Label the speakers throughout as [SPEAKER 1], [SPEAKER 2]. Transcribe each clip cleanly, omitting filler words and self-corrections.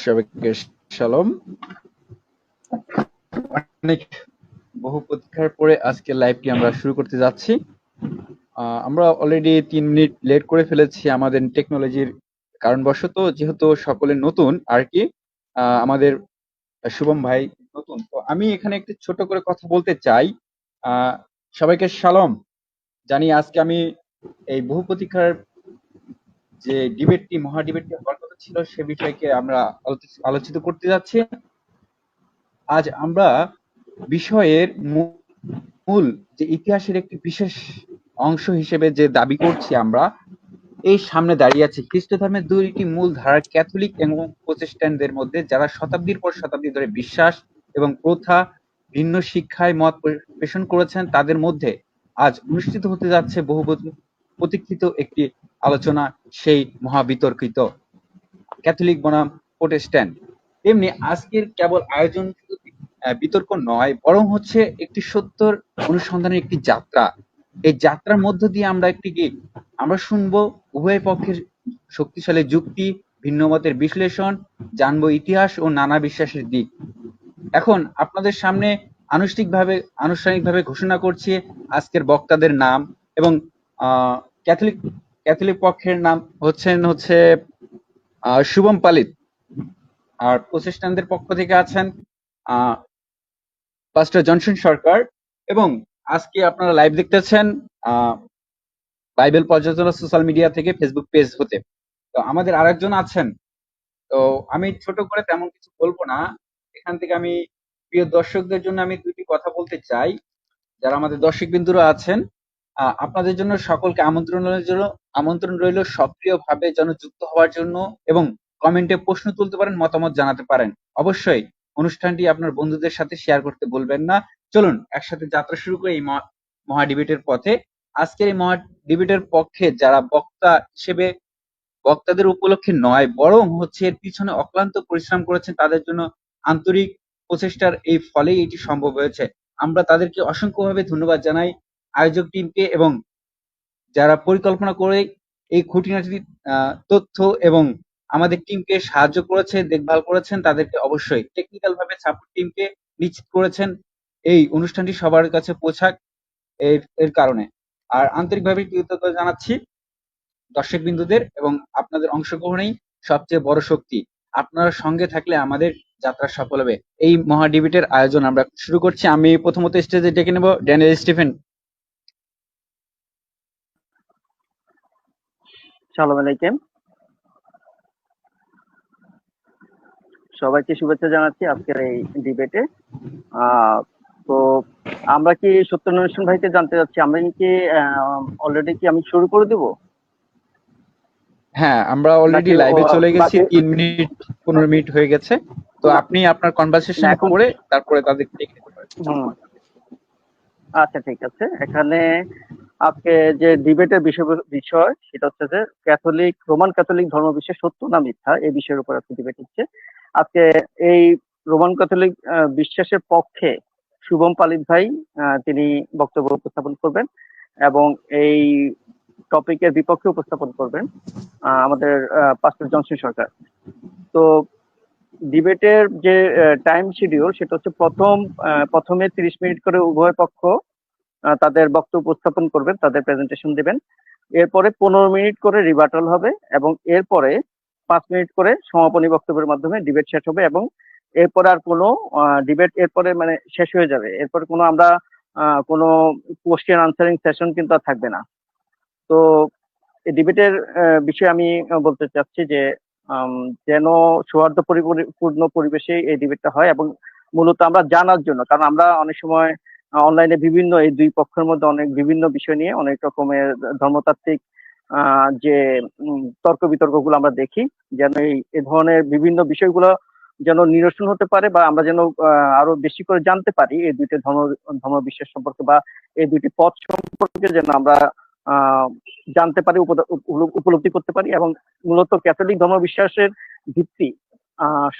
[SPEAKER 1] সবাইকে শালম। অনেক বহু প্রতীক্ষার পরে আজকে লাইভটি আমরা শুরু করতে যাচ্ছি। আমরা অলরেডি 3 মিনিট লেট করে ফেলেছি আমাদের টেকনোলজির কারণবশত, যেহেতু সকলে নতুন আর কি। আমাদের শুভম ভাই নতুন, তো আমি এখানে একটু ছোট করে কথা বলতে চাই। সবাইকে শালম জানি। আজকে আমি এই বহু প্রতীক্ষার যে ডিবেটটি, মহা ডিবেটটি হওয়ার কথা ছিল, সে বিষয়কে আমরা আলোচিত করতে যাচ্ছি। আজ আমরা বিষয়ের মূল যে ইতিহাসের একটি বিশেষ অংশ হিসেবে যে দাবি করছি আমরা, এই সামনে দাঁড়িয়ে আছে খ্রিস্ট ধর্মের দুইটি মূল ধারার ক্যাথলিক এবং প্রোটেস্ট্যান্টদের মধ্যে, যারা শতাব্দীর পর শতাব্দী ধরে বিশ্বাস এবং প্রথা ভিন্ন শিক্ষায় মত পোষণ করেছেন। তাদের মধ্যে আজ অনুষ্ঠিত হতে যাচ্ছে বহু প্রতীক্ষিত একটি আলোচনা, সেই মহাবিতর্কিত ক্যাথলিক বনাম প্রোটেস্ট্যান্ট। তেমনি আজকের কেবল আয়োজন বিতর্ক নয়, বরং হচ্ছে একটি সত্যর অনুসন্ধানের একটি যাত্রা। এই যাত্রার মধ্য দিয়ে আমরা শুনবো উভয় পক্ষের শক্তিশালী যুক্তি, ভিন্ন মতের বিশ্লেষণ, জানবো ইতিহাস ও নানা বিশ্বাসের দিক। এখন আপনাদের সামনে আনুষ্ঠানিকভাবে ঘোষণা করছি আজকের বক্তাদের নাম। এবং ক্যাথলিক ক্যাথলিক পক্ষের নাম হচ্ছে শুভম পালিত, আর প্রতিষ্ঠানদের পক্ষ থেকে আছেন পাস্টর জনসন সরকার। এবং আজকে আপনারা লাইভ দেখতেছেন বাইবেল পর্যালোচনা সোশ্যাল মিডিয়া থেকে, ফেসবুক পেজ হতে। তো আমাদের আরেকজন আছেন, তো আমি ছোট করে তেমন কিছু বলবো না। এখান থেকে আমি প্রিয় দর্শকদের জন্য আমি দুটি কথা বলতে চাই। যারা আমাদের দর্শক বিন্দুরা আছেন, আপনাদের জন্য সকলকে আমন্ত্রণ রইল সক্রিয়ভাবে যেন যুক্ত হওয়ার জন্য, এবং কমেন্টে প্রশ্ন তুলতে পারেন, মতামত জানাতে পারেন। অবশ্যই অনুষ্ঠানটি আপনার বন্ধুদের সাথে শেয়ার করতে ভুলবেন না। চলুন একসাথে যাত্রা শুরু করি এই মহা ডিবেটের পথে। আজকের এই মহা ডিবেটের পক্ষে যারা বক্তা হিসেবে, বক্তাদের উপলক্ষে নয়, বরং হচ্ছে এর পিছনে অক্লান্ত পরিশ্রম করেছেন, তাদের জন্য আন্তরিক প্রচেষ্টার এই ফলেই এটি সম্ভব হয়েছে। আমরা তাদেরকে অসংখ্যভাবে ধন্যবাদ জানাই, আয়োজক টিমকে, এবং যারা পরিকল্পনা করে এই খুঁটিনাটি তথ্য এবং আমাদের টিমকে সাহায্য করেছে, দেখভাল করেছেন, তাদেরকে অবশ্যই টেকনিক্যাল ভাবে সাপোর্ট টিমকে নিশ্চিত করেছেন এই অনুষ্ঠানটি সবার কাছে পৌঁছাক এর কারণে। আর আন্তরিকভাবে কৃতজ্ঞতা জানাচ্ছি দর্শক বিন্দুদের, এবং আপনাদের অংশগ্রহণেই সবচেয়ে বড় শক্তি। আপনারা সঙ্গে থাকলে আমাদের যাত্রা সফল হবে। এই মহা ডিবেটের আয়োজন আমরা শুরু করছি। আমি প্রথমত স্টেজে ডেকে নেব ড্যানিয়েল স্টিফেন।
[SPEAKER 2] সালাম আলাইকুম, সবাইকে শুভেচ্ছা জানাচ্ছি আজকের এই ডিবেটে। তো আমরা কি সত্যনারায়ণ ভাইকে জানতে চাচ্ছি, আমরা কি অলরেডি কি আমি শুরু করে দেব?
[SPEAKER 1] হ্যাঁ, আমরা অলরেডি লাইভে চলে গেছি। 3 মিনিট 15 মিনিট হয়ে গেছে। তো আপনি আপনার কনভারসেশন করে তারপরে তাদের ডেকে নিতে পারেন।
[SPEAKER 2] আচ্ছা, ঠিক আছে। এখানে আজকে যে ডিবেটের বিষয় সেটা হচ্ছে যে রোমান ক্যাথলিক ধর্ম বিশ্বের সত্য না মিথ্যা, এই বিষয়ের উপর আজকে ডিবেট হচ্ছে। আজকে এই রোমান ক্যাথলিক বিশ্বাসের পক্ষে শুভম পালিত ভাই তিনি বক্তব্য উপস্থাপন করবেন, এবং এই টপিকের বিপক্ষে উপস্থাপন করবেন আমাদের পাস্টর জনসন সরকার। তো ডিবেটের যে টাইম শিডিউল সেটা হচ্ছে প্রথমে 30 মিনিট করে উভয় পক্ষ তাদের বক্তব্য উপস্থাপন করবেন, তাদের প্রেজেন্টেশন দিবেন। এরপরে 15 মিনিট করে রিবাটাল হবে, এবং এরপরে 5 মিনিট করে সমাপনী বক্তব্যের মাধ্যমে ডিবেট শেষ হবে। এবং এরপরে আর কোনো ডিবেট এরপরে মানে শেষ হয়ে যাবে। এরপরে কোনো কোশ্চেন আনসারিং সেশন কিন্তু আর থাকবে না। তো এই ডিবেটের বিষয়ে আমি বলতে চাচ্ছি যে যেন সৌহার্দ্যপূর্ণ পরিবেশে এই ডিবেটটা হয়, এবং মূলত আমরা জানার জন্য, কারণ আমরা অনেক সময় অনলাইনে এই দুই পক্ষের মধ্যে অনেক বিভিন্ন বিষয় নিয়ে অনেক রকমের ধর্মতাত্ত্বিক যে তর্ক বিতর্ক গুলো আমরা দেখি, যেন এই ধরনের বিভিন্ন বিষয়গুলো যেন নিরসন হতে পারে, বা আমরা যেন আরো বেশি করে জানতে পারি এই দুইটি ধর্ম বিশ্বাস সম্পর্কে, বা এই দুইটি পথ সম্পর্কে যেন আমরা জানতে পারি, উপলব্ধি করতে পারি, এবং মূলত ক্যাথলিক ধর্ম বিশ্বাসের ভিত্তি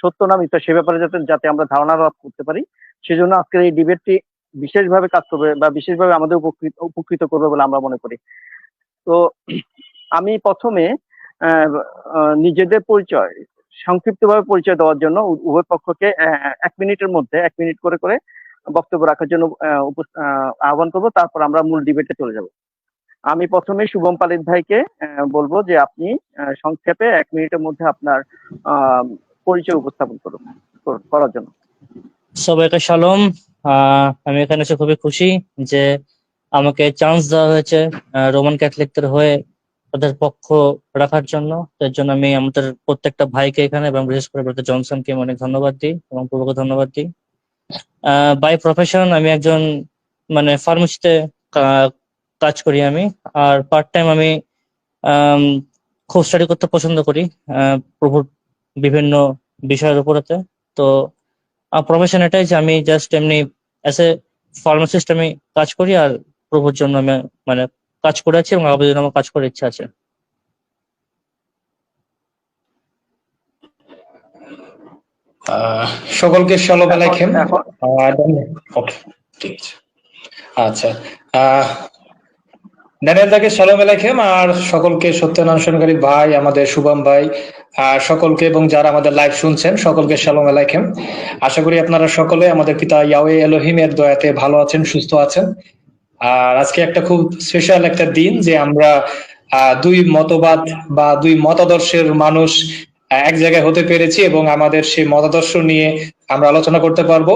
[SPEAKER 2] সত্য না মিথ্যা সে ব্যাপারে যাতে আমরা ধারণা লাভ করতে পারি। সেজন্য আজকের এই ডিবেটটি বিশেষভাবে কাজ করবে, বা বিশেষভাবে আমাদের উপকৃত করবে বলে আমরা মনে করি। তো আমি প্রথমে নিজেদের পরিচয় সংক্ষিপ্তভাবে পরিচয় দেওয়ার জন্য উভয় পক্ষকে 1 মিনিট করে করে বক্তব্য রাখার জন্য আহ্বান করবো। তারপর আমরা মূল ডিবেটে চলে যাব। আমি প্রথমে শুভম পালিত ভাইকে বলবো যে আপনি সংক্ষেপে 1 মিনিটের মধ্যে আপনার আহ, পরিচয় উপস্থাপন করার জন্য।
[SPEAKER 3] সবাইকে শালম। আমি এখানে এসে খুবই খুশি যে আমাকে চান্স দেওয়া হয়েছে রোমান ক্যাথলিকদের হয়ে তাদের পক্ষ রাখার জন্য। তার জন্য আমি আমাদের প্রত্যেকটা ভাইকে এখানে এবং বিশেষ করে ব্রাদার জনসনকে অনেক ধন্যবাদ দিই এবং পূর্বকে ধন্যবাদ দিই। বাই প্রফেশন আমি একজন ফার্মেসিতে কাজ করি আমি, আর পার্ট টাইম আমি খুব স্টাডি করতে পছন্দ করি প্রভুর বিভিন্ন বিষয়ের উপরেতে। তো প্রফেশন এটাই যে আমি জাস্ট এমনি অ্যাজ এ ফার্মাসিস্ট আমি কাজ করি, আর প্রভুর জন্য আমি মানে কাজ করে আছি এবং আগামী দিনে আমার কাজ করার ইচ্ছা আছে।
[SPEAKER 4] সকলকে শালোম আলাইকুম।
[SPEAKER 2] এখন
[SPEAKER 4] ওকে, ঠিক আছে। আচ্ছা, ড্যানিয়েল তাকে শালোম আলাইকুম, আর সকলকে সত্যানুসরণকারী ভাই, আমাদের শুভম ভাই, আর সকলকে এবং যারা আমাদের লাইভ শুনছেন সকলকে শালোম আলাইকুম। আশা করি আপনারা সকলে আমাদের পিতা ইয়াহওয়ে এলোহিমের দয়াতে ভালো আছেন, সুস্থ আছেন। আর আজকে একটা খুব স্পেশাল একটা দিন যে আমরা দুই মতবাদ বা দুই মতাদর্শের মানুষ এক জায়গায় হতে পেরেছি এবং আমাদের সেই মতাদর্শ নিয়ে আমরা আলোচনা করতে পারবো।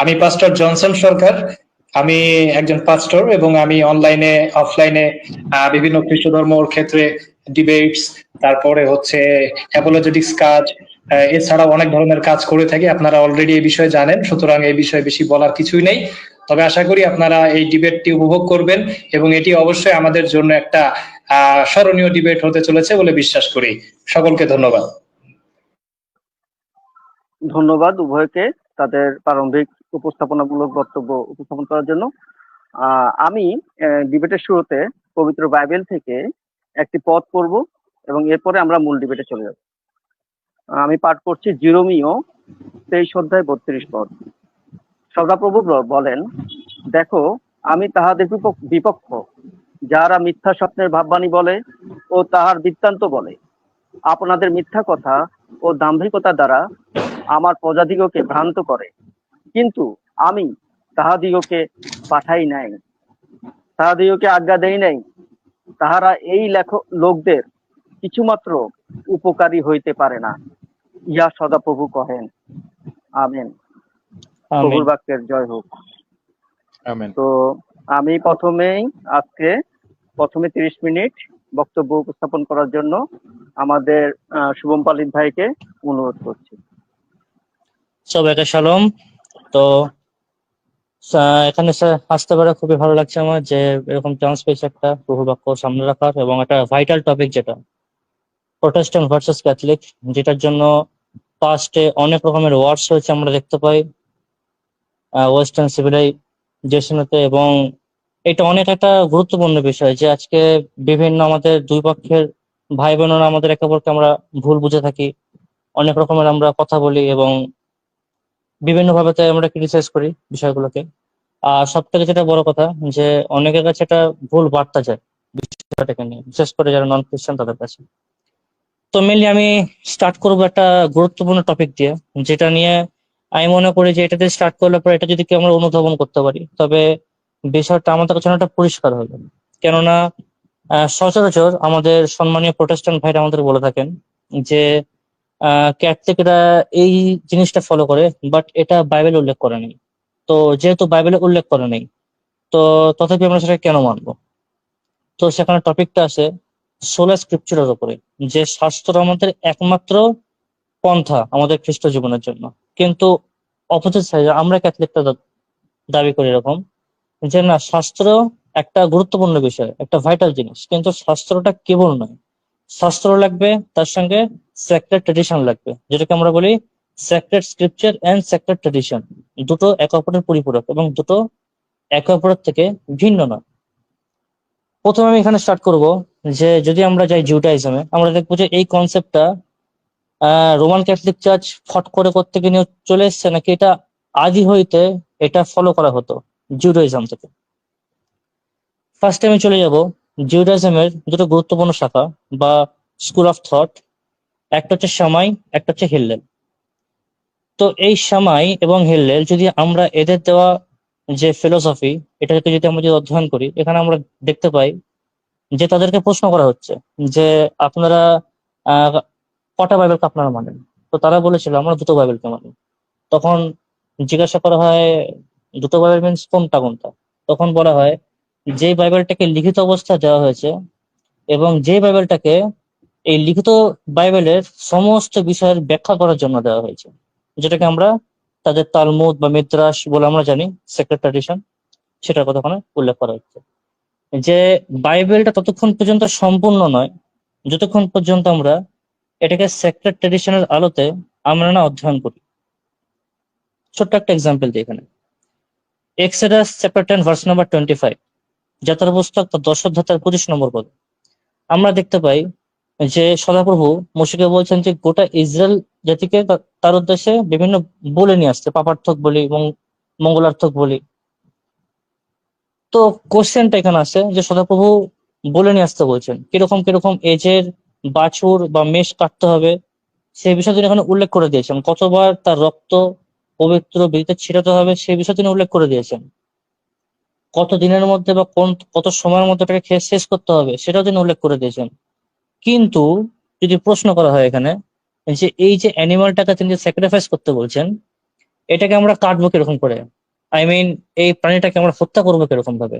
[SPEAKER 4] আমি পাস্টর জনসন সরকার, আমি একজন পাস্টর এবং আমি অনলাইনে অফলাইনে বিভিন্ন খ্রিস্ট ধর্মর ক্ষেত্রে ডিবেটস, তারপরে হচ্ছে অ্যাপোলজেটিক্স কাজ, এছাড়াও অনেক ধরনের কাজ করে থাকি। আপনারা অলরেডি এই বিষয়ে জানেন, সুতরাং এই বিষয়ে বেশি বলার কিছুই নেই। তবে আশা করি আপনারা এই ডিবেটটি উপভোগ করবেন এবং এটি অবশ্যই আমাদের জন্য একটা স্মরণীয় ডিবেট হতে চলেছে বলে বিশ্বাস করি। সকলকে ধন্যবাদ।
[SPEAKER 2] ধন্যবাদ উভয়কে তাদের প্রারম্ভিক উপস্থাপনামূলক বক্তব্য উপস্থাপন করার জন্য। আমি ডিবেটের শুরুতে পবিত্র বাইবেল থেকে একটি পদ পড়ব এবং এরপরে আমরা মূল ডিবেটে চলে যাব। আমি পাঠ করছি জিরোমিও 23 অধ্যায় 32 পদ। সদাপ্রভু বলেন, দেখো আমি তাহাদের বিপক্ষ, যারা মিথ্যা স্বপ্নের ভাববাণী বলে ও তাহার বৃত্তান্ত বলে, আপনাদের মিথ্যা কথা ও দাম্ভিকতা দ্বারা আমার প্রজাদিগকে ভ্রান্ত করে, কিন্তু আমি তাহাদিগকে পাঠাই নাই, তাহাদিগকে আজ্ঞা দেই নাই। তাহারা এই লোকদের কিছুমাত্র উপকারী হইতে পারে না, ইহা সদাপ্রভু কহেন। আমেন। প্রভুর বাক্যের জয় হোক।
[SPEAKER 1] আমেন।
[SPEAKER 2] তো আমি প্রথমে 30 মিনিট বক্তব্য উপস্থাপন করার জন্য আমাদের শুভম পালিত ভাইকে অনুরোধ করছি।
[SPEAKER 3] সবাইকে শালম। তো এখানে আসতে পারে খুবই ভালো লাগছে আমার, যে এরকম চান্স পেয়েছে একটা প্রভু বাক্য সামনে রাখার এবং একটা ভাইটাল টপিক যেটা প্রোটেস্ট্যান্ট ভার্সেস ক্যাথলিক, যেটার জন্য পাস্টে অনেক রকমের ওয়ার্ডস হয়েছে আমরা দেখতে পাই ওয়েস্টার্ন সিভিলাইজেশনেতে, এবং এটা অনেক একটা গুরুত্বপূর্ণ বিষয় যে আজকে বিভিন্ন আমাদের দুই পক্ষের ভাই বোনেরা আমাদের একে অপরকে আমরা ভুল বুঝে থাকি, অনেক রকমের আমরা কথা বলি এবং বিভিন্ন ভাবে আমরা ক্রিটিসাইজ করি বিষয়গুলোকে। আর সব থেকে যেটা বড় কথা যে অনেকের কাছে এটা ভুল বার্তা যায় বিষয়টাকে নিয়ে, বিশেষ করে যারা নন খ্রিস্টান তাদের কাছে। তো মেনলি আমি স্টার্ট করবো একটা গুরুত্বপূর্ণ টপিক দিয়ে, যেটা নিয়ে আমি মনে করি যে এটাতে স্টার্ট করলে পরে এটা যদি আমরা অনুধাবন করতে পারি তবে বিষয়টা আমাদের কাছে অনেকটা পরিষ্কার হবে। কেননা সচরাচর আমাদের সম্মানীয় প্রোটেস্ট্যান্ট ভাইরা আমাদের বলে থাকেন যে ক্যাথলিকরা এই জিনিসটা ফলো করে, বাট এটা বাইবেলে উল্লেখ করে নেই। তো যেহেতু বাইবেলে উল্লেখ করে নেই, তো তথাপি আমরা সেটা কেন মানবো? তো সেখানে টপিকটা আছে সোলা স্ক্রিপচারের উপরে, যে শাস্ত্র আমাদের একমাত্র পন্থা আমাদের খ্রিস্ট জীবনের জন্য। কিন্তু অপোজিট সাইডে আমরা ক্যাথলিকটা দাবি করি এরকম যে না, শাস্ত্র একটা গুরুত্বপূর্ণ বিষয়, একটা ভাইটাল জিনিস, কিন্তু শাস্ত্রটা কেবল নয়, শাস্ত্র লাগবে তার সঙ্গে স্যাক্রেড ট্রেডিশন লাগবে, যেটাকে আমরা বলি sacred scripture and sacred tradition. দুটো একে অপরের পরিপূরক এবং দুটো একে অপরের থেকে ভিন্ন নয়। প্রথমে আমি এখানে স্টার্ট করব যে যদি আমরা যাই জিউডাইজমে, আমরা দেখবো যে এই কনসেপ্টটা রোমান ক্যাথলিক চার্চ ফট করে থেকে নিয়ে চলে এসছে, নাকি এটা আদি হইতে এটা ফলো করা হতো জিউডাইজম থেকে। ফার্স্ট আমি চলে যাব জিউডাইজমের দুটো গুরুত্বপূর্ণ শাখা বা স্কুল অফ থট, একটা হচ্ছে শামাই, একটা হচ্ছে হিল্লেল। তো এই শামাই এবং হিল্লেল যদি আমরা এদের দেওয়া যে ফিলোসফি, এটাকে যদি আমরা যদি অধ্যয়ন করি, এখানে আমরা দেখতে পাই যে তাদেরকে প্রশ্ন করা হচ্ছে যে আপনারা আহ কটা বাইবেলকে আপনারা মানেন। তো তারা বলেছিল আমরা দুটো বাইবেলকে মানি। তখন জিজ্ঞাসা করা হয় দুটো বাইবেল মিনস কোনটা কোনটা। তখন বলা হয় যে বাইবেলটাকে লিখিত অবস্থায় দেওয়া হয়েছে এবং যে বাইবেলটাকে এই লিখিত বাইবেলের সমস্ত বিষয়ের ব্যাখ্যা করার জন্য দেওয়া হয়েছে, যেটাকে আমরা তাদের তালমুদ বা মিদ্রাস বলে আমরা জানি, সেক্রেট ট্র্যাডিশন, সেটার কথা ওখানে উল্লেখ করা হচ্ছে। যে বাইবেলটা ততক্ষণ পর্যন্ত সম্পূর্ণ নয় যতক্ষণ পর্যন্ত আমরা এটাকে সেক্রেট ট্র্যাডিশনের আলোতে আমরা না অধ্যয়ন করি। ছোট্ট একটা এক্সাম্পল দিই এখানে। এক্সোডাস চ্যাপ্টার 10 ভার্স নাম্বার 25, যাত্রা পুস্তক তার 10 অধ্যায় তার 25 নম্বর পদ, আমরা দেখতে পাই যে সদাপ্রভু মোশেকে বলছেন যে গোটা ইসরায়েল জাতিকে তার উদ্দেশ্যে বিভিন্ন বলে নিয়ে আসতে, পাপার্থক বলি এবং মঙ্গলার্থক বলি। তো কোশ্চেনটা এখানে আসে যে সদাপ্রভু বলে নিয়ে আসতে বলছেন কিরকম কিরকম এজের বাছুর বা মেষ কাটতে হবে, সেই বিষয় তিনি এখানে উল্লেখ করে দিয়েছেন। কতবার তার রক্ত পবিত্র বেদিতে ছিটাতে হবে সেই বিষয় তিনি উল্লেখ করে দিয়েছেন। কত দিনের মধ্যে বা কত সময়ের মধ্যে এটাকে খেয়ে শেষ করতে হবে সেটাও তিনি উল্লেখ করে দিয়েছেন। কিন্তু যদি প্রশ্ন করা হয় এখানে যে এই যে অ্যানিমালটাকে তিনি স্যাক্রিফাইস করতে বলছেন, এটাকে আমরা কাটবো কিরকম করে, আই মিন এই প্রাণীটাকে আমরা হত্যা করবো কিরকম ভাবে?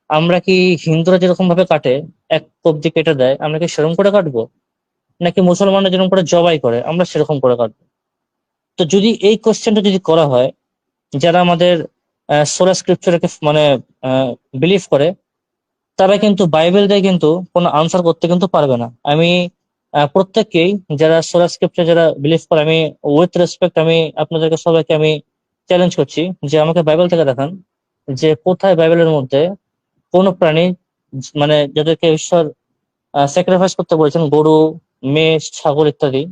[SPEAKER 3] আমরা কি হিন্দুরা যেরকম ভাবে কাটে, এক কোপ দিয়ে কেটে দেয়, আমরা কি সেরকম করে কাটবো? নাকি মুসলমানরা যেরকম করে জবাই করে আমরা সেরকম করে কাটবো? তো যদি এই কোশ্চেনটা যদি করা হয়, যারা আমাদের সোলা স্ক্রিপচারকে মানে বিলিভ করে, তারা কিন্তু বাইবেল দিয়ে কিন্তু কোনো আনসার করতে কিন্তু পারবে না। আমি প্রত্যেককেই, যারা সোলা স্ক্রিপচার যারা বিলিভ করে, আমি উইথ রেসপেক্ট আমি আপনাদেরকে সবাইকে আমি চ্যালেঞ্জ করছি যে আমাকে বাইবেল থেকে দেখান যে কোথায় বাইবেলের মধ্যে কোন প্রাণী মানে যাদেরকে ঈশ্বর স্যাক্রিফাইস করতে বলেছেন, গরু, মেষ, ছাগল ইত্যাদি,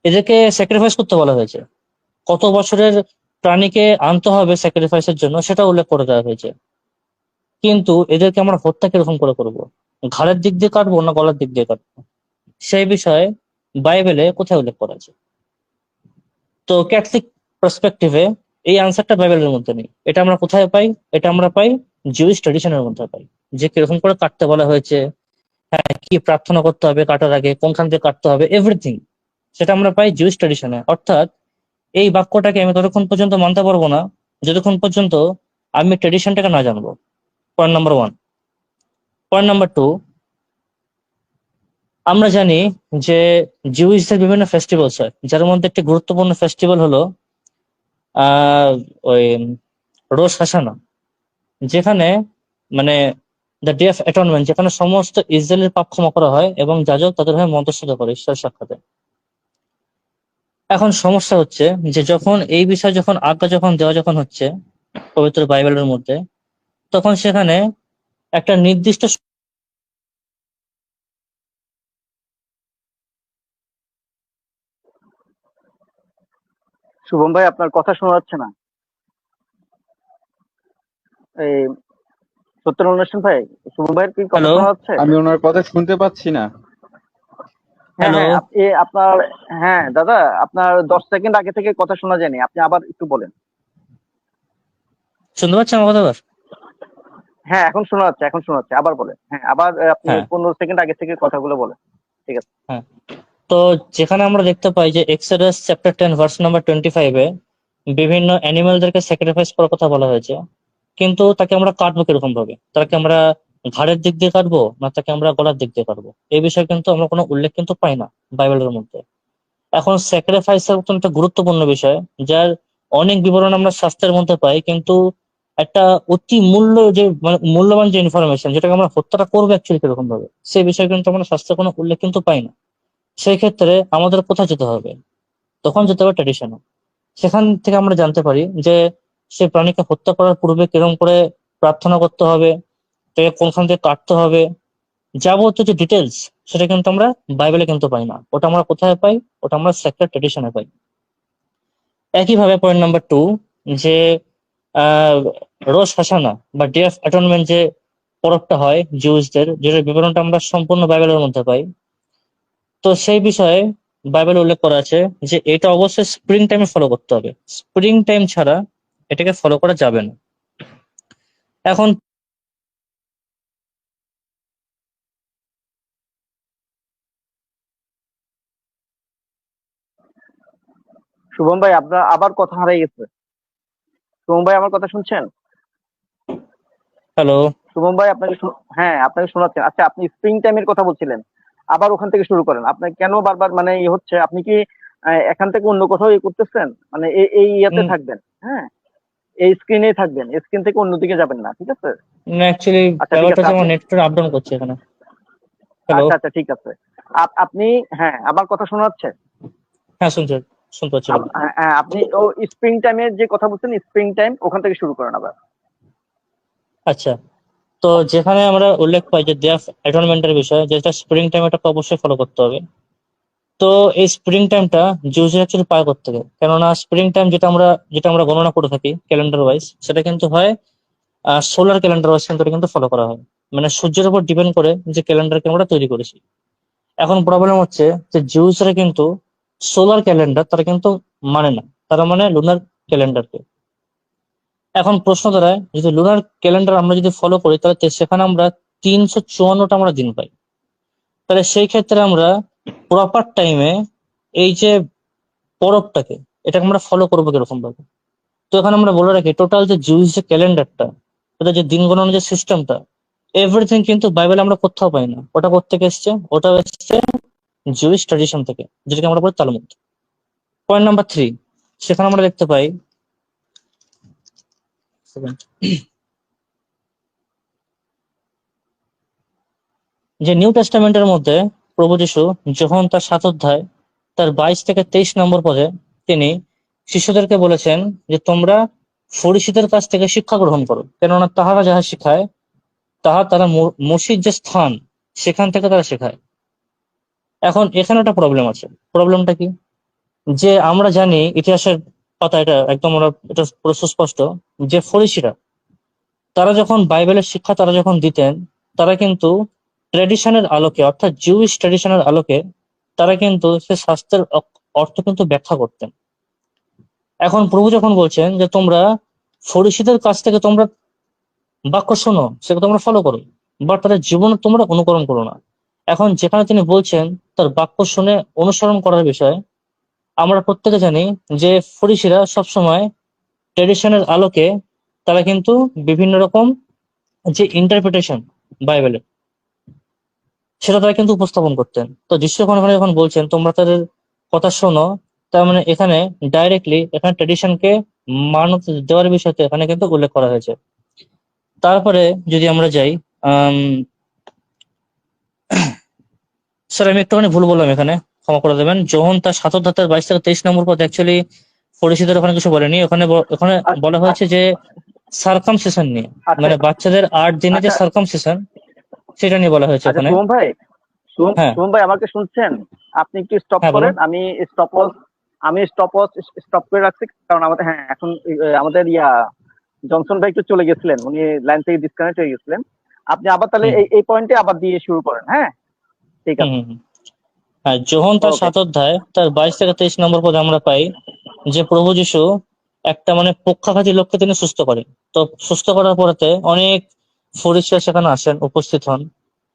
[SPEAKER 3] এদেরকে স্যাক্রিফাইস করতে বলা হয়েছে। কত বছরের প্রাণীকে আনতে হবে স্যাক্রিফাইসের জন্য সেটা উল্লেখ করে দেওয়া হয়েছে। কিন্তু এদেরকে আমরা হত্যা কিরকম করে করবো? ঘাড়ের দিক দিয়ে কাটবো না গলার দিক দিয়ে কাটবো, সেই বিষয়ে বাইবেলে কোথায় উল্লেখ করা আছে? তো ক্যাথলিক পার্সপেক্টিভে এই আনসারটা বাইবেলের মধ্যে নেই। এটা আমরা কোথায় পাই? এটা আমরা পাই জুইশ ট্রেডিশনের মধ্যে পাই, যে কিরকম করে কাটতে বলা হয়েছে, হ্যাঁ কি প্রার্থনা করতে হবে কাটার আগে, কোনখান দিয়ে কাটতে হবে, এভরিথিং সেটা আমরা পাই জুইশ ট্রেডিশনে। অর্থাৎ এই বাক্যটাকে আমি ততক্ষণ পর্যন্ত মানতে পারবো না যতক্ষণ পর্যন্ত আমি ট্রেডিশনটাকে না জানবো। Point number 1। পয়েন্ট নাম্বার 2, আমরা জানি যে জিউসদের বিভিন্ন ফেস্টিভ্যালস হয়, যার মধ্যে একটি গুরুত্বপূর্ণ ফেস্টিভ্যাল হলো আহ ওই রোশ হাসানা, যেখানে মানে দ্য ডে অফ অ্যাটনমেন্ট, যেখানে সমস্ত ইসরায়েলের পাপ ক্ষমা করা হয় এবং যাজক তাদের হয়ে মধ্যস্থতা করে ঈশ্বরের সাক্ষাতে। এখন সমস্যা হচ্ছে যে যখন এই বিষয়ে যখন আজ্ঞা যখন দেওয়া যখন হচ্ছে পবিত্র বাইবেলের মধ্যে, তখন সেখানে একটা নির্দিষ্ট
[SPEAKER 2] শুভম ভাই, আপনার কথা শোনা যাচ্ছে না। এই সত্যের অনুষ্ঠান ভাই, শুভম ভাইয়ের কি কথা
[SPEAKER 3] হ্যালো
[SPEAKER 2] শোনা যাচ্ছে?
[SPEAKER 1] আমি ওনার কথা শুনতে পাচ্ছি না।
[SPEAKER 2] হ্যাঁ
[SPEAKER 3] হ্যালো
[SPEAKER 2] হ্যাঁ, আপনার, হ্যাঁ দাদা, আপনার 10 সেকেন্ড আগে থেকে কথা শোনা যায়নি, আপনি আবার একটু বলেন।
[SPEAKER 3] শুনতে পাচ্ছেন আমার কথা এবার?
[SPEAKER 2] হ্যাঁ এখন শোনা যাচ্ছে, এখন শোনা যাচ্ছে, আবার বলেন। হ্যাঁ আবার আপনি
[SPEAKER 3] হ্যাঁ
[SPEAKER 2] 15 সেকেন্ড আগে থেকে কথাগুলো বলেন। ঠিক আছে।
[SPEAKER 3] হ্যাঁ। তো যেখানে আমরা দেখতে পাই যে এক্সোডাস চ্যাপ্টার 10 ভার্স নাম্বার 25-এ বিভিন্ন অ্যানিমালদেরকে স্যাক্রিফাইস করার কথা বলা হয়েছে, কিন্তু তাকে আমরা কাটবো কিরকম ভাবে? তাকে আমরা ঘাড়ের দিক দিয়ে কাটবো না তাকে আমরা গলার দিক দিয়ে কাটবো, এই বিষয়ে কিন্তু আমরা কোনো উল্লেখ কিন্তু পাই না বাইবেলের মধ্যে। এখন স্যাক্রিফাইসের মতন একটা গুরুত্বপূর্ণ বিষয়, যার অনেক বিবরণ আমরা শাস্ত্রের মধ্যে পাই, কিন্তু একটা অতি মূল্য যে মানে মূল্যবান যে ইনফরমেশন, যেটাকে আমরা হত্যাটা করবো অ্যাকচুয়ালি কিরকম ভাবে, সেই বিষয়ে কিন্তু আমরা শাস্ত্রের কোনো উল্লেখ কিন্তু পাই না। সেই ক্ষেত্রে আমাদের কোথায় যেতে হবে? তখন যেতে হবে ট্রেডিশনে। সেখান থেকে আমরা জানতে পারি যে সে প্রাণীকে হত্যা করার পূর্বে কিরকম করে প্রার্থনা করতে হবে, তাকে কোনখান থেকে কাটতে হবে, যাবতীয় যে ডিটেলস, সেটা কিন্তু আমরা বাইবেলে কিন্তু পাই না। ওটা আমরা কোথায় পাই? ওটা আমরা সেক্রেট ট্রেডিশনে পাই। একইভাবে পয়েন্ট নাম্বার 2, যে আহ রোশ হাসানা বা ডে অফ অ্যাটনমেন্ট যে পরবটা হয় জিউসদের, যেটার বিবরণটা আমরা সম্পূর্ণ বাইবেলের মধ্যে পাই, তো সেই বিষয়ে বাইবেলে উল্লেখ করা আছে যে এটা অবশ্যই স্প্রিং টাইমে ফলো করতে হবে, স্প্রিং টাইম ছাড়া এটাকে ফলো করা যাবে না। এখন
[SPEAKER 2] শুভম ভাই আপনার আবার কথা হারিয়ে গেছে। শুভম ভাই আমার কথা শুনছেন?
[SPEAKER 3] হ্যালো,
[SPEAKER 2] শুভম ভাই আপনাকে হ্যাঁ আপনাকে শোনাচ্ছেন। আচ্ছা আপনি স্প্রিং টাইমের কথা বলছিলেন, আবার ওখান থেকে শুরু করেন। আপনার কেন বারবার মানে হচ্ছে, আপনি কি এখান থেকে অন্য কোথাও করতেছেন? মানে এই ইয়েতে থাকবেন, হ্যাঁ এই স্ক্রিনে থাকবেন, স্ক্রিন থেকে অন্যদিকে যাবেন না, ঠিক আছে?
[SPEAKER 3] না অ্যাকচুয়ালি
[SPEAKER 2] আচ্ছা ঠিক
[SPEAKER 3] ব্যাপারটা
[SPEAKER 2] আছে
[SPEAKER 3] হচ্ছে
[SPEAKER 2] আপনি,
[SPEAKER 3] আমার নেটটা আপ ডাউন করছে এখানে। হ্যালো,
[SPEAKER 2] আচ্ছা আচ্ছা ঠিক আছে। আপনি, হ্যাঁ আমার কথা শোনা যাচ্ছে?
[SPEAKER 3] হ্যাঁ শুনতে পাচ্ছি বলুন।
[SPEAKER 2] হ্যাঁ আপনি ও স্প্রিং টাইমের যে কথা বলছেন, স্প্রিং টাইম ওখান থেকে শুরু করেন আবার।
[SPEAKER 3] আচ্ছা, তো যেখানে আমরা উল্লেখ পাই যে ডে অফ অ্যাটনমেন্টের বিষয়, যেটা স্প্রিং টাইম, এটাকে অবশ্যই ফলো করতে হবে। তো এই স্প্রিং টাইমটা জুজে অ্যাকচুয়ালি পায় করতে, কেননা স্প্রিং টাইম যেটা আমরা গণনা করে থাকি ক্যালেন্ডার ওয়াইজ, সেটা কিন্তু হয় সোলার ক্যালেন্ডার ওয়াইজ কিন্তু ফলো করা হয়, মানে সূর্যের উপর ডিপেন্ড করে যে ক্যালেন্ডারকে আমরা তৈরি করেছি। এখন প্রবলেম হচ্ছে যে জিউসরা কিন্তু সোলার ক্যালেন্ডার তারা কিন্তু মানে না, তারা মানে লুনার ক্যালেন্ডারকে। এখন প্রশ্ন দাঁড়ায়, যদি লুনার ক্যালেন্ডার আমরা যদি ফলো করি তাহলে সেখানে আমরা 354টা আমরা দিন পাই। তাহলে সেই ক্ষেত্রে আমরা প্রপার টাইমে এই যে পরবটাকে, এটাকে আমরা ফলো করবো কিরকম ভাবে? তো এখানে আমরা বলে রাখি টোটাল যে জিউস যে ক্যালেন্ডারটা, ওটা যে দিন গণনার যে সিস্টেমটা, এভরিথিং কিন্তু বাইবেলে আমরা কোথাও পাই না। ওটা কোত্থেকে এসছে? ওটা এসছে জুইশ ট্র্যাডিশন থেকে, যেটাকে আমরা বলি তালমুদ। পয়েন্ট নাম্বার 3, সেখানে আমরা দেখতে পাই যে নিউ টেস্টামেন্টের মধ্যে প্রভু যীশু যখন তার 7 অধ্যায় তার 22 থেকে 23 নম্বর পদে তিনি শিষ্যদেরকে বলেছেন যে তোমরা ফরিসীদের কাছ থেকে শিক্ষা গ্রহণ করো, কেননা তাহারা যাহা শিখায় তারা মসির যে স্থান সেখান থেকে তারা শেখায়। এখন এখানে একটা প্রবলেম আছে। প্রবলেমটা কি? যে আমরা জানি ইতিহাসের পাতা, এটা একদম এটা পুরো সুস্পষ্ট যে ফরিসীরা তারা যখন বাইবেলের শিক্ষা তারা যখন দিতেন, তারা কিন্তু ট্র্যাডিশনের আলোকে, অর্থাৎ জুইশ ট্র্যাডিশনের আলোকে তারা কিন্তু সে শাস্ত্রের অর্থ কিন্তু ব্যাখ্যা করতেন। এখন প্রভু যখন বলছেন যে তোমরা ফরিসীদের কাছ থেকে তোমরা বাক্য শোনো, সেটা তোমরা ফলো করো, বাট তাদের জীবন তোমরা অনুকরণ করো না। এখন যেখানে তিনি বলছেন তার বাক্য শুনে অনুসরণ করার বিষয়ে, আমরা প্রত্যেকে জানি যে ফরিসীরা সবসময় ট্র্যাডিশনের আলোকে তারা কিন্তু বিভিন্ন রকম যে ইন্টারপ্রিটেশন বাইবেলের, সেটা তারা কিন্তু উপস্থাপন করতেন। তো যিশু যখন বলছেন তোমরা তাদের কথা শোনো, তার মানে এখানে ডাইরেক্টলি এখানে ট্র্যাডিশনকে মান্যতা দেওয়ার বিষয়তে এখানে কিন্তু উল্লেখ করা হয়েছে। তারপরে যদি আমরা যাই, স্যার আমি একটুখানি ভুল বললাম এখানে, ক্ষমা করে দেবেন। যখন তার 7 অধ্যায় 22 থেকে 23 নম্বর পদ, অ্যাকচুয়ালি ফরিসীদের ওখানে কিছু বলেনি, ওখানে বলা হয়েছে যে সার্কামসিশন নিয়ে,
[SPEAKER 2] আচ্ছা
[SPEAKER 3] মানে বাচ্চাদের 8 দিনে যে
[SPEAKER 2] আচ্ছা
[SPEAKER 3] সার্কামসিশন, সেটা নিয়ে বলা হয়েছে
[SPEAKER 2] আচ্ছা
[SPEAKER 3] ওখানে।
[SPEAKER 2] শুভম ভাই,
[SPEAKER 3] হ্যাঁ,
[SPEAKER 2] শুভম ভাই আমাকে শুনছেন? আপনি একটু স্টপ
[SPEAKER 3] হ্যাঁ বলুন।
[SPEAKER 2] করেন, আমি স্টপ করে রাখছি, কারণ আমাদের হ্যাঁ এখন আমাদের জনসন ভাই একটু চলে গেছিলেন, উনি লাইন থেকে ডিসকানেক্ট হয়ে গেছিলেন। আপনি আবার তাহলে
[SPEAKER 3] হুম
[SPEAKER 2] এই পয়েন্টে আবার দিয়ে শুরু করেন, হ্যাঁ ঠিক
[SPEAKER 3] হুম
[SPEAKER 2] আছে।
[SPEAKER 3] হুম হুম। হ্যাঁ, যখন তার
[SPEAKER 2] ওকে
[SPEAKER 3] 7 অধ্যায় তার 22 থেকে 23 নম্বর পদে আমরা পাই যে প্রভু যীশু একটা মানে পক্ষাঘাতী লোককে তিনি সুস্থ করেন। তো সুস্থ করার পরেতে অনেক ফরিসিয়া সেখানে আসেন, উপস্থিত হন,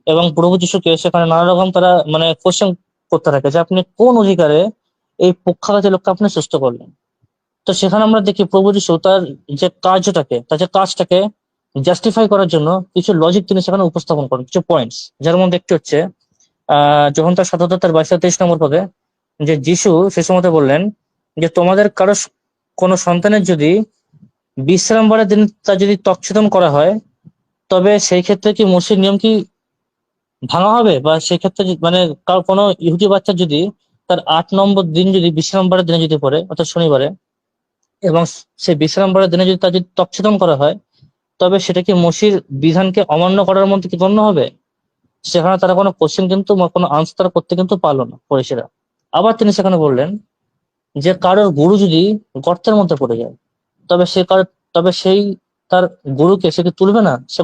[SPEAKER 3] এবং প্রভু যীশুকে সেখানে নানা রকম তারা মানে কোশ্চেন করতে থাকে যে আপনি কোন অধিকারে এই পক্ষাঘাতী লোককে আপনি সুস্থ করলেন। তো সেখানে আমরা দেখি প্রভু যীশু তার যে কাজটাকে জাস্টিফাই করার জন্য কিছু লজিক তিনি সেখানে উপস্থাপন করেন, কিছু পয়েন্টস, যার মধ্যে একটি হচ্ছে যখন তার 7 অধ্যায় 22 থেকে 23 নম্বর পদে যে যিশু সে সময় বললেন যে তোমাদের কারো কোনো সন্তানের যদি বিশ্রামবারের দিন তার যদি তচ্ছেদন করা হয়, তবে সেই ক্ষেত্রে কি মসির নিয়ম কি ভাঙা হবে? বা সেই ক্ষেত্রে মানে কোনো ইহুদি বাচ্চা যদি তার 8 নম্বর দিন যদি বিশ্রামবারের দিনে যদি পড়ে, অর্থাৎ শনিবারে, এবং সেই বিশ্রামবারের দিনে যদি তার যদি তচ্ছেদন করা হয়, তবে সেটা কি মসির বিধানকে অমান্য করার মধ্যে কি গণ্য হবে? সেখানে তারা কোনো কোশ্চেন কিন্তু কোনো আনসার করতে কিন্তু পারলো না ফরিসীরা। আবার তিনি সেখানে বললেন যে কারোর গুরু যদি গর্তের মধ্যে পড়ে যায়, তবে তবে সেই তার গুরুকে সে কি তুলবে না সে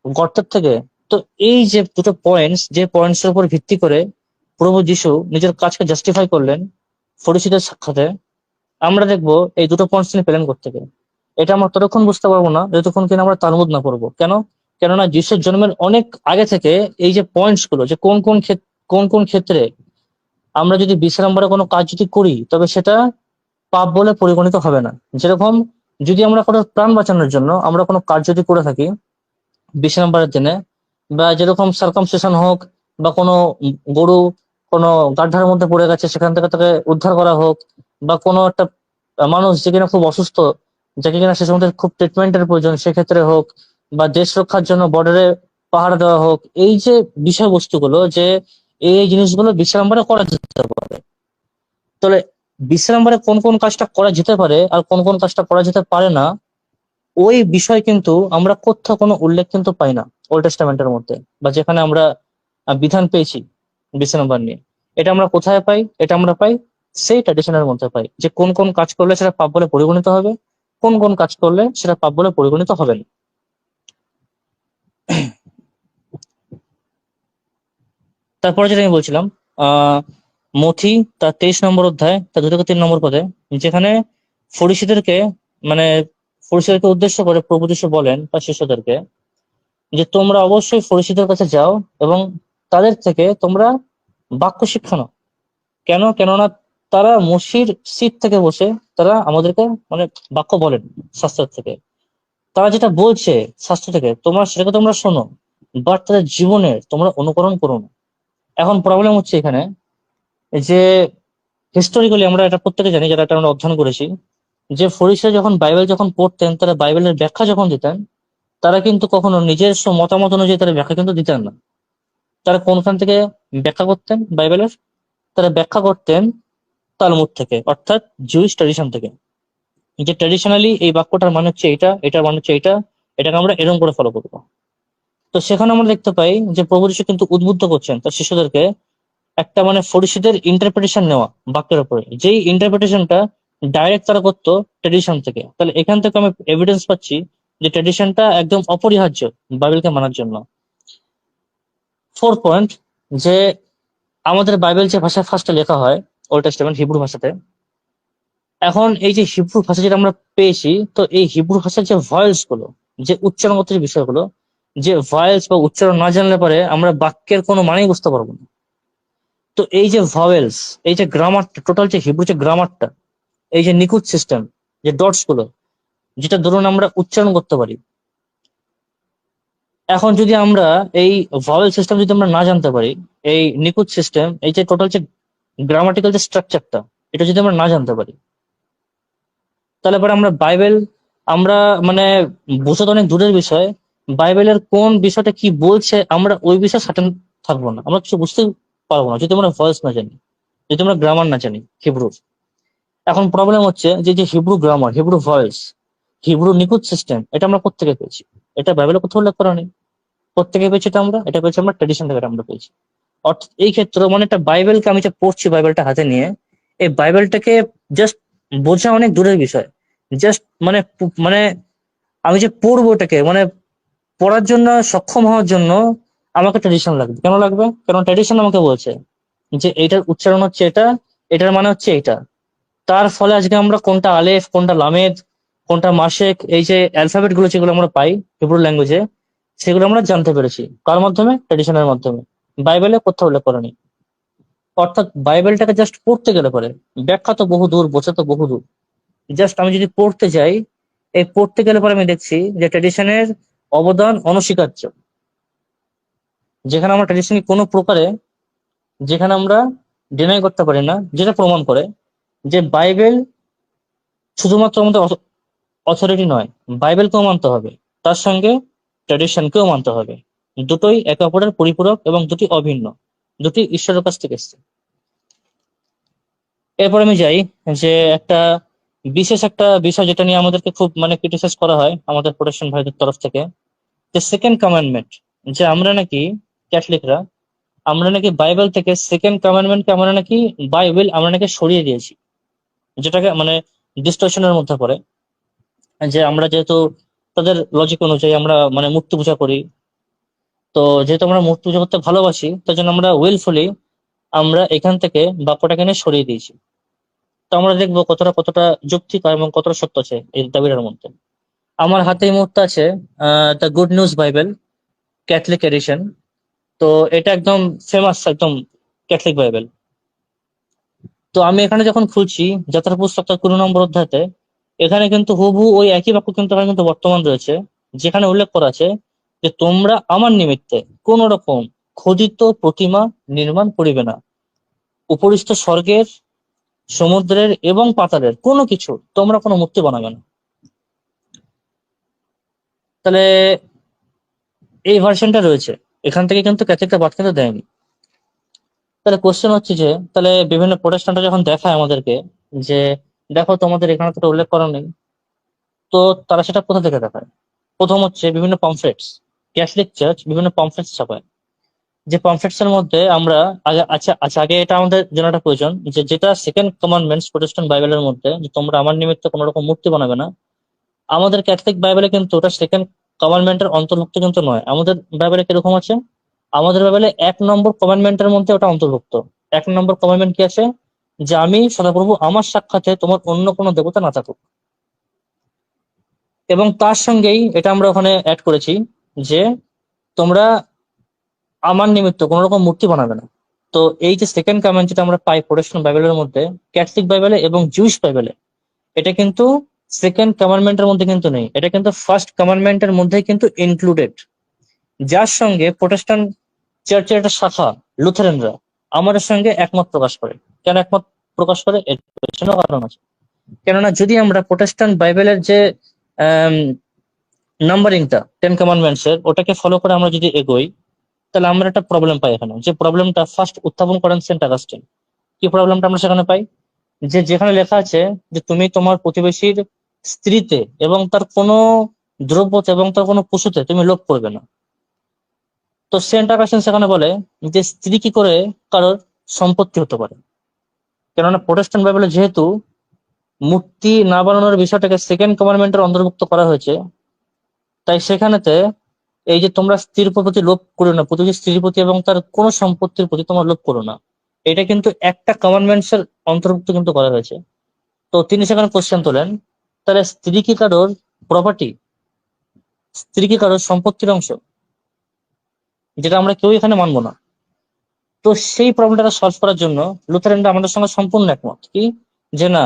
[SPEAKER 3] গর্তের থেকে? তো এই যে দুটো পয়েন্টস, যে পয়েন্টস এর উপর ভিত্তি করে প্রভু যিশু নিজের কাজকে জাস্টিফাই করলেন ফরিসীদের সাক্ষাতে, আমরা দেখবো এই দুটো পয়েন্টস তিনি পেলেন কোত্থেকে। এটা আমরা ততক্ষণ বুঝতে পারবো না যতক্ষণ কিনা আমরা তালমুদ না পড়বো। কেননা যিশুর জন্মের অনেক আগে থেকে এই যে পয়েন্টস গুলো, যে কোন কোন ক্ষেত্রে আমরা যদি বিশ্রামবারে কোনো কাজ যদি করি তবে সেটা পাপ বলে পরিগণিত হবে না। যেরকম যদি আমরা কোনো প্রাণ বাঁচানোর জন্য আমরা কোনো কাজ যদি করে থাকি বিশ্রামবারের দিনে, বা যেরকম সার্কামসিশন হোক, বা কোনো গরু কোনো গাড্ডার মধ্যে পড়ে গেছে সেখান থেকে তাকে উদ্ধার করা হোক, বা কোনো একটা মানুষ যে কিনা খুব অসুস্থ, যাকে কিনা সে সময় খুব ট্রিটমেন্টের প্রয়োজন সেক্ষেত্রে হোক, বা দেশ রক্ষার জন্য বর্ডারে পাহারা দেওয়া হোক, এই যে বিষয়বস্তুগুলো, যে এই জিনিসগুলো বিশ্রামবারে করা যেতে পারে। তাহলে বিশ্রামবারে কোন কোন কাজটা করা যেতে পারে আর কোন কোন কাজটা করা যেতে পারে না, ওই বিষয় কিন্তু আমরা কোথাও কোনো উল্লেখ কিন্তু পাই না ওল্ড টেস্টামেন্টের মধ্যে, বা যেখানে আমরা বিধান পেয়েছি বিশ্রামবার নিয়ে। এটা আমরা কোথায় পাই? এটা আমরা পাই সেই ট্র্যাডিশনের মধ্যে পাই, যে কোন কোন কাজ করলে সেটা পাপ বলে পরিগণিত হবে, কোন কোন কাজ করলে সেটা পাপ বলে পরিগণিত হবে না। তারপরে যেটা আমি বলছিলাম, মথি তার 23 নম্বর অধ্যায় তার 2 থেকে 3 নম্বর পদে, যেখানে ফরিসীদেরকে মানে ফরিসীদেরকে উদ্দেশ্য করে প্রভু যীশু বলেন তার শিষ্যদেরকে যে তোমরা অবশ্যই ফরিসীদের কাছে যাও এবং তাদের থেকে তোমরা বাক্য শিক্ষা নাও। কেননা তারা মসির সিট থেকে বসে তারা আমাদেরকে মানে বাক্য বলেন শাস্ত্র থেকে, তারা যেটা বলছে শাস্ত্র থেকে তোমরা সেটাকে তোমরা শোনো, বাট তাদের জীবনের তোমরা অনুকরণ করো না। এখন প্রবলেম হচ্ছে এখানে যে হিস্টোরিক্যালি আমরা এটা প্রত্যেকে জানি, যারা এটা আমরা অধ্যয়ন করেছি, যে ফরিসীরা যখন বাইবেল যখন পড়তেন, তারা বাইবেলের ব্যাখ্যা যখন দিতেন, তারা কিন্তু কখনো নিজস্ব মতামত অনুযায়ী তারা ব্যাখ্যা কিন্তু দিতেন না। তারা কোনখান থেকে ব্যাখ্যা করতেন বাইবেলের? তারা ব্যাখ্যা করতেন তালমুদ থেকে, অর্থাৎ জুইশ ট্র্যাডিশন থেকে, যে ট্র্যাডিশনালি এই বাক্যটার মানে হচ্ছে এইটা, এটার মানে হচ্ছে এইটা, এটাকে আমরা এরকম করে ফলো করবো। তো সেখানে আমরা দেখতে পাই যে প্রভু যীশু কিন্তু উদ্বুদ্ধ করছেন তার শিষ্যদেরকে একটা মানে ফরিসীদের ইন্টারপ্রিটেশন নেওয়া বাক্যের উপরে, যেই ইন্টারপ্রিটেশনটা ডাইরেক্ট তারা করতো ট্রেডিশন থেকে। তাহলে এখান থেকে আমি এভিডেন্স পাচ্ছি যে ট্রেডিশনটা একদম অপরিহার্য বাইবেলকে মানার জন্য। 4 পয়েন্ট, যে আমাদের বাইবেল যে ভাষায় ফার্স্টে লেখা হয় ওল্ড টেস্টামেন্ট হিব্রু ভাষাতে, এখন এই যে হিব্রু ভাষা যেটা আমরা পেয়েছি, তো এই হিব্রু ভাষার যে ভয়েলস গুলো, যে উচ্চারণগত যে বিষয়গুলো, যে ভয়েলস বা উচ্চারণ না জানলে পরে আমরা বাক্যের কোনো মানেই বুঝতে পারবো না। তো এই যে ভয়েলস, এই যে গ্রামারটা, টোটাল যে হিব্রু যে গ্রামারটা, এই যে নিখুঁত সিস্টেম, যে ডটস গুলো, যেটা ধরুন আমরা উচ্চারণ করতে পারি, এখন যদি আমরা এই ভয়েল সিস্টেম যদি আমরা না জানতে পারি, এই নিখুঁত সিস্টেম, এই যে টোটাল যে গ্রামাটিক্যাল যে স্ট্রাকচারটা, এটা যদি আমরা না জানতে পারি, তাহলে পরে আমরা বাইবেল আমরা মানে বোঝা তো অনেক দূরের বিষয়, বাইবেলের কোন বিষয়টা কি বলছে আমরা ওই বিষয়ে সার্টেন থাকবো না, আমরা কিছু বুঝতে পারবো না যদি আমরা ভয়েস না জানি, যদি আমরা গ্রামার না জানি হিব্রুর। এখন প্রবলেম হচ্ছে যে যে Hebrew grammar, Hebrew voice, Hebrew নিখুঁত সিস্টেম, এটা আমরা কোত্থেকে পেয়েছি? এটা বাইবেলে কোথাও উল্লেখ করা নেই। কোত্থেকে পেয়েছি এটা পেয়েছি আমরা ট্রেডিশন থেকে আমরা পেয়েছি। অর্থাৎ এই ক্ষেত্রে মানে একটা বাইবেলকে আমি যে পড়ছি, বাইবেলটা হাতে নিয়ে, এই বাইবেলটাকে জাস্ট বোঝা অনেক দূরের বিষয়। জাস্ট মানে মানে আমি যে পড়বো এটাকে মানে পড়ার জন্য সক্ষম হওয়ার জন্য আমাকে ট্রেডিশন লাগবে। কেন লাগবে? কারণ ট্রেডিশন আমাকে বলছে যে এইটার উচ্চারণ হচ্ছে এটা, এটার মানে হচ্ছে এটা। তার ফলে আজকে আমরা কোনটা আলেফ, কোনটা লামেদ, কোনটা মাসেক, এই যে অ্যালফাবেট গুলো যেগুলো আমরা পাই হিব্রু ল্যাঙ্গুয়েজে, সেগুলো আমরা জানতে পেরেছি কার মাধ্যমে? ট্রেডিশনের মাধ্যমে। বাইবেলে কোথাও উল্লেখ করেনি। অর্থাৎ বাইবেলটাকে জাস্ট পড়তে গেলে পরে, ব্যাখ্যা তো বহু দূর, বোঝা তো বহু দূর, জাস্ট আমি যদি পড়তে যাই, এই পড়তে গেলে পরে আমি দেখছি যে ট্রেডিশনের অবদান অনস্বীকার্য। যেখানে আমরা ট্রেডিশনকে কোনো প্রকারে, যেখানে আমরা ডিনাই করতে পারি না, যেটা প্রমাণ করে যে বাইবেল শুধুমাত্র আমাদের অথরিটি নয়, বাইবেলকেও মানতে হবে, তার সঙ্গে ট্র্যাডিশনকেও মানতে হবে। দুটোই একে অপরের পরিপূরক এবং দুটি অভিন্ন, দুটি ঈশ্বরের কাছ থেকে এসছে। এরপর আমি যাই যে একটা বিশেষ একটা বিষয় যেটা নিয়ে আমাদেরকে খুব মানে ক্রিটিসাইজ করা হয় আমাদের প্রোটেস্ট্যান্ট ভাইদের তরফ থেকে, যে সেকেন্ড কমান্ডমেন্ট, যে আমরা নাকি ক্যাথলিকরা, আমরা নাকি বাইবেল থেকে সেকেন্ড কমান্ডমেন্টকে আমরা নাকি বাইবেল আমরা নাকি সরিয়ে দিয়েছি, যেটাকে মানে ডিস্টর্শনের মধ্যে পড়ে। যে আমরা যেহেতু তাদের লজিক অনুযায়ী আমরা মানে মূর্তি পূজা করি, তো যেহেতু আমরা মূর্তি পূজা করতে ভালোবাসি, তার জন্য আমরা উইলফুলি আমরা এখান থেকে বাক্যটাকে নিয়ে সরিয়ে দিয়েছি। তো আমরা দেখবো কতটা কতটা যৌক্তিক এবং কতটা সত্য আছে এই দাবিটার মধ্যে। আমার হাতে এই মুহূর্তে আছে the Good news Bible Catholic Edition. তো এটা একদম ফেমাস, একদম ক্যাথলিক বাইবেল। তো আমি এখানে যখন খুলছি যাত্রা পুস্তক 15 নম্বর অধ্যায়তে, এখানে কিন্তু হুবহু ওই একই বাক্য কিন্তু এখানে কিন্তু বর্তমান রয়েছে, যেখানে উল্লেখ করা আছে যে তোমরা আমার নিমিত্তে কোন রকম খোদিত প্রতিমা নির্মাণ করিবে না, উপরিস্থ স্বর্গের, সমুদ্রের এবং পাতালের কোনো কিছু তোমরা কোনো মূর্তি বানাবে না। তাহলে এই ভার্সনটা রয়েছে, এখান থেকে কিন্তু ক্যাথলিকটা বাদ কিন্তু দেয়নি। তাহলে কোশ্চেন হচ্ছে যে তাহলে বিভিন্ন প্রোটেস্ট্যান্টরা যখন দেখায় আমাদেরকে যে দেখো তোমাদের এখানে তো উল্লেখ করা নেই, তো তারা সেটা কোথা থেকে দেখায়? প্রথম হচ্ছে বিভিন্ন পমফ্লেটস, ক্যাথলিক চার্চ বিভিন্ন পমফ্লেটস ছাপায়, যে পমফ্লেটস এর মধ্যে আমরা আগে এটা আমাদের জানাটা প্রয়োজন যে যেটা সেকেন্ড কমান্ডমেন্টস প্রোটেস্ট্যান্ট বাইবেলের মধ্যে, যে তোমরা আমার নিমিত্তে কোনো রকম মূর্তি বানাবে না, আমাদের ক্যাথলিক বাইবেলে কিন্তু ওটা সেকেন্ড কমান্ডমেন্টের অন্তর্ভুক্ত কিন্তু নয়। আমাদের বাইবেলে কিরকম আছে? আমাদের বাইবেলে 1 নম্বর কমান্ডমেন্টের মধ্যে ওটা অন্তর্ভুক্ত। 1 নম্বর কমান্ডমেন্ট কি আছে? যে আমি সদাপ্রভু আমার সাক্ষাতে তোমার অন্য কোনো দেবতা না থাকুক। এবং তার সঙ্গেই এটা আমরা ওখানে অ্যাড করেছি যে তোমরা আমার নিমিত্ত কোনো রকম মূর্তি বানাবে না। তো এই যে সেকেন্ড কমান্ড যেটা আমরা পাই প্রোটেস্ট্যান্ট বাইবেলের মধ্যে, ক্যাথলিক বাইবেলে এবং জুইশ বাইবেলে, এটা কিন্তু সেকেন্ড কমান্ডমেন্টের মধ্যে কিন্তু নেই, এটা কিন্তু ফার্স্ট কমান্ডমেন্টের মধ্যে কিন্তু ইনক্লুডেড। যার সঙ্গে প্রোটেস্ট্যান্ট চার্চের একটা শাখা লুথারেনরা আমাদের সঙ্গে একমত প্রকাশ করে। কেন একমত প্রকাশ করে? এর পেছনেও কারণ আছে। কেননা যদি আমরা প্রোটেস্ট্যান্ট বাইবেলের যে নাম্বারিংটা 10 কমান্ডমেন্টস এর ওটাকে ফলো করে আমরা যদি এগোই, তাহলে আমরা একটা প্রবলেম পাই এখানে, যে প্রবলেমটা ফার্স্ট উত্থাপন করেন সেন্ট অগাস্টিন। কি প্রবলেমটা আমরা সেখানে পাই? যে যেখানে লেখা আছে যে তুমি তোমার প্রতিবেশীর স্ত্রীতে এবং তার কোনো দ্রব্যতে এবং তার কোনো পশুতে তুমি লোভ করবে না। তো সেন্ট অগাস্টিন সেখানে বলে যে স্ত্রী কি করে কারোর সম্পত্তি হতে পারে? কেননা প্রোটেস্ট্যান্ট বাইবেলে যেহেতু মূর্তি না বানানোর বিষয়টাকে সেকেন্ড কমান্ডমেন্টের অন্তর্ভুক্ত করা হয়েছে, তাই সেখানেতে এই যে তোমরা স্ত্রীর প্রতি লোভ করো না, প্রতিবেশী স্ত্রীর প্রতি এবং তার কোনো সম্পত্তির প্রতি তোমার লোভ করো না, এটা কিন্তু একটা কমান্ডমেন্টস এর অন্তর্ভুক্ত কিন্তু করা হয়েছে। তো তিনি সেখানে কোশ্চেন তোলেন, তাহলে স্ত্রী কি কারোর প্রপার্টি? স্ত্রী কি কারোর সম্পত্তির অংশ? যেটা আমরা কেউ এখানে মানবো না। তো সেই প্রবলেমটা সলভ করার জন্য লুথারেনরা আমাদের সঙ্গে সম্পূর্ণ একমত কি, যে না,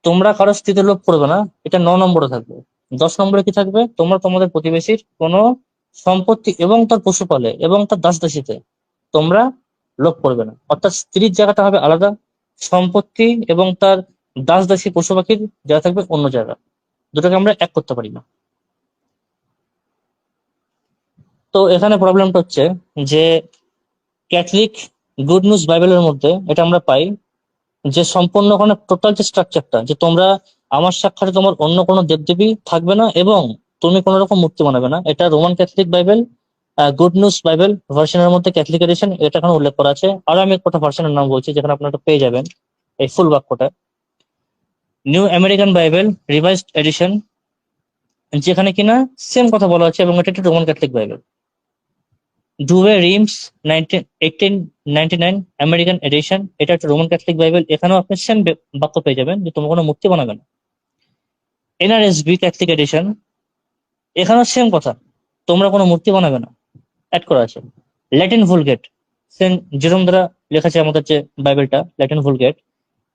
[SPEAKER 3] তোমরা কারো স্ত্রীতে লোভ করবে না, এটা 9 নম্বরে থাকবে। 10 নম্বরে কি থাকবে? তোমরা তোমাদের প্রতিবেশীর কোনো সম্পত্তি এবং তার পশুপালে এবং তার দাস দাসীতে তোমরা লোভ করবে না। অর্থাৎ স্ত্রীর জায়গাটা হবে আলাদা, সম্পত্তি এবং তার দাস দাসী পশু পাখির জায়গা থাকবে অন্য জায়গা। দুটোকে আমরা এক করতে পারি না। তো এখানে প্রবলেমটা হচ্ছে যে ক্যাথলিক গুড নিউজ বাইবেলের মধ্যে এটা আমরা পাই যে সম্পূর্ণ ওখানে টোটাল যে স্ট্রাকচারটা, যে তোমরা আমার সাক্ষাতে তোমার অন্য কোনো দেবদেবী থাকবে না এবং তুমি কোনো রকম মূর্তি বানাবে না, এটা Roman Catholic Bible good news Bible ভার্সনের মধ্যে ক্যাথলিক এডিশন এটা এখানে উল্লেখ করা আছে। আর আমি একটা ভার্সনের নাম বলছি যেখানে আপনারা এটা পেয়ে যাবেন এই ফুল বাক্যটা, New American Bible Revised Edition, যেখানে কিনা সেম কথা বলা আছে এবং এটা একটা Roman Catholic Bible. Douay Rheims 1899 American edition, এটা একটা রোমান ক্যাথলিক বাইবেল, এখানেও আপনি সেম বাক্য পেয়ে যাবেন যে তোমরা কোনো মূর্তি বানাবে না। এনআরএসবি ক্যাথলিক এডিশন, এখানেও সেম কথা, তোমরা কোনো মূর্তি বানাবে না, অ্যাড করা আছে। ল্যাটিন ভুলগেট, সেন্ট জেরোম দ্বারা লেখা আছে আমাদের যে বাইবেলটা ল্যাটিন ভুলগেট,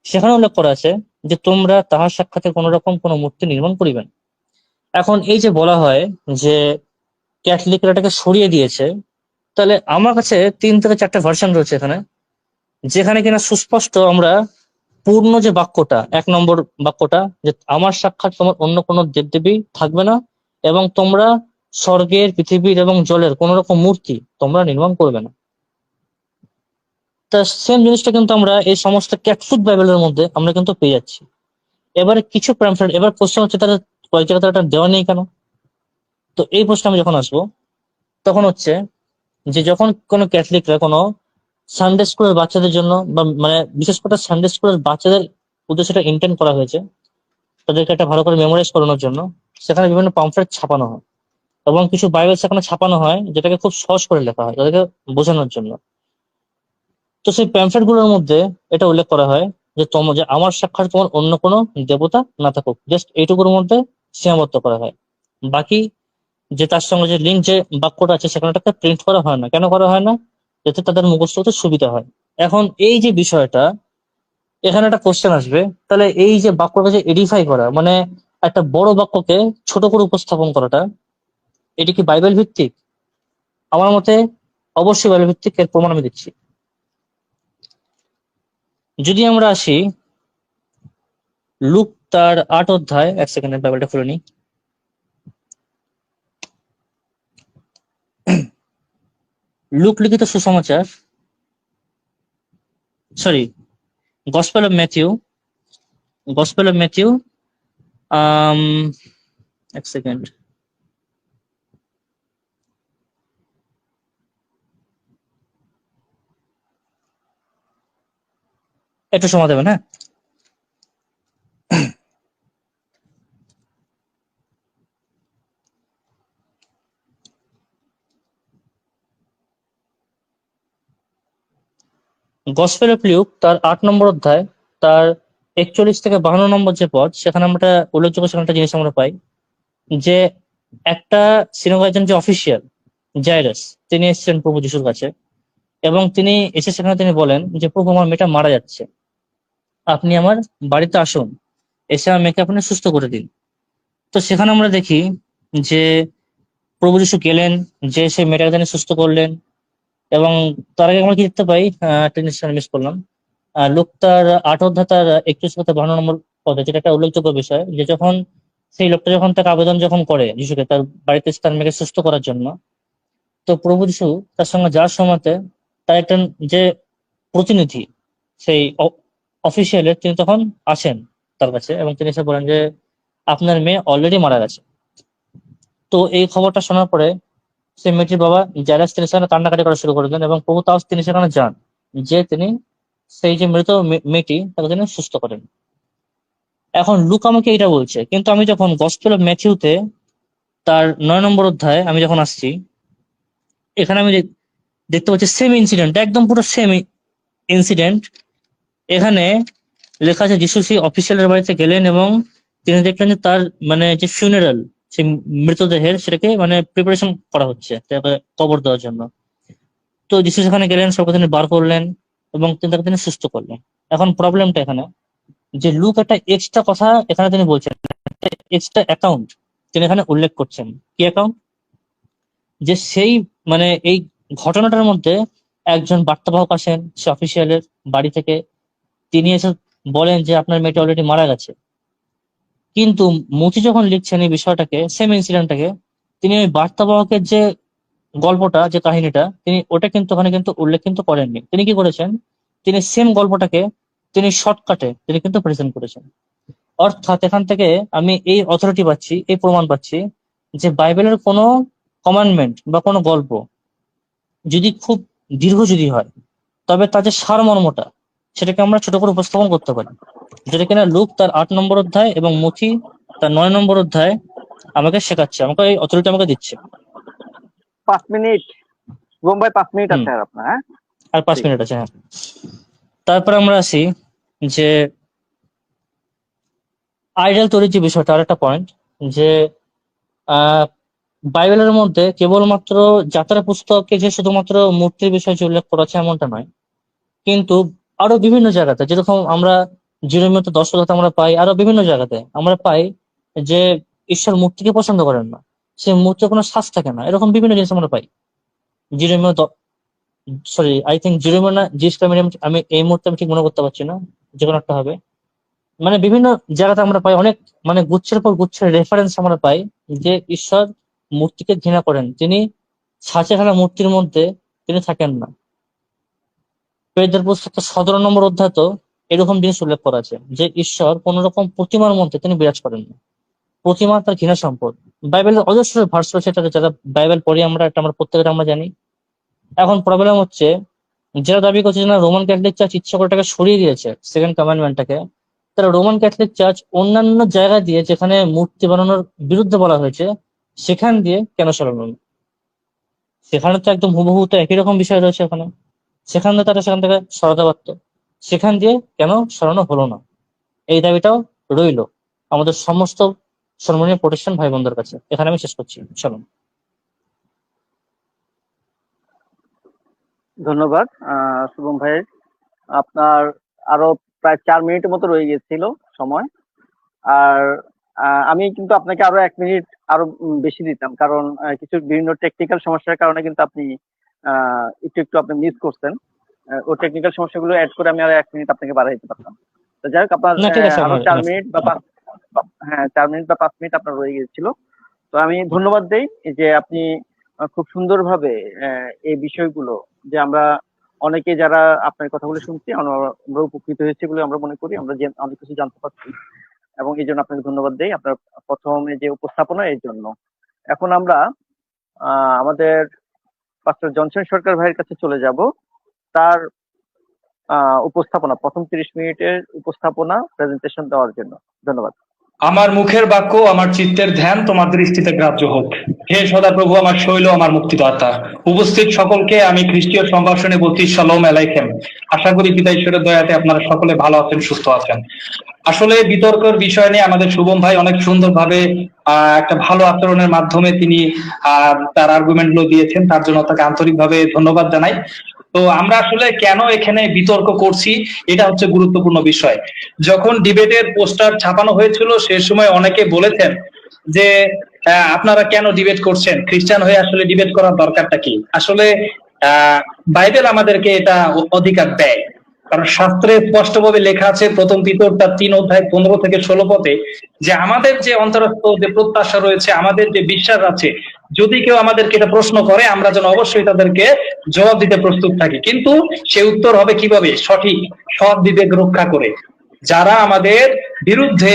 [SPEAKER 3] সেখানে উল্লেখ করা আছে যে তোমরা তাহার সাক্ষাতে কোনো রকম কোনো মূর্তি নির্মাণ করিবে না। এখন এই যে বলা হয় যে ক্যাথলিকরা এটাকে সরিয়ে দিয়েছে, তাহলে আমার কাছে 3 থেকে 4টে ভার্সন রয়েছে এখানে, যেখানে কিনা সুস্পষ্ট আমরা পূর্ণ যে বাক্যটা 1 নম্বর বাক্যটা, যে আমার সাক্ষাৎ তোমার অন্য কোনো দেবদেবী থাকবে না এবং তোমরা স্বর্গের, পৃথিবীর এবং জলের কোন রকম মূর্তি তোমরা নির্মাণ করবে না। তা সেম জিনিসটা কিন্তু আমরা এই সমস্ত ক্যাথলিক বাইবেলের মধ্যে আমরা কিন্তু পেয়ে যাচ্ছি। এবারে কিছু প্যাম্পলেট, এবার প্রশ্ন হচ্ছে তাহলে কয়েক জায়গাতে এটা দেওয়া নেই কেন? তো এই প্রশ্ন আমি যখন আসবো তখন হচ্ছে যে যখন কোনো ক্যাথলিকরা কোনো সানডে স্কুলের বাচ্চাদের জন্য বা মানে বিশেষ করে সানডে স্কুলের বাচ্চাদের উদ্দেশ্যে এটা ইন্টেন্ড করা হয়েছে, তাদেরকে একটা ভালো করে মেমোরাইজ করানোর জন্য, সেখানে বিভিন্ন পাম্পলেট ছাপানো হয় এবং কিছু বাইবেল সেখানে ছাপানো হয় যেটাকে খুব সহজ করে লেখা হয় তাদেরকে বোঝানোর জন্য। তো সেই প্যাম্পলেট গুলোর মধ্যে এটা উল্লেখ করা হয় যে আমার সাক্ষাৎ তোমার অন্য কোনো দেবতা না থাকুক, জাস্ট এইটুকুর মধ্যে সীমাবদ্ধ করা হয়। বাকি যে তার সঙ্গে যে লিঙ্ক যে বাক্যটা আছে সেখানে ওটাকে প্রিন্ট করা হয় না। কেন করা হয় না? যাতে তাদের মুখস্থ হতে সুবিধা হয়। এখন এই যে বিষয়টা, এখানে একটা কোশ্চেন আসবে, তাহলে এই যে বাক্যটাকে যে এডিফাই করা, মানে একটা বড় বাক্যকে ছোট করে উপস্থাপন করাটা, এটি কি বাইবেল ভিত্তিক? আমার মতে অবশ্যই বাইবেল ভিত্তিক, এর প্রমাণ আমি দিচ্ছি। যদি আমরা আসি লুক তার 8 অধ্যায়, এক সেকেন্ডের বাইবেলটা খুলে নিই। লুক লিখিত সুসমাচার, sorry, gospel of Matthew, gospel of Matthew, um, এক সেকেন্ড, একটু সময় দেবেন, হ্যাঁ। গসপেল অফ লিউক তার 8 নম্বর অধ্যায়, তার 41 থেকে 52 নম্বর যে পদ, সেখানে আমরা উল্লেখযোগ্য সেখানে একটা জিনিস আমরা পাই যে একটা সিনাগোগার একজন যে অফিসিয়াল জাইরাস, তিনি এসেছেন প্রভু যিশুর কাছে, এবং তিনি এসে সেখানে তিনি বলেন যে প্রভু, আমার মেয়েটা মারা যাচ্ছে, আপনি আমার বাড়িতে আসুন, এসে আমার মেয়েকে আপনি সুস্থ করে দিন। তো সেখানে আমরা দেখি যে প্রভু যিশু গেলেন, যে সেই মেয়েটাকে তিনি সুস্থ করলেন। এবং তার আগে আমরা কি দেখতে পাই, একটা জিনিস মিস করলাম, লুক তার 8 অধ্যায় তার 31 থেকে 52 নম্বর পদে, যেটা একটা উল্লেখযোগ্য বিষয়, যে যখন সেই লোকটা যখন তাকে আবেদন যখন করে যিশুকে তার বাড়িতে এসে তার মেয়েকে সুস্থ করার জন্য, তো প্রভু যিশু তার সঙ্গে যাওয়ার সময়তে তার একটা যে প্রতিনিধি, সেই অফিসিয়ালের, তিনি তখন আসেন তার কাছে, এবং তিনি এসে বলেন যে আপনার মেয়ে অলরেডি মারা গেছে। তো এই খবরটা শোনার পরে সেই মেয়েটির বাবা জাইরাস, তিনি সেখানে কান্নাকাটি করা শুরু করে দেন, এবং প্রভু তাও তিনি সেখানে যান, যে তিনি সেই যে মৃত মেয়েটি তাকে তিনি সুস্থ করেন। এখন লুক আমাকে এটা বলছে, কিন্তু আমি যখন গসপেল অফ ম্যাথিউতে তার 9 নম্বর অধ্যায় আমি যখন আসছি, এখানে আমি দেখতে পাচ্ছি সেম ইনসিডেন্ট, একদম পুরো সেম ইনসিডেন্ট। এখানে লেখা আছে যিশু সেই অফিসিয়ালের বাড়িতে গেলেন, এবং তিনি দেখলেন যে তার মানে যে ফিউনারাল, সেই মৃতদেহের, সেটাকে মানে প্রিপারেশন করা হচ্ছে তাকে কবর দেওয়ার জন্য। তো যিশু সেখানে গেলেন, সবকে তিনি বার করলেন, এবং তাকে তিনি সুস্থ করলেন। এখন প্রবলেমটা এখানে, যে লুক একটা এক্সট্রা কথা এখানে তিনি বলছেন, এক্সট্রা অ্যাকাউন্ট তিনি এখানে উল্লেখ করছেন। কি অ্যাকাউন্ট? যে সেই মানে এই ঘটনাটার মধ্যে একজন বার্তাবাহক আসেন সে অফিসিয়ালের বাড়ি থেকে, তিনি এসে বলেন যে আপনার মেয়েটা অলরেডি মারা গেছে। কিন্তু মতি যখন লিখছেন এই বিষয়টাকে, সেম ইনসিডেন্টটাকে, তিনি ওই বার্তাবাহকের যে গল্পটা, যে কাহিনীটা, তিনি ওটা কিন্তু ওখানে কিন্তু উল্লেখ কিন্তু করেননি। তিনি কি করেছেন, তিনি সেম গল্পটাকে তিনি শর্টকাটে তিনি কিন্তু প্রেজেন্ট করেছেন। অর্থাৎ এখান থেকে আমি এই অথরিটি পাচ্ছি, এই প্রমাণ পাচ্ছি, যে বাইবেলের কোনো কমান্ডমেন্ট বা কোনো গল্প যদি খুব দীর্ঘ যদি হয়, তবে তার যে সারমর্মটা, সেটাকে আমরা ছোট করে উপস্থাপন করতে পারি, যেটা কিনা লুক তার 8 নম্বর অধ্যায় এবং মথি তার 9 নম্বর অধ্যায় আমাকে শেখাচ্ছে, আমাকে এই অথরিটি আমাকে দিচ্ছে।
[SPEAKER 2] 5 মিনিট, শুভম ভাই, 5 মিনিট
[SPEAKER 3] হুম,
[SPEAKER 2] আছে আর আপনার, হ্যাঁ?
[SPEAKER 3] আর 5 মিনিট আছে, হ্যাঁ। তারপরে আমরা আসি যে আইডল তৈরির যে বিষয়টা, আর একটা পয়েন্ট, যে আহ বাইবেলের মধ্যে কেবলমাত্র যাত্রা পুস্তকে যে শুধুমাত্র মূর্তির বিষয় যে উল্লেখ করা আছে এমনটা নয়, কিন্তু আরো বিভিন্ন জায়গাতে, যেরকম আমরা জিরোমিয়তে 10 কথাতে আমরা পাই, আরো বিভিন্ন জায়গাতে আমরা পাই যে ঈশ্বর মূর্তিকে পছন্দ করেন না, সে মূর্তির কোনো শ্বাস থাকে না, এরকম বিভিন্ন জিনিস আমরা পাই। জিরোমিয়, সরি, আই থিঙ্ক জিরোমিয় না জিসকা মিডিয়াম, আমি এই মুহূর্তে আমি ঠিক মনে করতে পারছি না, যে কোনো একটা হবে। মানে বিভিন্ন জায়গাতে আমরা পাই অনেক, মানে গুচ্ছের পর গুচ্ছের রেফারেন্স আমরা পাই যে ঈশ্বর মূর্তিকে ঘৃণা করেন, তিনি ছাঁচে ফেলা মূর্তির মধ্যে তিনি থাকেন না। পেজের পুস্তক 17 নম্বর অধ্যায় তো এরকম জিনিস উল্লেখ করা আছে যে ঈশ্বর কোন রকম প্রতিমার মধ্যে তিনি বিরাজ করেন না, প্রতিমা তার ঘৃণা সম্পদ। বাইবেলের অজস্র ভার্স রয়েছে, এটা যারা বাইবেল পড়ি আমরা, এটা আমরা প্রত্যেকটা আমরা জানি। এখন প্রবলেম হচ্ছে, যারা দাবি করছে যে না, রোমান ক্যাথলিক চার্চ ইচ্ছা করে এটাকে সরিয়ে দিয়েছে সেকেন্ড কমান্ডমেন্টটাকে, তারা রোমান ক্যাথলিক চার্চ অন্যান্য জায়গা দিয়ে যেখানে মূর্তি বানানোর বিরুদ্ধে বলা হয়েছে সেখান দিয়ে কেন সরানো না? সেখানে তো একদম হুবহু তো একই রকম বিষয় রয়েছে ওখানে। সেখান থেকে তারা সেখান থেকে সরাতে পারতো, সেখান দিয়ে কেন সরানো হলো না, এই দাবিটাও রইলো আমাদের সমস্ত সম্মানীয় প্রতিষ্ঠান ভাই বোনদের কাছে। এখানে আমি শেষ করছি। চলুন।
[SPEAKER 2] ধন্যবাদ শুভম ভাই। আপনার আরো প্রায় 4 মিনিটের মতো রয়ে গেছিল সময়। আর আমি কিন্তু আপনাকে আরো 1 মিনিট আরো বেশি দিতাম, কারণ কিছু বিভিন্ন টেকনিক্যাল সমস্যার কারণে কিন্তু আপনি একটু একটু আপনি মিস করছেন। ও টেকনিক্যাল সমস্যাগুলো অ্যাড করে আমি আরো 1 মিনিট আপনাকে বাড়াই দিতে পারতাম। তো যাই হোক, আপনার
[SPEAKER 3] না ঠিক আছে,
[SPEAKER 2] আরো 4 মিনিট বা 4 মিনিট বা 5 মিনিট আপনার রয়ে গিয়েছিল। তো আমি ধন্যবাদ দেই যে আপনি খুব সুন্দরভাবে এই বিষয়গুলো, যে আমরা অনেকে যারা আপনার কথাগুলো শুনছি আমরা উপকৃত হয়েছি বলে আমরা মনে করি, আমরা অনেক কিছু জানতে পারছি, এবং এই জন্য আপনাকে ধন্যবাদ দেই আপনার প্রথমে যে উপস্থাপনা এর জন্য। এখন আমরা আমাদের পাস্টর জনসন সরকার ভাইয়ের কাছে চলে যাব, তার উপস্থাপনা, প্রথম 30 মিনিটের উপস্থাপনা প্রেজেন্টেশন দেওয়ার জন্য। ধন্যবাদ।
[SPEAKER 4] আমার মুখের বাক্য, আমার চিত্তের ধ্যান তোমার দৃষ্টিতে গ্রাহ্য হোক। হে সদাপ্রভু, আমার শৈল, আমার মুক্তিদাতা। উপস্থিত সকলকে আমি খ্রিস্টীয় সম্ভাষণে বলছি শালোম আলাইকুম। আশা করি পিতা ঈশ্বরের দয়াতে আপনারা সকলে ভালো আছেন, সুস্থ আছেন। আসলে বিতর্কের বিষয় নিয়ে আমাদের শুভম ভাই অনেক সুন্দরভাবে একটা ভালো আচরণের মাধ্যমে তিনি তার আর্গুমেন্ট গুলো দিয়েছেন, তার জন্য তাকে আন্তরিকভাবে ধন্যবাদ জানাই। তো আমরা আসলে কেন এখানে বিতর্ক করছি, এটা হচ্ছে গুরুত্বপূর্ণ বিষয়। যখন ডিবেটের পোস্টার ছাপানো হয়েছিল সে সময় অনেকে বলেছেন যে আপনারা কেন ডিবেট করছেন, খ্রিস্টান হয়ে আসলে ডিবেট করার দরকারটা কি। আসলে বাইবেল আমাদেরকে এটা অধিকার দেয়, কারণ শাস্ত্রে স্পষ্টভাবে লেখা আছে প্রথম পিতর তার 3 অধ্যায় 15 থেকে 16 পদে, যে আমাদের যে অন্তরস্থ যে প্রত্যাশা রয়েছে, আমাদের যে বিশ্বাস আছে, যদি কেউ আমাদেরকে এটা প্রশ্ন করে আমরা যেন অবশ্যই তাদেরকে জবাব দিতে প্রস্তুত থাকি, কিন্তু সে উত্তর হবে কিভাবে, সঠিক সৎ বিবেক রক্ষা করে। যারা আমাদের বিরুদ্ধে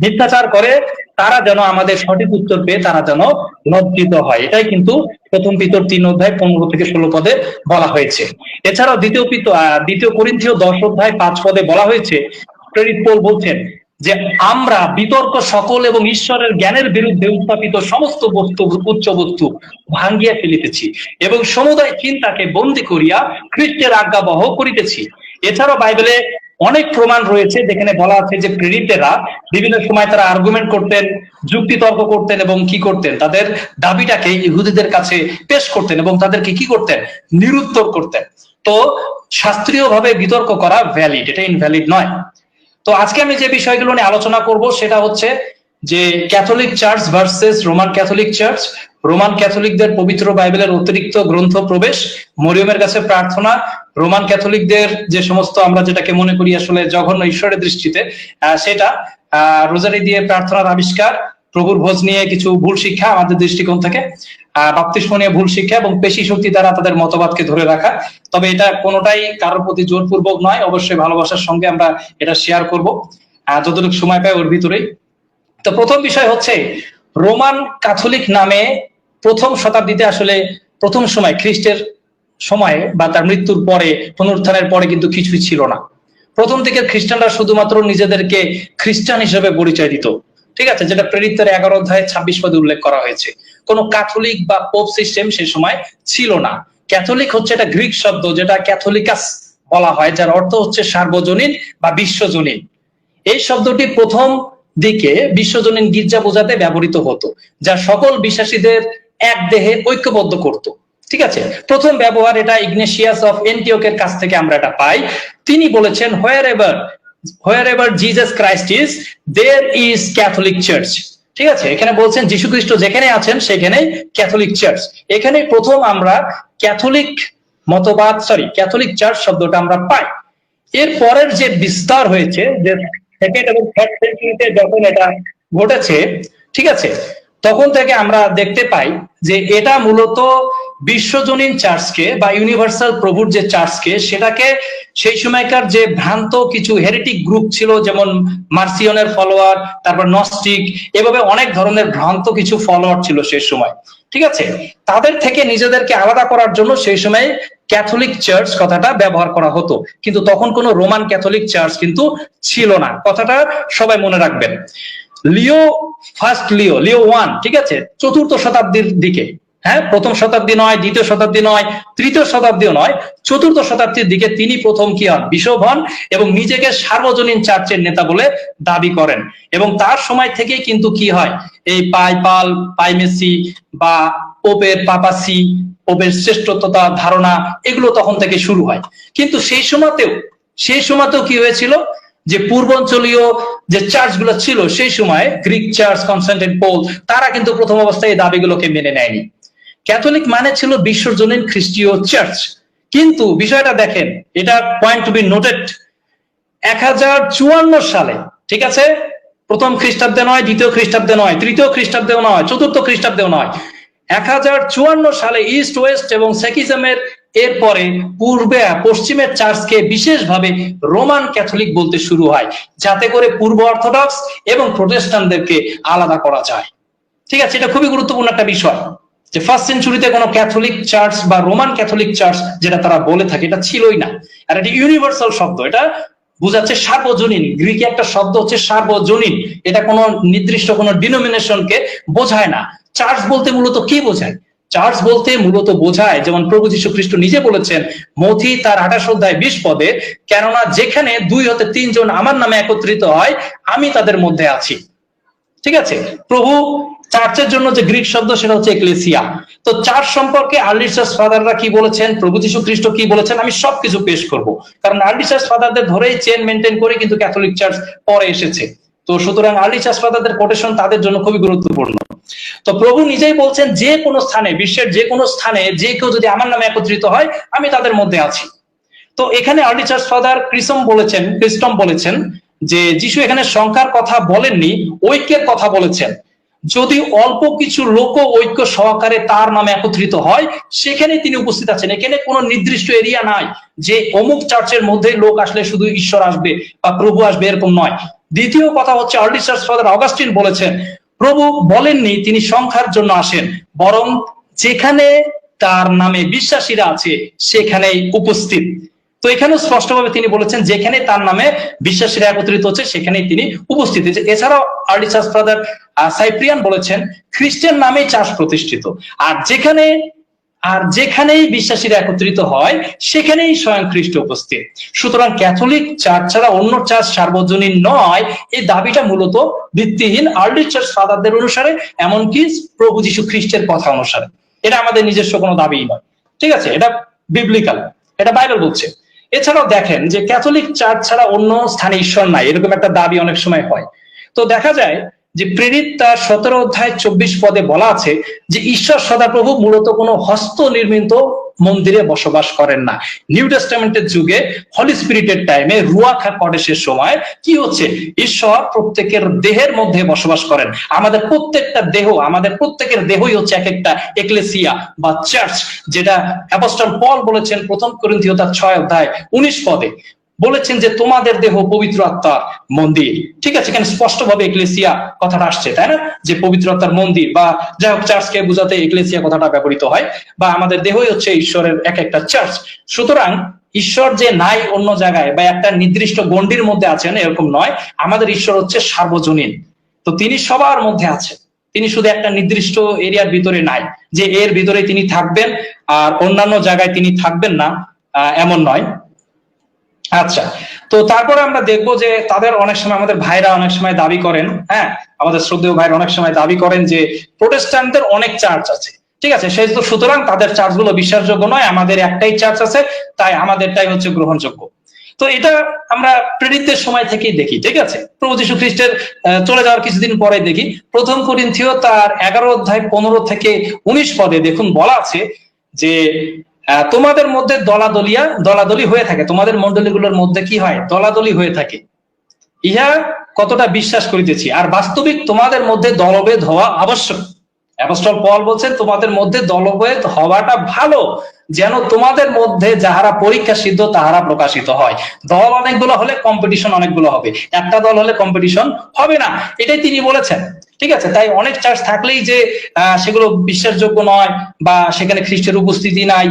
[SPEAKER 4] মিথ্যাচার করে তারা যেন আমাদের সঠিক উত্তর পেয়ে তারা যেন লজ্জিত হয়। এটাই কিন্তু প্রথম পিতর 3 অধ্যায় 15 থেকে 16 পদে বলা হয়েছে। এছাড়াও দ্বিতীয় করিন্থীয় 10 অধ্যায় 5 পদে বলা হয়েছে, প্রেরিত পৌল বলছেন যে আমরা বিতর্ক সকল এবং ঈশ্বরের জ্ঞানের বিরুদ্ধে উত্থাপিত সমস্ত বস্তু, উচ্চ বস্তু ভাঙ্গিয়া ফেলিতেছি এবং সমুদায় চিন্তাকে বন্দী করিয়া খ্রিস্টের আজ্ঞাবহ করিতেছি। এছাড়াও বাইবেলে অনেক প্রমাণ রয়েছে যেখানে বলা আছে যে প্রেরিতেরা বিভিন্ন সময় তারা আর্গুমেন্ট করতেন, যুক্তি তর্ক করতেন এবং কি করতেন, তাদের দাবিটাকে ইহুদিদের কাছে পেশ করতেন এবং তাদেরকে কি করতেন, নিরুত্তর করতেন। তো শাস্ত্রীয়ভাবে বিতর্ক করা ভ্যালিড, এটা ইনভ্যালিড নয়। তো আজকে আমি যে বিষয়গুলো নিয়ে আলোচনা করব সেটা হচ্ছে যে Catholic church versus Roman Catholic church, রোমান ক্যাথলিকদের পবিত্র বাইবেলের অতিরিক্ত গ্রন্থ প্রবেশ, মরিয়মের কাছে প্রার্থনা, রোমান ক্যাথলিকদের যে সমস্ত আমরা যেটাকে মনে করি আসলে জঘন্য ঈশ্বরের দৃষ্টিতে সেটা, রোজারি দিয়ে প্রার্থনার আবিষ্কার, প্রভুর ভোজ নিয়ে কিছু ভুল শিক্ষা আমাদের দৃষ্টিকোণ থেকে, বাপ্তিস্ম নিয়ে ভুল শিক্ষা এবং পেশি শক্তি দ্বারা তাদের মতবাদকে ধরে রাখা। তবে এটা কোনোটাই কারোর প্রতি জোরপূর্বক নয়, অবশ্যই ভালোবাসার সঙ্গে আমরা এটা শেয়ার করব যতটুকু সময় পাই ওর ভিতরেই। তো প্রথম বিষয় হচ্ছে রোমান ক্যাথলিক নামে প্রথম শতাব্দীতে আসলে প্রথম সময় খ্রিস্টের সময়ে বা তার মৃত্যুর পরে পুনরুত্থানের পরে কিন্তু কিছুই ছিল না। প্রথম থেকে খ্রিস্টানরা শুধুমাত্র নিজেদেরকে খ্রিস্টান হিসেবে পরিচয় দিত, ঠিক আছে, যেটা প্রেরিতের 11 অধ্যায় 26 পদে উল্লেখ করা হয়েছে। কোনো ক্যাথলিক বা পোপ সিস্টেম সে সময় ছিল না। ক্যাথলিক হচ্ছে একটা গ্রিক শব্দ যেটা ক্যাথলিকাস বলা হয়, যার অর্থ হচ্ছে সার্বজনীন বা বিশ্বজনীন। এই শব্দটি প্রথম দিকে বিশ্বজনীন গির্জা বোঝাতে ব্যবহৃত হতো, যা সকল বিশ্বাসীদের এক দেহে ঐক্যবদ্ধ করত। ঠিক আছে, প্রথম ব্যবহার এটা ইগনেশিয়াস অফ এন্টিওকের কাছ থেকে আমরা এটা পাই। তিনি বলেছেন wherever Jesus Christ is, there is Catholic Church। ঠিক আছে, এখানে বলছেন যীশু খ্রিস্ট যেখানে আছেন সেখানে ক্যাথলিক চার্চ। এখানে প্রথম আমরা ক্যাথলিক মতবাদ ক্যাথলিক চার্চ শব্দটা আমরা পাই। এর পরের যে বিস্তার হয়েছে, যে সেকেন্ড এবং থার্ড সেঞ্চুরিতে যখন এটা ঘটেছে, ঠিক আছে, তখন থেকে আমরা দেখতে পাই যে এটা মূলত বিশ্বজনীন চার্চকে বা ইউনিভার্সাল প্রভুর যে চার্চকে, সেটাকে সেই সময়কার যে ভ্রান্ত কিছু হেরেটিক গ্রুপ ছিল, যেমন মার্সিয়নের ফলোয়ার, তারপর নস্টিক, এভাবে অনেক ধরনের ভ্রান্ত কিছু ফলোয়ার ছিল সেই সময়। ঠিক আছে, তাদের থেকে নিজেদেরকে আলাদা করার জন্য সেই সময় ক্যাথলিক চার্চ কথাটা ব্যবহার করা হতো, কিন্তু তখন কোনো রোমান ক্যাথলিক চার্চ কিন্তু ছিল না। কথাটা সবাই মনে রাখবেন। লিও 1, ঠিক আছে, 4th শতাব্দীর দিকে, হ্যাঁ, প্রথম শতাব্দী নয়, দ্বিতীয় শতাব্দী নয়, তৃতীয় শতাব্দীও নয়, চতুর্থ শতাব্দীর দিকে তিনি প্রথম কি হন, বিশপ হন এবং নিজেকে সার্বজনীন চার্চের নেতা বলে দাবি করেন। এবং তার সময় থেকেই কিন্তু কি হয়, এই পাইমেসি বা পোপের পাপাসি, পোপের শ্রেষ্ঠত্বতা ধারণা, এগুলো তখন থেকে শুরু হয়। কিন্তু সেই সময়তেও কি হয়েছিল, যে পূর্বাঞ্চলীয় যে চার্চগুলো ছিল সেই সময়, গ্রিক চার্চ, কনস্টান্টিনোপল, তারা কিন্তু প্রথম অবস্থায় এই দাবিগুলোকে মেনে নেয়নি। ক্যাথলিক মানে ছিল বিশ্বজনীন খ্রিস্টীয় চার্চ। কিন্তু বিষয়টা দেখেন, এটা পয়েন্ট টু বি নোটেড, 1054 সালে, ঠিক আছে, প্রথম খ্রিস্টাব্দে নয়, দ্বিতীয় খ্রিস্টাব্দে নয়, তৃতীয় খ্রিস্টাব্দেও নয়, চতুর্থ খ্রিস্টাব্দেও নয়, 1054 সালে ইস্ট ওয়েস্ট এবং সেকিজমের এরপরে পূর্বে পশ্চিমের চার্চকে বিশেষভাবে রোমান ক্যাথলিক বলতে শুরু হয়, যাতে করে পূর্ব অর্থোডক্স এবং প্রোটেস্ট্যান্টদেরকে আলাদা করা যায়। ঠিক আছে, এটা খুবই গুরুত্বপূর্ণ একটা বিষয়, যে ফার্স্ট সেঞ্চুরিতে কোনো ক্যাথলিক চার্চ বা রোমান ক্যাথলিক চার্চ যেটা তারা বলে থাকে, এটা ছিলই না। আর এটি ইউনিভার্সাল শব্দ, এটা বুঝাচ্ছে সার্বজনীন। গ্রিকে একটা শব্দ হচ্ছে সার্বজনীন, এটা কোনো নির্দিষ্ট কোনো ডিনোমিনেশনকে বোঝায় না। চার্চ বলতে মূলত কি বোঝায়? চার্চ বলতে মূলত বোঝায়, যেমন প্রভু যীশু খ্রিস্ট নিজে বলেছেন মথি তার 28 অধ্যায় 20 পদে, কেননা যেখানে 2 হতে 3 জন আমার নামে একত্রিত হয়, আমি তাদের মধ্যে আছি। ঠিক আছে, প্রভু চার্চের জন্য যে গ্রিক শব্দ সেটা হচ্ছে এক্লেসিয়া। তো চার্চ সম্পর্কে আর্লি চার্চ ফাদাররা কি বলেছেন, প্রভু যীশু খ্রিস্ট কি বলেছেন, আমি সবকিছু পেশ করব, কারণ আর্লি চার্চ ফাদারদের ধরেই চেন মেনটেন করে কিন্তু ক্যাথলিক চার্চ পরে এসেছে। তো সুতরাং আর্লি চার্চ ফাদারদের কোটেশন তাদের জন্য খুবই গুরুত্বপূর্ণ। তো প্রভু নিজেই বলছেন, যে কোনো স্থানে, বিশ্বের যে কোনো স্থানে যে কেউ যদি আমার নামে একত্রিত হয়, আমি তাদের মধ্যে আছি। তো এখানে আর্লি চার্চ ফাদার ক্রিস্টম বলেছেন যে যিশু এখানে সংখ্যার কথা বলেননি, ঐক্যের কথা বলেছেন। যদি অল্প কিছু লোক ঐক্য সহকারে তার নামে একত্রিত হয়, সেখানে তিনি উপস্থিত আছেন। এখানে কোনো নির্দিষ্ট এরিয়া নাই যে অমুক চার্চের মধ্যে লোক আসলে শুধু ঈশ্বর আসবে বা প্রভু আসবে, এরকম নয়। দ্বিতীয় কথা হচ্ছে, আর্লি চার্চ ফাদার অগাস্টিন বলেছেন, প্রভু বলেননি তিনি সংখ্যার জন্য আসেন, বরং যেখানে তার নামে বিশ্বাসীরা আছে সেখানেই উপস্থিত। তো এখানেও স্পষ্টভাবে তিনি বলেছেন, যেখানে তার নামে বিশ্বাসীরা একত্রিত হচ্ছে সেখানেই তিনি উপস্থিত। এছাড়াও আর্লি চার্চ ফাদার সাইপ্রিয়ান বলেছেন, খ্রিস্টান নামেই চার্চ প্রতিষ্ঠিত, আর যেখানেই বিশ্বাসীরা একত্রিত হয় সেখানেই স্বয়ং খ্রিস্ট উপস্থিত। সুতরাং ক্যাথলিক চার্চ ছাড়া অন্য চার্চ সার্বজনীন নয়, এই দাবিটা মূলত ভিত্তিহীন আর্লি চার্চ ফাদারদের অনুসারে, এমনকি প্রভু যীশু খ্রিস্টের কথা অনুসারে। এটা আমাদের নিজস্ব কোনো দাবি নয়, ঠিক আছে, এটা বিবলিক্যাল, এটা বাইবেল বলছে। এছাড়াও দেখেন যে ক্যাথলিক চার্চ ছাড়া অন্য স্থানে ঈশ্বর নাই, এরকম একটা দাবি অনেক সময় হয়। তো দেখা যায় যে প্রেরিত তার 17 অধ্যায় 24 পদে বলা আছে যে ঈশ্বর সদাপ্রভু মূলত কোনো হস্ত নির্মিত মন্দিরে বসবাস করেন না। নিউ টেস্টামেন্টের যুগে হলি স্পিরিটের টাইমে রুয়াখ কডেসের সময় কি হচ্ছে, ঈশ্বর প্রত্যেকের দেহের মধ্যে বসবাস করেন। আমাদের প্রত্যেকের দেহই হচ্ছে এক একটা এক্লেসিয়া বা চার্চ, যেটা অ্যাপোস্টল পল বলেছেন 1 করিন্থীয় তার 6 অধ্যায় 19 পদে, বলেছেন যে তোমাদের দেহ পবিত্র আত্মার মন্দির। ঠিক আছে, এখানে স্পষ্টভাবে এক্লেসিয়া কথাটা আসছে, তাই না, যে পবিত্র আত্মার মন্দির, বা যাই হোক চার্চকে বোঝাতে এক্লেসিয়া কথাটা ব্যবহৃত হয়, বা আমাদের দেহই হচ্ছে ঈশ্বরের এক একটা চার্চ। সুতরাং ঈশ্বর যে নাই অন্য জায়গায় বা একটা নির্দিষ্ট গণ্ডির মধ্যে আছেন এরকম নয়, আমাদের ঈশ্বর হচ্ছে সার্বজনীন। তো তিনি সবার মধ্যে আছেন, তিনি শুধু একটা নির্দিষ্ট এরিয়ার ভিতরে নাই যে এর ভিতরে তিনি থাকবেন আর অন্যান্য জায়গায় তিনি থাকবেন না, এমন নয়। আচ্ছা, তো তারপরে আমরা দেখবো যে তাদের অনেক সময়, আমাদের ভাইরা অনেক সময় দাবি করেন, হ্যাঁ, আমাদের শ্রদ্ধেয় ভাইরা অনেক সময় দাবি করেন যে প্রোটেস্ট্যান্টদের অনেক চার্চ আছে, ঠিক আছে, সেই তো সুতরাং তাদের চার্চগুলো বিশ্বাসযোগ্য নয়, আমাদের একটাই চার্চ আছে, তাই আমাদেরটাই হচ্ছে গ্রহণযোগ্য। তো এটা আমরা প্রেরিতদের সময় থেকেই দেখি, ঠিক আছে, প্রভু যীশু খ্রিস্টের চলে যাওয়ার কিছুদিন পরে দেখি 1 করিন্থীয় তার 11 অধ্যায় 15 থেকে 19 পদে দেখুন বলা আছে যে তোমাদের মধ্যে দলাদলি হয়ে থাকে, তোমাদের মণ্ডলীগুলোর মধ্যে কি হয়, দলাদলি হয়ে থাকে, ইহা কতটা বিশ্বাস করিতেছি, আর বাস্তবিক তোমাদের মধ্যে দলভেদ হওয়া আবশ্যক। অ্যাপোস্টল পল বলছেন তোমাদের মধ্যে দলভেদ হওয়াটা ভালো, যেন তোমাদের মধ্যে যাহারা পরীক্ষা সিদ্ধ তাহারা প্রকাশিত হয়। দল অনেকগুলো হলে কম্পিটিশন অনেকগুলো হবে, একটা দল হলে কম্পিটিশন হবে না, এটাই তিনি বলেছেন। ঠিক আছে, তাই অনেক চার্চ থাকলেই যে সেগুলো বিশ্বাসযোগ্য নয় বা সেখানে খ্রিস্টের উপস্থিতি নাই,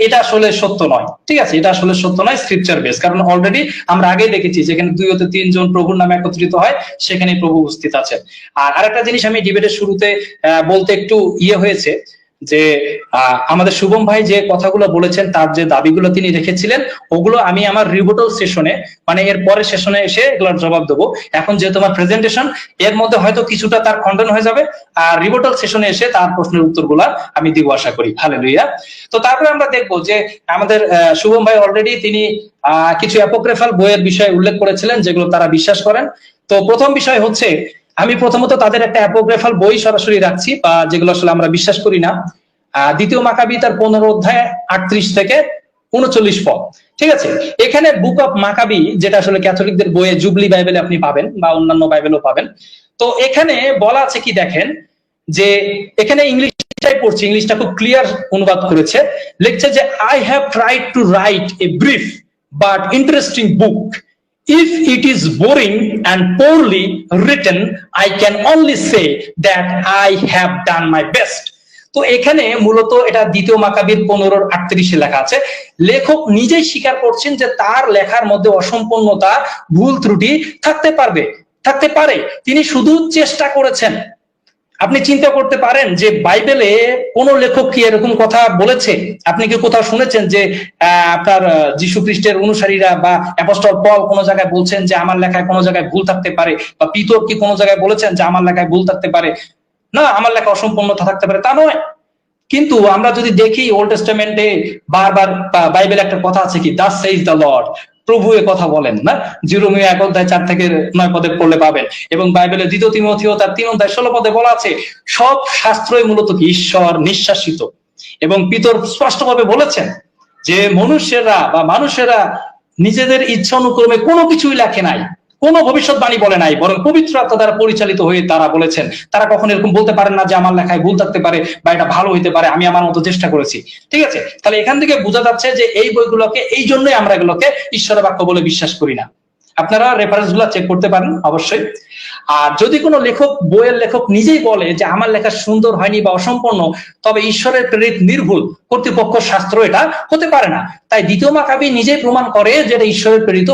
[SPEAKER 4] এটা আসলে সত্য নয়। ঠিক আছে, এটা আসলে সত্য নয়, স্ক্রিপচার বেস, কারণ অলরেডি আমরা আগেই দেখেছি যেখানে 2 হতে 3 জন প্রভুর নামে একত্রিত হয় সেখানে প্রভু উপস্থিত আছেন। আর আরেকটা জিনিস আমি ডিবেটের শুরুতে বলতে একটু হয়েছে, যে আমাদের শুভম ভাই যে কথাগুলো বলেছেন, তার যে দাবিগুলো তিনি রেখেছিলেন, ওগুলো আমি আমার রিবোটাল সেশনে, মানে এর পরের সেশনে এসে এগুলোর জবাব দেবো। এখন যেহেতু আমার প্রেজেন্টেশন, এর মধ্যে হয়তো কিছুটা তার খণ্ডন হয়ে যাবে, আর রিবোটাল সেশনে এসে তার প্রশ্নের উত্তরগুলা আমি দিব আশা করি। হালেলুয়া। তো তারপরে আমরা দেখবো যে আমাদের শুভম ভাই অলরেডি তিনি কিছু অ্যাপোক্রিফাল বইয়ের বিষয়ে উল্লেখ করেছিলেন যেগুলো তারা বিশ্বাস করেন। তো প্রথম বিষয় হচ্ছে, আমি প্রথমত তাদের একটা অ্যাপোক্রিফাল বই সরাসরি রাখছি, বা যেগুলো আসলে আমরা বিশ্বাস করি না। দ্বিতীয় মাকাবি তার 15 অধ্যায় 38 থেকে 39 পদ। ঠিক আছে, এখানে বুক অফ মাকাবি, যেটা আসলে ক্যাথলিকদের বইয়ে জুবলি বাইবেলে আপনি পাবেন, বা অন্যান্য বাইবেলও পাবেন। তো এখানে বলা আছে কি দেখেন, যে এখানে ইংলিশটাই পড়ছি, ইংলিশটা খুব ক্লিয়ার অনুবাদ করেছে, লিখছে যে I have tried to write a brief but interesting book. If it is boring and poorly written, I can only say that I have done my best. তো এখানে মূলত এটা দ্বিতীয় মাকাবির 15:38 লেখা আছে। লেখক নিজেই স্বীকার করছেন যে তার লেখার মধ্যে অসম্পূর্ণতা, ভুল ত্রুটি থাকতে পারে, তিনি শুধু চেষ্টা করেছেন। আপনি চিন্তা করতে পারেন যে বাইবেলে কোন লেখক কি এরকম কথা বলেছে? আপনি কি কোথাও শুনেছেন যে আপনার যীশু খ্রিস্টের অনুসারীরা বা অ্যাপোস্টল পল কোন জায়গায় বলছেন যে আমার লেখায় কোন জায়গায় ভুল থাকতে পারে, বা পিতর কি কোন জায়গায় বলেছেন যে আমার লেখায় ভুল থাকতে পারে? না, আমার লেখা অসম্পূর্ণতা থাকতে পারে তা নয়। কিন্তু আমরা যদি দেখি ওল্ড টেস্টামেন্টে বারবার বাইবেলে একটা কথা আছে কি, দাস সেইজ দ্য লর্ড, প্রভু এ কথা বলেন না। জিরোমিয়া 1 অধ্যায় 4 থেকে 9 পদে পড়লে পাবেন। এবং বাইবেলের 2 তিমথিও তার 3 অধ্যায় 16 পদে বলা আছে সব শাস্ত্রই মূলত কি ঈশ্বর নিঃশ্বাসিত। এবং পিতর স্পষ্টভাবে বলেছেন যে মানুষেরা নিজেদের ইচ্ছা অনুক্রমে কোনো কিছুই লেখে নাই, কোনো ভবিষ্যৎবাণী বলে নাই, বরং পবিত্র আত্মা দ্বারা পরিচালিত হয়ে তারা বলেছেন। তারা কখনো এরকম বলতে পারেন না যে আমার লেখায় ভুল থাকতে পারে বা এটা ভালো হইতে পারে, আমি আমার মতো চেষ্টা করেছি। ঠিক আছে, তাহলে এখান থেকে বোঝা যাচ্ছে যে এই বইগুলোকে, এই জন্যই আমরা এগুলোকে ঈশ্বরের বাক্য বলে বিশ্বাস করি না। আপনারা রেফারেন্স গুলা চেক করতে পারেন অবশ্যই। আর যদি কোনো বইয়ের লেখক নিজেই বলে যে আমার লেখা সুন্দর হয়নি বা অসম্পূর্ণ, তবে ঈশ্বরের প্রেরিত নির্ভুল কর্তৃপক্ষ শাস্ত্র এটা হতে পারে না। তাই দ্বিতীয় মাকাবি নিজেই প্রমাণ করে যে এটা ঈশ্বরের প্রেরিত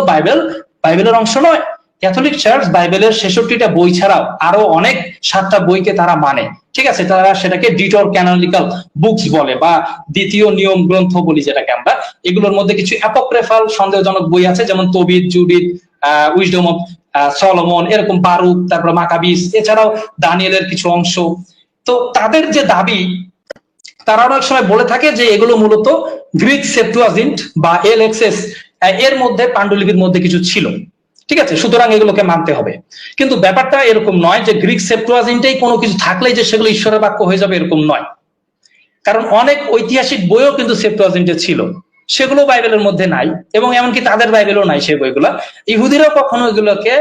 [SPEAKER 4] বাইবেলের অংশ নয়। ক্যাথলিক চার্চ বাইবেলের 66টা বই ছাড়াও আরো অনেক 7টা বইকে তারা মানে। ঠিক আছে, তারা সেটাকে ডিটর ক্যানোনিক্যাল বুকস বলে, বা দ্বিতীয় নিয়ম গ্রন্থ বলি যেটাকে আমরা। এগুলোর মধ্যে কিছু অ্যাপোক্রিফাল সন্দেহজনক বই আছে, যেমন তবিত, জুডিথ, উইজডম অফ সলোমন, এরকম বারুক, তারপর মাকাবিস, এছাড়াও দানিয়েলের কিছু অংশ। তো তাদের যে দাবি, তারা অনেক সময় বলে থাকে যে এগুলো মূলত গ্রিক সেপ্টুয়াজিন্ট বা এলএক্সএস এর মধ্যে, পাণ্ডুলিপির মধ্যে কিছু ছিল। ঠিক আছে, সুতরাং এগুলোকে মানতে হবে। কিন্তু ব্যাপারটা এরকম নয় যে গ্রিক সেপ্টুয়াজিন্টেই কোনো কিছু থাকলেই যে সেগুলো ঈশ্বরের বাক্য হয়ে যাবে, এরকম নয়। কারণ অনেক ঐতিহাসিক বইও কিন্তু সেপ্টুয়াজিন্টে ছিল, সেগুলো বাইবেলের মধ্যে নাই, এবং এমনকি তাদের বাইবেলও নাই সেই বইগুলো। ইহুদিরাও কখনো এগুলোকে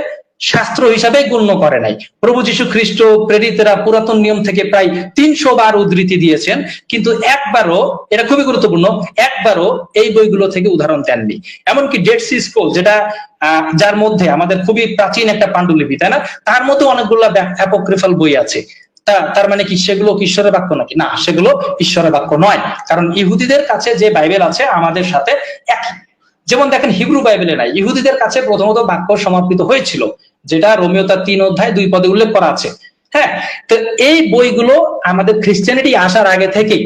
[SPEAKER 4] শাস্ত্র হিসাবে গণ্য করে নাই। প্রভু যীশু খ্রিস্ট প্রেরিতরা পুরাতন নিয়ম থেকে প্রায় 300 বার উদ্ধৃতি দিয়েছেন, কিন্তু একবারও, এটা খুবই গুরুত্বপূর্ণ, একবারও এই বইগুলো থেকে উদাহরণ দেননি। এমনকি ডেড সি স্ক্রোল, যেটা যার মধ্যে আমাদের খুবই প্রাচীন একটা পাণ্ডুলিপি, তাই না, তার মধ্যে অনেকগুলো অ্যাপোক্রিফাল বই আছে। তার মানে কি সেগুলো ঈশ্বরের বাক্য নাকি? না, সেগুলো ঈশ্বরের বাক্য নয়। কারণ ইহুদিদের কাছে যে বাইবেল আছে আমাদের সাথে একই। যেমন দেখেন, হিব্রু বাইবেলে নাই, ইহুদিদের কাছে প্রথমত বাক্য সমাপ্ত হয়েছিল, যেটা রোমীয় তার 3 অধ্যায় 2 পদে উল্লেখ করা আছে। হ্যাঁ, তো এই বইগুলো আমাদের খ্রিস্টানিটি আসার আগে থেকেই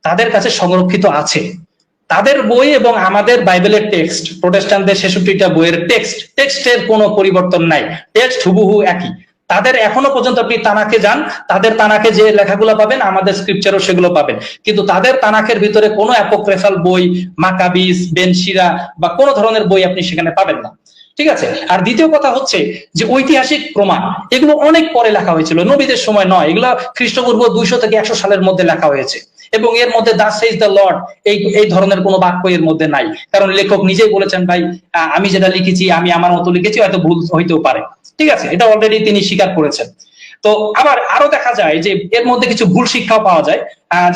[SPEAKER 4] তাদের কাছে সংরক্ষিত আছে। তাদের বই এবং আমাদের বাইবেলের টেক্সট, প্রোটেস্টান্টদের 66টা বইয়ের টেক্সটের কোনো পরিবর্তন নাই, টেক্সট হুবহু একই। তাদের এখনো পর্যন্ত আপনি তানাকে যান, তাদের তানাকে যে লেখাগুলো পাবেন আমাদের স্ক্রিপচারও সেগুলো পাবেন, কিন্তু তাদের তানাকের ভিতরে কোনো অ্যাপোক্রিফাল বই, মাকাবিস, বেনসিরা বা কোনো ধরনের বই আপনি সেখানে পাবেন না। ঠিক আছে, আর দ্বিতীয় কথা হচ্ছে যে ঐতিহাসিক প্রমাণ, এগুলো অনেক পরে লেখা হয়েছিল, নবীদের সময় নয়। এগুলো খ্রিস্টপূর্ব 200 থেকে 100 সালের মধ্যে লেখা হয়েছে, এবং এর মধ্যে দাস সেইজ দ্য লর্ড এই ধরনের কোনো বাক্য এর মধ্যে নাই। কারণ লেখক নিজেই বলেছেন, ভাই আমি যেটা লিখেছি আমি আমার মতো লিখেছি, হয়তো ভুল হইতেও পারে। ঠিক আছে, এটা অলরেডি তিনি স্বীকার করেছেন। তো আবার আরো দেখা যায় যে এর মধ্যে কিছু ভুল শিক্ষাও পাওয়া যায়।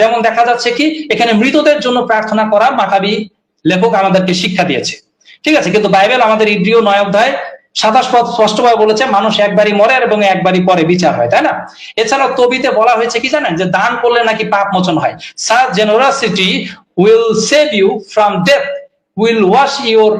[SPEAKER 4] যেমন দেখা যাচ্ছে কি, এখানে মৃতদের জন্য প্রার্থনা করা মাকাবি লেখক আমাদেরকে শিক্ষা দিয়েছে। ঠিক আছে, কিন্তু বাইবেল আমাদের ইব্রিয় 9 অধ্যায় 27 পদ স্পষ্টভাবে বলেছে মানুষ একবারই মরে এবং একবারই পরে বিচার হয়, তাই না? এছাড়াও তবিতে বলা হয়েছে কি জানেন, যে দান করলে নাকি পাপ মোচন হয়। such generosity will save you from death, will wash your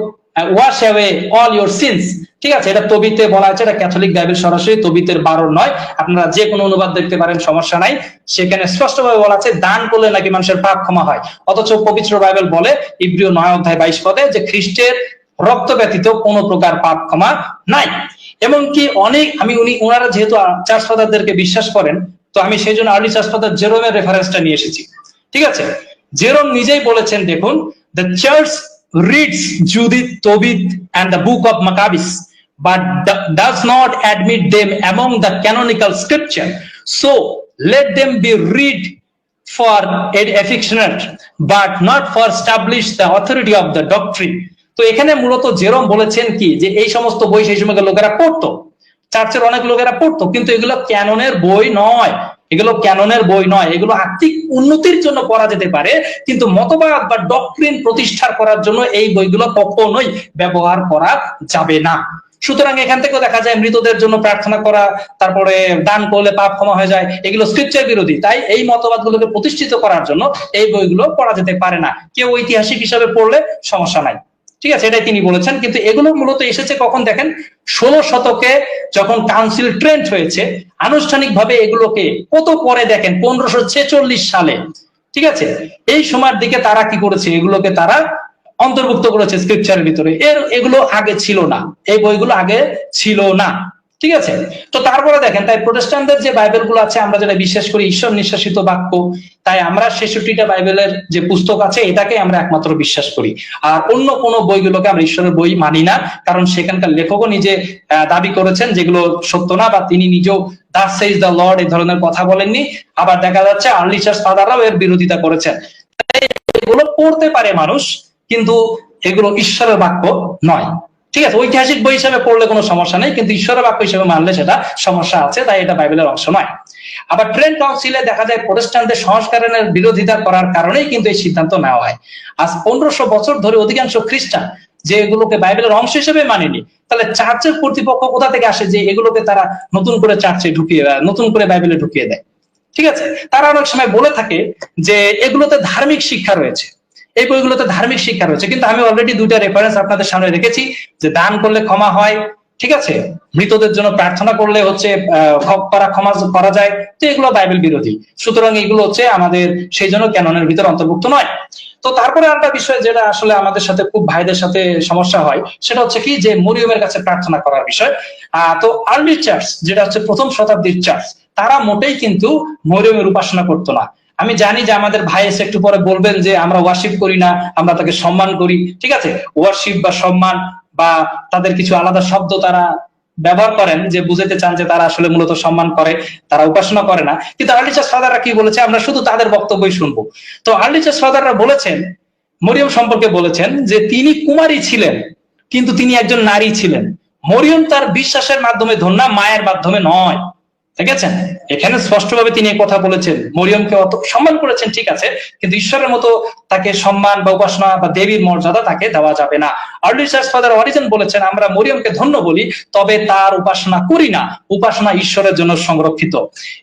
[SPEAKER 4] wash away all your scenes. ঠিক আছে, এটা তবিতে বলা আছে, এটা ক্যাথলিক বাইবেল সরাসরি তবিতের 12 নয়, আপনারা যে কোনো অনুবাদ দেখতে পারেন, সমস্যা নাই। সেখানে স্পষ্টভাবে বলা আছে দান করলে নাকি মানুষের পাপ ক্ষমা হয়, অথচ পবিত্র বাইবেল বলে ইব্রিয় 9 অধ্যায় 22 পদে যে খ্রিস্টের রক্ত ব্যতীত কোনো প্রকার পাপ ক্ষমা নাই। এমনকি অনেক ওনারা যেহেতু চার্চ ফাদারদেরকে বিশ্বাস করেন, তো আমি সেই জন্য আর্লি চার্চ ফাদার জেরোমের রেফারেন্সটা নিয়ে এসেছি। ঠিক আছে, জেরোম নিজেই বলেছেন, দেখুন, the church reads Judith, Tobit and the book of Maccabees, but does not admit them among the canonical scripture. So let them be read for affectionate, but not for establish the authority of the doctrine. তো এখানে মূলত জেরোম বলেছেন কি, যে এই সমস্ত বই সেই সময় লোকেরা পড়তো, চার্চের অনেক লোকেরা পড়তো, কিন্তু এগুলো ক্যাননের বই নয়, এগুলো ক্যাননের বই নয়, এগুলো আত্মিক উন্নতির জন্য পড়া যেতে পারে, কিন্তু মতবাদ বা ডক্ট্রিন প্রতিষ্ঠা করার জন্য এই বইগুলো কখনোই ব্যবহার করা যাবে না। সুতরাং এখান থেকেও দেখা যায় মৃতদের জন্য প্রার্থনা করা, তারপরে দান করলে পাপ ক্ষমা হয়ে যায়, এগুলো স্ক্রিপচার বিরোধী। তাই এই মতবাদগুলোকে প্রতিষ্ঠিত করার জন্য এই বইগুলো পড়া যেতে পারে না। কেউ ঐতিহাসিক হিসাবে পড়লে সমস্যা নাই, ঠিক আছে, এটাই তিনি বলেছেন। কিন্তু এগুলো মূলত এসেছে কখন দেখেন, 16 শতকে যখন কাউন্সিল ট্রেন্ট হয়েছে, আনুষ্ঠানিকভাবে এগুলোকে কত পরে দেখেন 1546 সালে। ঠিক আছে, এই সময়ের দিকে তারা কি করেছে, এগুলোকে তারা অন্তর্ভুক্ত করেছে স্ক্রিপচারের ভিতরে। এগুলো আগে ছিল না, এই বইগুলো আগে ছিল না। ঠিক আছে, তো তারপরে দেখেন, তাই প্রোটেস্ট্যান্টদের যে বাইবেল গুলো আছে, আমরা যেটা বিশ্বাস করি ঈশ্বর নিঃশ্বাসিত বাক্য, তাই আমরা 66টা বাইবেলের যে পুস্তক আছে এটাকে আমরা একমাত্র বিশ্বাস করি। আর অন্য কোনো বইগুলোকে আমরা ঈশ্বরের বই মানি না, কারণ সেখানকার লেখকও নিজে দাবি করেছেন যেগুলো সত্য না, বা তিনি নিজেও দাস সেইজ দ্য লর্ড এই ধরনের কথা বলেননি। আবার দেখা যাচ্ছে আর্লি চার্চ ফাদাররাও এর বিরোধিতা করেছেন। এগুলো পড়তে পারে মানুষ, কিন্তু এগুলো ঈশ্বরের বাক্য নয়। ঠিক আছে, ঐতিহাসিক বই হিসেবে পড়লে কোনো সমস্যা নেই, কিন্তু ঈশ্বরের বাক্য হিসেবে মানলে সেটা সমস্যা আছে, তাই এটা বাইবেলের অংশ নয়। আবার ট্রেন্ট কাউন্সিলে দেখা যায় প্রোটেস্ট্যান্টদের সংস্কারের বিরোধিতা করার কারণেই কিন্তু এই সিদ্ধান্ত নেওয়া হয়। আজ 1500 বছর ধরে অধিকাংশ খ্রিস্টান যে এগুলোকে বাইবেলের অংশ হিসেবে মানেনি, তাহলে চার্চের কর্তৃপক্ষ কোথা থেকে আসে যে এগুলোকে তারা নতুন করে চার্চে ঢুকিয়ে দেয়, নতুন করে বাইবেলে ঢুকিয়ে দেয়। ঠিক আছে, তারা অনেক সময় বলে থাকে যে এগুলোতে ধার্মিক শিক্ষা রয়েছে, এই বইগুলোতে ধার্মিক শিক্ষা রয়েছে, কিন্তু আমি অলরেডি 2টা রেফারেন্স আপনাদের সামনে রেখেছি, যে দান করলে ক্ষমা হয়, ঠিক আছে, মৃতদের জন্য প্রার্থনা করলে হচ্ছে ক্ষমা করা যায়, তো এগুলো বাইবেল বিরোধী। সুতরাং এগুলো হচ্ছে আমাদের সেই জন্য ক্যাননের ভিতরে অন্তর্ভুক্ত নয়। তো তারপরে আরেকটা বিষয় যেটা আসলে আমাদের সাথে খুব ভাইদের সাথে সমস্যা হয়, সেটা হচ্ছে কি, যে মরিয়মের কাছে প্রার্থনা করার বিষয়। তো আর্লি চার্চ যেটা হচ্ছে প্রথম শতাব্দীর চার্চ, তারা মোটেই কিন্তু মরিয়মের উপাসনা করতো না। আমি জানি যে আমাদের ভাই এসে একটু পরে বলবেন যে আমরা ওয়ার্শিপ করি না, আমরা তাকে সম্মান করি। ঠিক আছে, ওয়ার্শিপ বা সম্মান বা তাদের কিছু আলাদা শব্দ তারা ব্যবহার করেন যে বুঝাতে চান যে তারা আসলে মূলত সম্মান করে, তারা উপাসনা করে না। কিন্তু আর্লি চার্চ ফাদাররা কি বলেছে, আমরা শুধু তাদের বক্তব্যই শুনবো। তো আর্লি চার্চ ফাদাররা বলেছেন, মরিয়ম সম্পর্কে বলেছেন যে তিনি কুমারী ছিলেন, কিন্তু তিনি একজন নারী ছিলেন। মরিয়ম তার বিশ্বাসের মাধ্যমে ধন্যা, মায়ের মাধ্যমে নয়। ঠিক আছে, এখানে স্পষ্টভাবে তিনি কথা বলেছেন, মরিয়মকে অত সম্মান করেছেন, ঠিক আছে, কিন্তু ঈশ্বরের মতো তাকে সম্মান বা উপাসনা বা দেবীর মর্যাদা তাকে দেওয়া যাবে না। আর্লি চার্চ ফাদার অরিজিন বলেছেন, আমরা মরিয়মকে ধন্য বলি, তবে তার উপাসনা করি না, উপাসনা ঈশ্বরের জন্য সংরক্ষিত।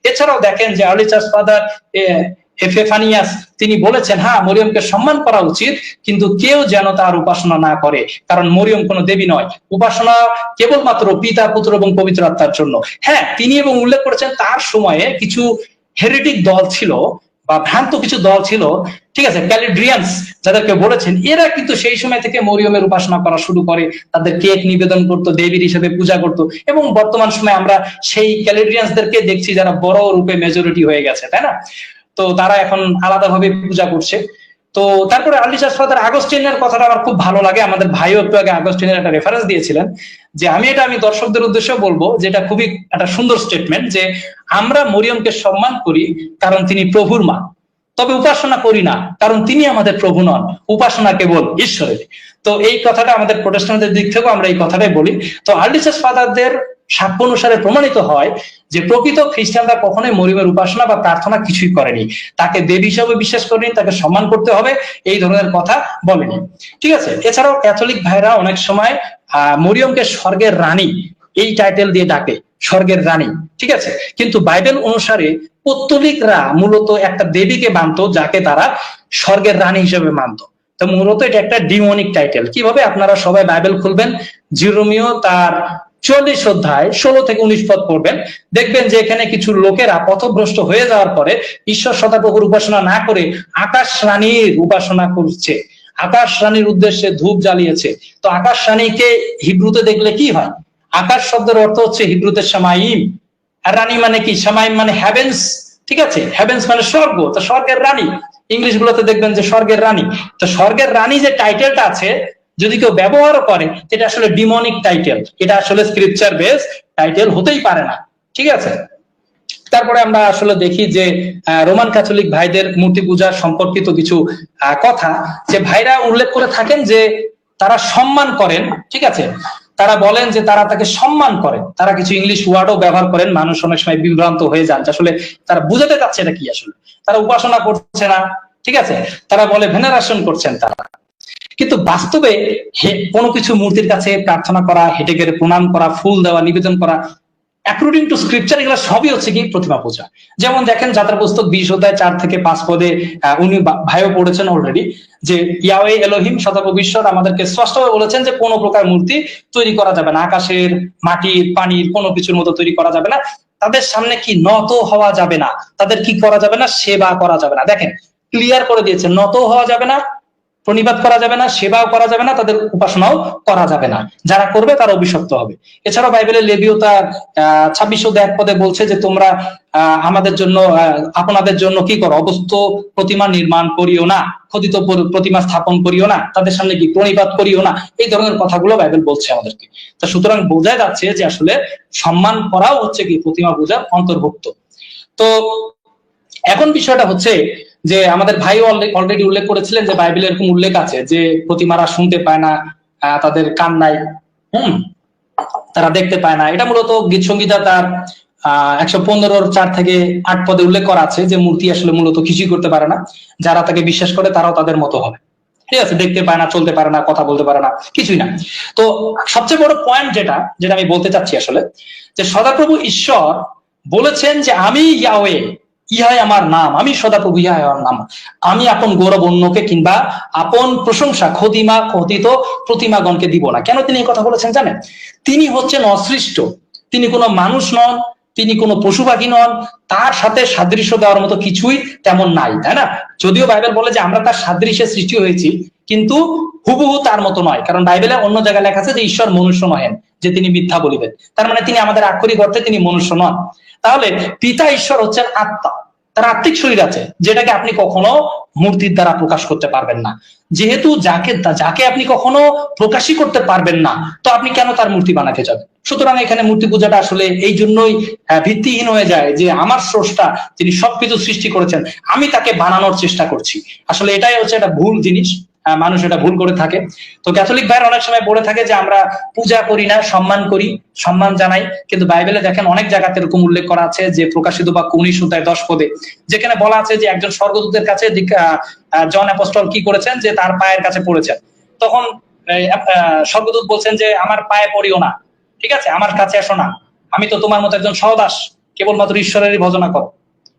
[SPEAKER 4] এছাড়াও দেখেন যে আর্লি চার্চ ফাদার এফেফানিয়াস তিনি বলেছেন, হ্যাঁ মরিয়মকে সম্মান করা উচিত, কিন্তু কেউ যেন তার উপাসনা না করে, কারণ মরিয়ম কোনো দেবী নয়, উপাসনা কেবলমাত্র পিতা, পুত্র এবং পবিত্র আত্মার জন্য। হ্যাঁ, তিনি এবং উল্লেখ করেছেন তার সময়ে কিছু হেরিটিক দল ছিল বা ভ্রান্ত কিছু দল ছিল, ঠিক আছে, ক্যালিড্রিয়ান্স যাদেরকে বলেছেন, এরা কিন্তু সেই সময় থেকে মরিয়মের উপাসনা করা শুরু করে, তাদের কেক নিবেদন করতো, দেবীর হিসেবে পূজা করতো, এবং বর্তমান সময়ে আমরা সেই ক্যালিড্রিয়ান্সদেরকে দেখছি যারা বড় রূপে মেজরিটি হয়ে গেছে, তাই না? তো তারা এখন আলাদাভাবে পূজা করছে। তো তারপরে আর্লি চার্চ ফাদার আগস্টিনের কথাটা আমার খুব ভালো লাগে, আমাদের ভাইও একটু আগে আগস্টিনের একটা রেফারেন্স দিয়েছিলেন, যে আমি দর্শকদের উদ্দেশ্যে বলবো, যেটা খুবই একটা সুন্দর স্টেটমেন্ট, যে আমরা মরিয়মকে সম্মান করি কারণ তিনি প্রভুর মা, তবে উপাসনা করি না কারণ তিনি আমাদের প্রভু নন, উপাসনা কেবল ঈশ্বরের। তো এই কথাটা আমাদের প্রোটেস্ট্যান্টদের দিক থেকেও আমরা এই কথাটাই বলি। তো আর্লি চার্চ ফাদারদের সাক্ষ্য অনুসারে প্রমাণিত হয় যে প্রকৃত খ্রিস্টানরা কখনোই মরিয়মের উপাসনা বা প্রার্থনা কিছুই করেনি, তাকে দেবী হিসাবে বিশ্বাস করেনি, তাকে সম্মান করতে হবে এই ধরনের কথা বলেনি। ঠিক আছে, এছাড়াও ক্যাথলিক ভাইরা অনেক সময় মরিয়মকে স্বর্গের রানী এই টাইটেল দিয়ে ডাকে, স্বর্গের রানী। ঠিক আছে, কিন্তু বাইবেল অনুসারে পৌত্তলিকরা মূলত একটা দেবীকে মানত যাকে তারা স্বর্গের রানী হিসেবে মানত। তো মূলত এটা একটা ডিমনিক টাইটেল। কিভাবে? আপনারা সবাই বাইবেল খুলবেন, জিরোমিও তার 40 অধ্যায় 16 থেকে 19 পদ পড়বেন, দেখবেন যে এখানে কিছু লোকেরা পথভ্রষ্ট হয়ে যাওয়ার পরে ঈশ্বর সদাপ্রভুর উপাসনা না করে আকাশ রানীর উপাসনা করছে, আকাশ রানীর উদ্দেশ্যে ধূপ জ্বালিয়েছে। তো আকাশ রানীকে হিব্রুতে দেখলে কি হয়? আকাশ শব্দের অর্থ হচ্ছে হিব্রুতে শামাইম, আর রানী মানে কি? শামাইম মানে হেভেন্স, ঠিক আছে? হেভেন্স মানে স্বর্গ, তো স্বর্গের রানী। ইংলিশ গুলোতে দেখবেন যে স্বর্গের রানী। তো স্বর্গের রানী যে টাইটেলটা আছে, যদি কেউ ব্যবহারও করে, এটা আসলে ডিমনিক টাইটেল, এটা আসলে স্ক্রিপচার বেস টাইটেল হতেই পারে না, ঠিক আছে? তারপরে আমরা আসলে দেখি যে রোমান ক্যাথলিক ভাইদের মূর্তি পূজার সম্পর্কিত কিছু কথা, যে ভাইরা উল্লেখ করে থাকেন যে তারা সম্মান করেন, ঠিক আছে? তারা বলেন যে তারা তাকে সম্মান করেন, তারা কিছু ইংলিশ ওয়ার্ডও ব্যবহার করেন, মানুষ অনেক সময় বিভ্রান্ত হয়ে যান আসলে তারা বুঝাতে চাচ্ছে এটা কি। আসলে তারা উপাসনা করছে না, ঠিক আছে? তারা বলে ভেনারেশন করছেন তারা, কিন্তু বাস্তবে কোনো কিছু মূর্তির কাছে প্রার্থনা করা, হেঁটে গেলে প্রণাম করা, ফুল দেওয়া, নিবেদন করা, অ্যাকর্ডিং টু স্ক্রিপচার এগুলো সবই হচ্ছে কি? প্রতিমা পূজা। যেমন দেখেন যাত্রা পুস্তক 20 অধ্যায় 4 থেকে 5 পদে উনি ভাইও পড়েছেন অলরেডি, যে ইয়াওয়ে এলোহিম সদাপ্রভু ঈশ্বর আমাদেরকে স্পষ্টভাবে বলেছেন যে কোনো প্রকার মূর্তি তৈরি করা যাবে না, আকাশের, মাটির, পানির কোনো কিছুর মতো তৈরি করা যাবে না, তাদের সামনে কি নত হওয়া যাবে না, তাদের কি করা যাবে না? সেবা করা যাবে না। দেখেন ক্লিয়ার করে দিয়েছে, নত হওয়া যাবে না, প্রণিপাত করা যাবে না, সেবাও করা যাবে না, তাদের উপাসনাও করা যাবে না, যারা করবে তারা অভিশপ্ত হবে। এছাড়াও বাইবেলের লেবীয় তার 26 অধ্যায় 1 পদে বলছে যে তোমরা আমাদের জন্য আপনাদের জন্য কি করো? অবস্থ প্রতিমা নির্মাণ করিও না, খোদিত প্রতিমা স্থাপন করিও না, তাদের সামনে কি? প্রণিপাত করিও না। এই ধরনের কথাগুলো বাইবেল বলছে আমাদেরকে। তো সুতরাং বোঝা যাচ্ছে যে আসলে সম্মান করাও হচ্ছে কি? প্রতিমা পূজার অন্তর্ভুক্ত। তো এখন বিষয়টা হচ্ছে যে আমাদের ভাই অলরেডি উল্লেখ করেছিলেন যে বাইবেলে এরকম উল্লেখ আছে যে প্রতিমারা শুনতে পায় না, তাদের কান নাই, তারা দেখতে পায় না। এটা মূলত গীত সংগীতা তার 115-4 থেকে 8 পদে উল্লেখ করা আছে যে মূর্তি আসলে মূলত কিছুই করতে পারে না, যারা তাকে বিশ্বাস করে তারাও তাদের মতো হবে, ঠিক আছে? দেখতে পায় না, চলতে পারে না, কথা বলতে পারে না, কিছুই না। তো সবচেয়ে বড় পয়েন্ট যেটা আমি বলতে চাচ্ছি আসলে, যে সদাপ্রভু ঈশ্বর বলেছেন যে আমি ইয়াওয়ে, ইহাই আমার নাম, আমি সদাপ্রভু, ইহাই আমার নাম, আমি আপন গৌরব অন্যকে কিংবা আপন প্রশংসা খোদিত প্রতিমাগণকে দিব না। কেন তিনি এই কথা বলেছেন জানেন? তিনি হচ্ছেন অসৃষ্ট, তিনি কোনো মানুষ নন, তিনি কোনো পশু পাখি নন, তার সাথে সাদৃশ্য দেওয়ার মতো কিছুই তেমন নাই, তাই না? যদিও বাইবেল বলে যে আমরা তার সাদৃশ্যে সৃষ্টি হয়েছি, কিন্তু হুবহু তার মতো নয়, কারণ বাইবেলে অন্য জায়গায় লেখা আছে যে ঈশ্বর মনুষ্য নহেন, যে তিনি মিথ্যা বলিবেন। তার মানে তিনি আমাদের আক্ষরিক অর্থে তিনি মনুষ্য নন। তাহলে পিতা ঈশ্বর হচ্ছেন আত্মা, তার আত্মিক শরীর আছে, যেটাকে আপনি কখনো মূর্তির দ্বারা প্রকাশ করতে পারবেন না। যেহেতু যাকে আপনি কখনো প্রকাশই করতে পারবেন না, তো আপনি কেন তার মূর্তি বানাতে যাবেন? সুতরাং এখানে মূর্তি পূজাটা আসলে এই জন্যই ভিত্তিহীন হয়ে যায় যে আমার স্রষ্টা যিনি সবকিছু সৃষ্টি করেছেন, আমি তাকে বানানোর চেষ্টা করছি। আসলে এটাই হচ্ছে একটা ভুল জিনিস, মানুষ এটা ভুল করে থাকে। তো ক্যাথলিক ভাইয়ের অনেক সময় বলে থাকে যে আমরা পূজা করি না, সম্মান করি, সম্মান জানাই, কিন্তু বাইবেলে দেখেন অনেক জায়গাতে এরকম উল্লেখ করা আছে যে প্রকাশিত বাক্য 19 অধ্যায় 10 পদে, যেখানে বলা আছে যে একজন স্বর্গদূতের কাছে জন অ্যাপোস্টল কি করেছেন? যে তার পায়ের কাছে পড়েছেন। তখন স্বর্গদূত বলছেন যে আমার পায়ে পড়িও না, ঠিক আছে? আমার কাছে এসো না, আমি তো তোমার মতো একজন সহদাস, কেবলমাত্র ঈশ্বরেরই ভজনা করো,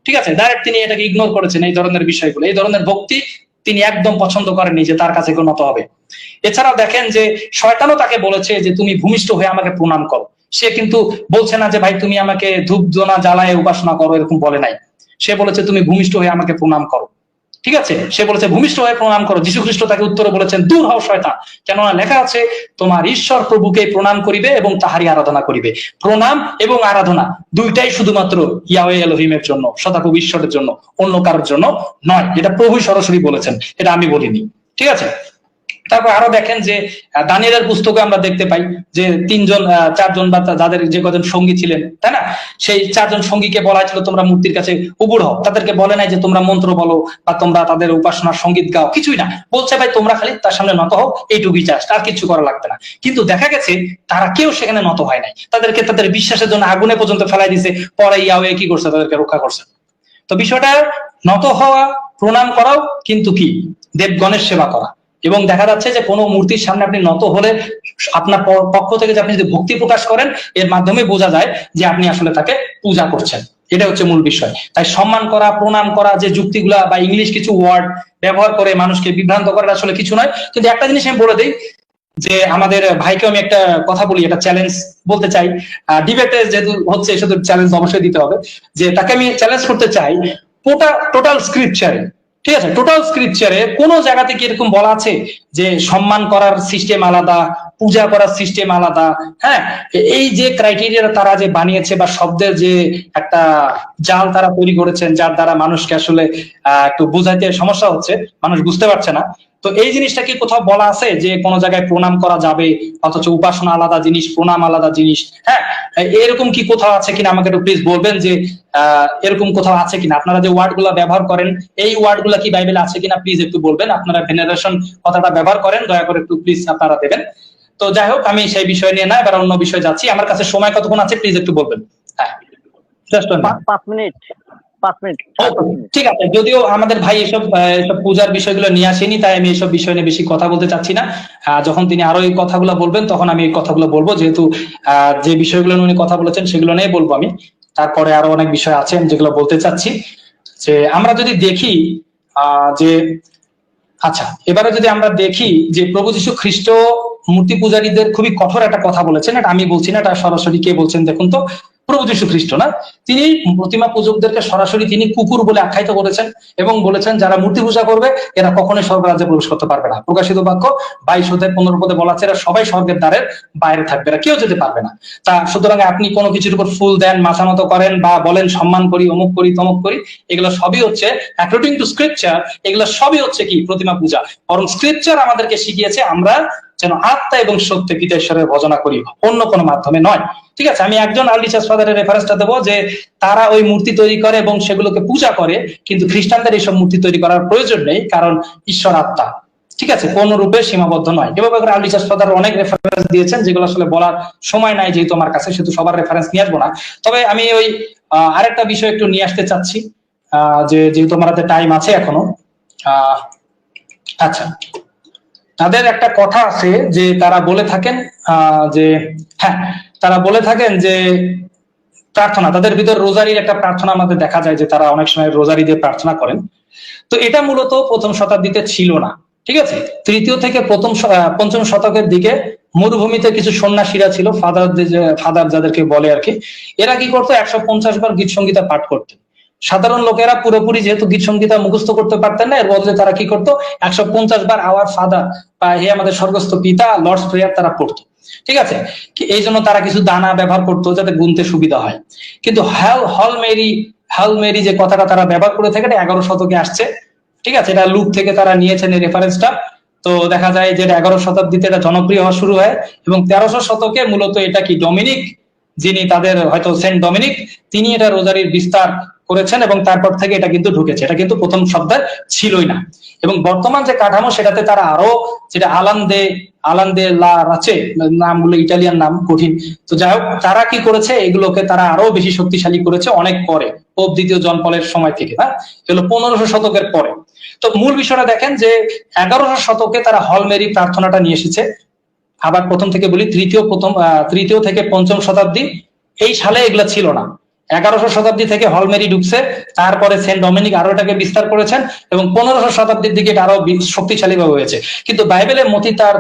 [SPEAKER 4] ঠিক আছে? ডাইরেক্ট তিনি এটাকে ইগনোর করেছেন। এই ধরনের বিষয়গুলো, এই ধরনের ভক্তি তিনি একদম পছন্দ করেননি যে তার কাছে কেউ নত হবে। এছাড়াও দেখেন যে শয়তানও তাকে বলেছে যে তুমি ভূমিষ্ঠ হয়ে আমাকে প্রণাম করো। সে কিন্তু বলছে না যে ভাই তুমি আমাকে ধূপ দোনা জ্বালায় উপাসনা করো, এরকম বলে নাই। সে বলেছে তুমি ভূমিষ্ঠ হয়ে আমাকে প্রণাম করো, ঠিক আছে? সে বলেছে ভূমিষ্ঠ হয়ে প্রণাম করো। যীশু খ্রিস্ট তাকে উত্তরে বলেছেন দূর হও শয়তান, কেননা লেখা আছে তোমার ঈশ্বর প্রভুকে প্রণাম করিবে এবং তাহারই আরাধনা করিবে। প্রণাম এবং আরাধনা দুইটাই শুধুমাত্র ইয়াহওয়ে এলোহিমের জন্য, সদাপ্রভু ঈশ্বরের জন্য, অন্য কারোর জন্য নয়। এটা প্রভু সরাসরি বলেছেন, এটা আমি বলিনি, ঠিক আছে? তারপর আরো দেখেন যে দানিয়েলের পুস্তকে আমরা দেখতে পাই যে 4জন বা যাদের যে কজন সঙ্গী ছিলেন, তাই না? সেই 4জন সঙ্গীকে বলা হয়েছিল তোমরা মূর্তির কাছে উবুড় হও। তাদেরকে বলে নাই যে তোমরা মন্ত্র বলো বা তোমরা তাদের উপাসনার সঙ্গীত গাও, কিছুই না। বলছে ভাই তোমরা খালি তার সামনে নত হও, এইটুকুই চাস, আর কিছু করা লাগবে না। কিন্তু দেখা গেছে তারা কেউ সেখানে নত হয় নাই, তাদেরকে তাদের বিশ্বাসের জন্য আগুনে পর্যন্ত ফেলাই দিছে। পরে ইয়াহওয়ে কি করছে? তাদেরকে রক্ষা করছে। তো বিষয়টা নত হওয়া, প্রণাম করাও, কিন্তু কি দেবগণের সেবা করা। এবং দেখা যাচ্ছে যে কোনো মূর্তির সামনে আপনি নত হলে আপনার পক্ষ থেকে যে আপনি যদি ভক্তি প্রকাশ করেন, এর মাধ্যমে বোঝা যায় যে আপনি আসলে তাকে পূজা করছেন। এটা হচ্ছে মূল বিষয়। তাই সম্মান করা, প্রণাম করা, যে যুক্তিগুলা বা ইংলিশ কিছু ওয়ার্ড ব্যবহার করে মানুষকে বিভ্রান্ত করার আসলে কিছু নয়। কিন্তু একটা জিনিস আমি বলে দিই যে আমাদের ভাইকে আমি একটা কথা বলি, একটা চ্যালেঞ্জ বলতে চাই। ডিবেটে যেহেতু হচ্ছে শুধু চ্যালেঞ্জ অবশ্যই দিতে হবে, যে তাকে আমি চ্যালেঞ্জ করতে চাই টোটাল স্ক্রিপচারে, ঠিক আছে, টোটাল স্ক্রিপচারে কোন জায়গাতে কি এরকম বলা আছে যে সম্মান করার সিস্টেম আলাদা, পূজা করার সিস্টেম আলাদা? হ্যাঁ, এই যে ক্রাইটেরিয়া তারা যে বানিয়েছে বা শব্দের যে একটা জাল তারা তৈরি করেছেন, যার দ্বারা মানুষকে আসলে একটু বোঝাইতে সমস্যা হচ্ছে, মানুষ বুঝতে পারছে না। তো এই জিনিসটা কি কোথাও বলা আছে যে কোন জায়গায় প্রণাম করা যাবে, অথচ উপাসনা আলাদা জিনিস, প্রণাম আলাদা জিনিস? হ্যাঁ, এরকম কি কোথাও আছে কিনা আমাকে একটু প্লিজ বলবেন যে এরকম কোথাও আছে কিনা। আপনারা যে ওয়ার্ড গুলা ব্যবহার করেন, এই ওয়ার্ড গুলা কি বাইবেলে আছে কিনা প্লিজ একটু বলবেন। আপনারা ভেনারেশন কথাটা ব্যবহার করেন, দয়া করে একটু প্লিজ আপনারা দেবেন। তো যাই হোক, আমি সেই বিষয় নিয়ে না, এবার অন্য বিষয় যাচ্ছি। আমার কাছে সময় কতক্ষণ আছে প্লিজ একটু বলবেন। হ্যাঁ, জাস্ট
[SPEAKER 2] 5 মিনিট। 5 মিনিট।
[SPEAKER 4] ঠিক আছে, যদিও আমাদের ভাই এসব পূজার বিষয়গুলো নিয়ে আসেনি, তাই আমি এসব বিষয় নিয়ে বেশি কথা বলতে চাচ্ছি না। যখন তিনি আরো এই কথাগুলো বলবেন তখন আমি এই কথাগুলো বলবো, যেহেতু যে বিষয়গুলো উনি কথা বলেছেন সেগুলো নিয়ে বলবো আমি। তারপরে আরো অনেক বিষয় আছে যেগুলো বলতে চাচ্ছি। যে আমরা যদি দেখি যে আচ্ছা, এবারে যদি আমরা দেখি যে প্রভু যীশু খ্রিস্ট মূর্তি পূজারীদের খুবই কঠোর একটা কথা বলেছেন। এটা আমি বলছি না, এটা সরাসরি কে বলছেন দেখুন তো, প্রভু যীশু খ্রিস্ট না, তিনি প্রতিমা পূজকদেরকে সরাসরি তিনি কুকুর বলে আখ্যায়িত করেছেন এবং বলেছেন যারা মূর্তি পূজা করবে এরা কখনোই স্বর্গরাজ্যে প্রবেশ করতে পারবে না। প্রকাশিত বাক্য 22:15 বলা আছে এরা সবাই স্বর্গের দ্বারের বাইরে থাকবে, এরা কেউ যেতে পারবে না। তা সুতরাং আপনি কোনো কিছুর উপর ফুল দেন, মাথা নত করেন বা বলেন সম্মান করি, অমুক করি, তমুক করি, এগুলো সবই হচ্ছে অ্যাকর্ডিং টু স্ক্রিপচার, এগুলো সবই হচ্ছে কি প্রতিমা পূজা। বরং স্ক্রিপচার আমাদেরকে শিখিয়েছে আমরা যেন আত্মা এবং সত্যে পিতা ঈশ্বরের ভজনা করি, অন্য কোনো মাধ্যমে নয়। ঠিক আছে, আমি একজন আর্লি চার্চ ফাদারের রেফারেন্সটা দেবো যে তারা ওই মূর্তি তৈরি করে এবং সেগুলোকে পূজা করে, কিন্তু খ্রিস্টানদের এইসব মূর্তি তৈরি করার প্রয়োজন নেই, কারণ ঈশ্বর আত্মা। ঠিক আছে, কোন রূপে সীমাবদ্ধ নয়। এভাবে করে আর্লি চার্চ ফাদার অনেক রেফারেন্স দিয়েছেন, যেগুলো আসলে বলার সময় নাই যেহেতু আমার কাছে, সেহেতু সবার রেফারেন্স নিয়ে আসবো না। তবে আমি ওই আরেকটা বিষয় একটু নিয়ে আসতে চাচ্ছি, যে যেহেতু আমার হাতে টাইম আছে এখনো। আচ্ছা, তাদের একটা কথা আছে যে তারা বলে থাকেন যে হ্যাঁ, তারা বলে থাকেন যে প্রার্থনা, তাদের ভিতর রোজারির একটা প্রার্থনা আমাদের দেখা যায় যে তারা অনেক সময় রোজারি দিয়ে প্রার্থনা করেন। তো এটা মূলত প্রথম শতাব্দীতে ছিল না। ঠিক আছে, তৃতীয় থেকে পঞ্চম শতকের দিকে মরুভূমিতে কিছু সন্ন্যাসীরা ছিল, ফাদার যাদেরকে বলে আর কি। এরা কি করতো, 150 বার গীত সংগীতা পাঠ করতেন। সাধারণ লোকেরা পুরোপুরি যেহেতু গীত সংগীতা মুখস্থ করতে পারতেন না, এর বদলে তারা কি করতো 150 বার আওয়ার ফাদার বা হে আমাদের স্বর্গস্থ পিতা, লর্ডস প্রেয়ার তারা পড়তো। ঠিক আছে, এই জন্য তারা কিছু দানা ব্যবহার করতো যাতে গুনতে সুবিধা হয়। কিন্তু হাল মেরি যে কথাটা তারা ব্যবহার করে থাকে, এটা 11 শতকে আসছে। ঠিক আছে, এটা লুক থেকে তারা নিয়েছেন এই রেফারেন্সটা। তো দেখা যায় যে 11 শতাব্দীতে এটা জনপ্রিয় হওয়া শুরু হয় এবং 1300 শতকে মূলত এটা কি ডমিনিক, যিনি তাদের হয়তো সেন্ট ডমিনিক, তিনি এটা রোজারির বিস্তার করেছেন এবং তারপর থেকে এটা কিন্তু ঢুকেছে। এটা কিন্তু প্রথম শব্দের ছিলই না। এবং বর্তমান যে কাঠামো সেটাতে তারা আরো, যেটা আলান্দে লা রাচে, নামগুলো ইটালিয়ান নাম, কঠিন। তো যাই হোক, তারা কি করেছে, এগুলোকে তারা আরো বেশি শক্তিশালী করেছে অনেক পরে, পোপ দ্বিতীয় জন পলের সময় থেকে। হ্যাঁ, এগুলো 1500 শতকের পরে। তো মূল বিষয়টা দেখেন যে 1100 শতকে তারা হলমেরি প্রার্থনাটা নিয়ে এসেছে। আবার প্রথম থেকে বলি, তৃতীয় থেকে পঞ্চম শতাব্দী এই সালে এগুলা ছিল না। 1100 শতাব্দী থেকে হলমেরি ঢুকছে, তারপরে সেন্ট ডমিনিক আরো এটাকে বিস্তার করেছেন এবং 1500 শতাব্দীর দিকে এটা আরো শক্তিশালী ভাবে হয়েছে। কিন্তু বাইবেলের মতি তার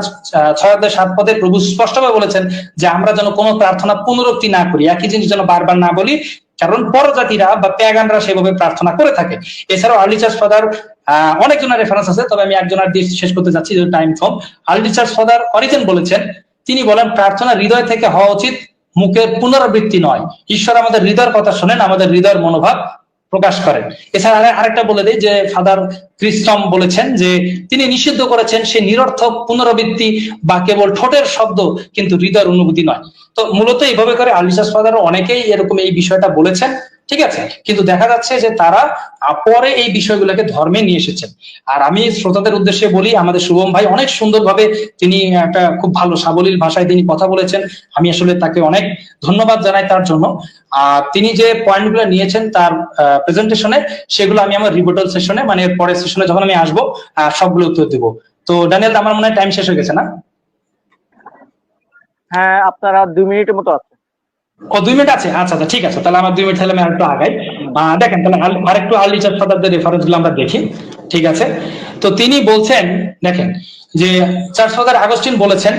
[SPEAKER 4] 6:7 প্রভু স্পষ্টভাবে বলেছেন যে আমরা যেন কোনো প্রার্থনা পুনরুক্তি না করি, একই জিনিস যেন বারবার না বলি, কারণ পরজাতিরা বা প্যাগানরা সেভাবে প্রার্থনা করে থাকে। এছাড়াও আর্লি চার্চ ফাদার অনেকজনের রেফারেন্স আছে, তবে আমি একজনের দিয়ে শেষ করতে যাচ্ছি, যে টাইম কম। আর্লি চার্চ ফাদার অরিজেন বলেছেন, তিনি বলেন প্রার্থনা হৃদয় থেকে হওয়া উচিত, মুখের পুনরাবৃত্তি নয়। ঈশ্বর আমাদের হৃদয়ের কথা শোনেন, আমাদের হৃদয়ের মনোভাব প্রকাশ করেন। এছাড়া আরেকটা বলে দিই যে ফাদার ক্রিস্টম বলেছেন যে তিনি নিষিদ্ধ করেছেন সে নিরর্থক পুনরাবৃত্তি বা কেবল ঠোঁটের শব্দ, কিন্তু হৃদয়ের অনুভূতি নয়। তো মূলত এইভাবে করে আর্লি চার্চ ফাদার অনেকেই এরকম এই বিষয়টা বলেছেন। ঠিক আছে, কিন্তু দেখা যাচ্ছে যে তারা পরে এই বিষয়গুলোকে ধর্মে নিয়ে এসেছেন। আর আমি শ্রোতাদের উদ্দেশ্যে বলি, আমাদের শুভম ভাই অনেক সুন্দরভাবে তিনি একটা খুব ভালো সাবলীল ভাষায় তিনি কথা বলেছেন। আমি আসলে তাকে অনেক ধন্যবাদ জানাই তার জন্য। আর তিনি যে পয়েন্টগুলো নিয়েছেন তার প্রেজেন্টেশনে, সেগুলো আমি আমার রিপোর্টাল সেশনে, মানে পরের সেশনে যখন আমি আসবো সবগুলো উত্তর দেবো। তো ড্যানিয়েল, আমার মনে হয় টাইম শেষ হয়ে গেছে না?
[SPEAKER 2] হ্যাঁ, আপনারা 2 মিনিটের মতো আছে।
[SPEAKER 4] ও 2 মিনিট আছে, আচ্ছা আচ্ছা ঠিক আছে, তাহলে আমার 2 মিনিট, তাহলে আমি আরেকটু আগাই। দেখেন তাহলে আরেকটু আর্লি চার্চ ফাদারদের রেফারেন্স গুলো আমরা দেখি। ঠিক আছে, তো তিনি বলছেন, দেখেন যে চার্চ ফাদার আগস্টিন বলেছেন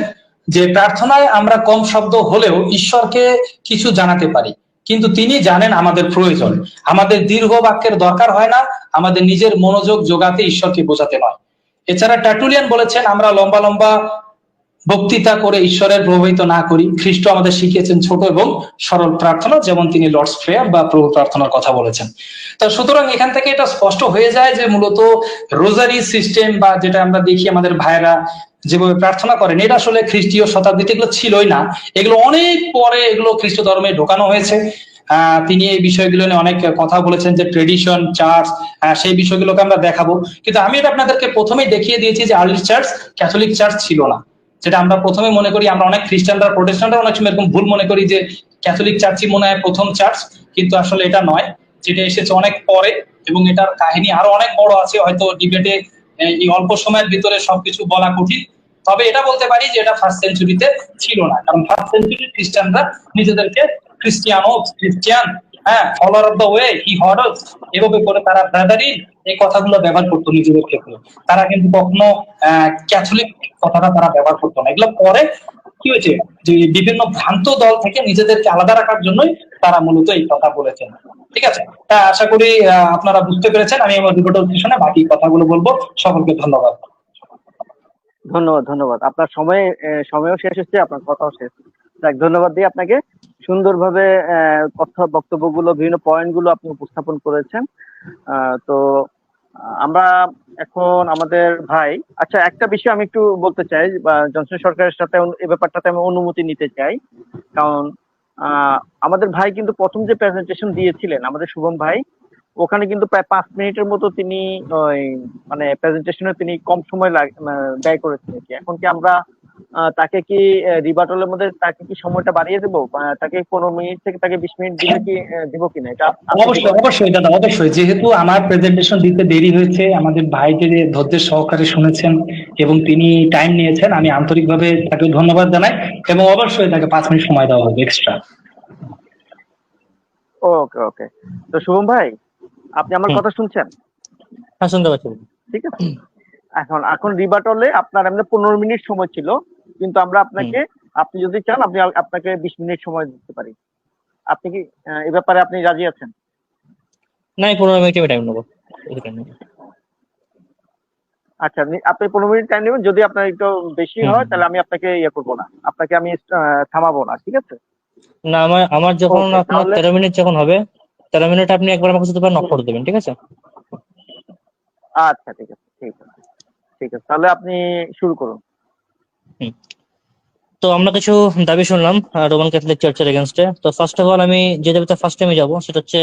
[SPEAKER 4] যে প্রার্থনায় আমরা কম শব্দ হলেও ঈশ্বরকে কিছু জানাতে পারি, কিন্তু তিনি জানেন আমাদের প্রয়োজন। আমাদের দীর্ঘ বাক্যের দরকার হয় না, আমাদের নিজের মনোযোগ যোগাতে ঈশ্বরকে বোঝাতে নয়। এছাড়া টার্টুলিয়ান বলেছেন আমরা লম্বা লম্বা বক্তৃতা করে ঈশ্বরের প্রভাবিত না করি, খ্রিস্ট আমাদের শিখিয়েছেন ছোট এবং সরল প্রার্থনা, যেমন তিনি লর্ডস প্রেয়ার বা প্রভু প্রার্থনার কথা বলেছেন। তো সুতরাং এখান থেকে এটা স্পষ্ট হয়ে যায় যে মূলত রোজারি সিস্টেম বা যেটা আমরা দেখি আমাদের ভাইয়েরা যেভাবে প্রার্থনা করেন, এটা আসলে খ্রিস্টীয় শতাব্দীতে এগুলো ছিলই না, এগুলো অনেক পরে এগুলো খ্রিস্ট ধর্মে ঢোকানো হয়েছে। তিনি এই বিষয়গুলো নিয়ে অনেক কথা বলেছেন যে ট্রেডিশন চার্চ, সেই বিষয়গুলোকে আমরা দেখাবো, কিন্তু আমি এটা আপনাদেরকে প্রথমেই দেখিয়ে দিয়েছি যে আর্লি চার্চ ক্যাথলিক চার্চ ছিল না, যেটা আমরা প্রথমে মনে করি। আমরা অনেক খ্রিস্টানরা প্রোটেস্ট্যান্টরা অনেক সময় এরকম ভুল মনে করি যে ক্যাথলিক চার্চই মনে হয় প্রথম চার্চ, কিন্তু আসলে এটা নয়, যেটা এসেছে অনেক পরে, এবং এটার কাহিনী আরো অনেক বড় আছে, হয়তো ডিবেটে এই অল্প সময়ের ভিতরে সবকিছু বলা কঠিন। তবে এটা বলতে পারি যে এটা ফার্স্ট সেঞ্চুরিতে ছিল না, কারণ ফার্স্ট সেঞ্চুরি খ্রিস্টানরা নিজেদেরকে খ্রিস্টিয়ান, হ্যাঁ, ফলোয়ার অফ দ্য ওয়ে, হি হর্ডস, এভাবে করে তারা ব্রাদারি এই কথাগুলো ব্যবহার করতো নিজেদের ক্ষেত্রে। তারা কিন্তু কখনো ক্যাথলিক কথাটা তারা ব্যবহার করতো না। এগুলো পরে কি হয়েছে যে বিভিন্ন ভ্রান্ত দল থেকে নিজেদেরকে আলাদা রাখার জন্যই তারা মূলত এই কথা বলেছেন। ঠিক আছে, আশা করি আপনারা বুঝতে পেরেছেন। আমি আমার রিপোর্টার পিছনে বাকি কথাগুলো বলবো। সকলকে ধন্যবাদ।
[SPEAKER 2] ধন্যবাদ, ধন্যবাদ। আপনার সময়ও শেষ হচ্ছে, আপনার কথাও শেষ। যাক, ধন্যবাদ দিই আপনাকে। সুন্দরভাবে কথা বক্তব্যগুলো, বিভিন্ন পয়েন্ট গুলো আপনি উপস্থাপন করেছেন। তো আমরা এখন আমাদের ভাই, আচ্ছা একটা বিষয় আমি একটু বলতে চাই, জনসন সরকারের সাথে এই ব্যাপারটাতে আমি অনুমতি নিতে চাই। কারণ আমাদের ভাই কিন্তু প্রথম যে প্রেজেন্টেশন দিয়েছিলেন আমাদের শুভম ভাই, ওখানে কিন্তু প্রায় 5 মিনিটের মতো তিনি ওই মানে প্রেজেন্টেশনে তিনি কম সময় ব্যয় করেছেন। এখন কি আমরা তাকে কি রিবাটলের মধ্যে তাকে কি সময়টা বাড়িয়ে দেবো? তাকে 15 মিনিট থেকে তাকে 20 মিনিট দিলে কি দিব কিনা? এটা
[SPEAKER 4] অবশ্যই অবশ্যই দাদা, অবশ্যই। যেহেতু আমার প্রেজেন্টেশন দিতে দেরি হয়েছে, আমাদের ভাইকে যে ধৈর্যের সহকারে শুনেছেন এবং তিনি টাইম নিয়েছেন, আমি আন্তরিকভাবে তাকে ধন্যবাদ জানাই, এবং অবশ্যই তাকে 5 মিনিট সময় দেওয়া হবে এক্সট্রা।
[SPEAKER 2] ওকে ওকে। তো শুভম ভাই, আপনি আমার কথা শুনছেন?
[SPEAKER 3] হ্যাঁ, শুনতে পাচ্ছি।
[SPEAKER 2] ঠিক আছে, এখন রিবাটলে আপনার এমনি 15 মিনিট সময় ছিল, কিন্তু আমরা আপনাকে, আপনি যদি চান আপনি আপনাকে 20 মিনিট সময় দিতে পারি। আপনি কি এই ব্যাপারে আপনি রাজি আছেন?
[SPEAKER 3] না, 15 মিনিট টাইম নেবো।
[SPEAKER 2] আচ্ছা, আপনি 15 মিনিট টাইম নেবেন। যদি আপনার একটু বেশি হয় তাহলে আমি আপনাকে ইয়ে করবো না, আপনাকে আমি থামাবো না। ঠিক আছে?
[SPEAKER 3] না, আমার যখন আপনার 13 মিনিট যখন হবে, 13 মিনিট আপনি একবার আমাকে শুধু নক করে দেবেন, ঠিক আছে?
[SPEAKER 2] আচ্ছা ঠিক আছে, ঠিক আছে, ঠিক আছে, তাহলে আপনি শুরু করুন।
[SPEAKER 3] তো আমরা কিছু দাবি শুনলাম রোমান ক্যাথলিক চার্চের এগেনস্টে। তো ফার্স্ট অফ অল আমি যে দাবিতে ফার্স্ট টাইমে যাবো সেটা হচ্ছে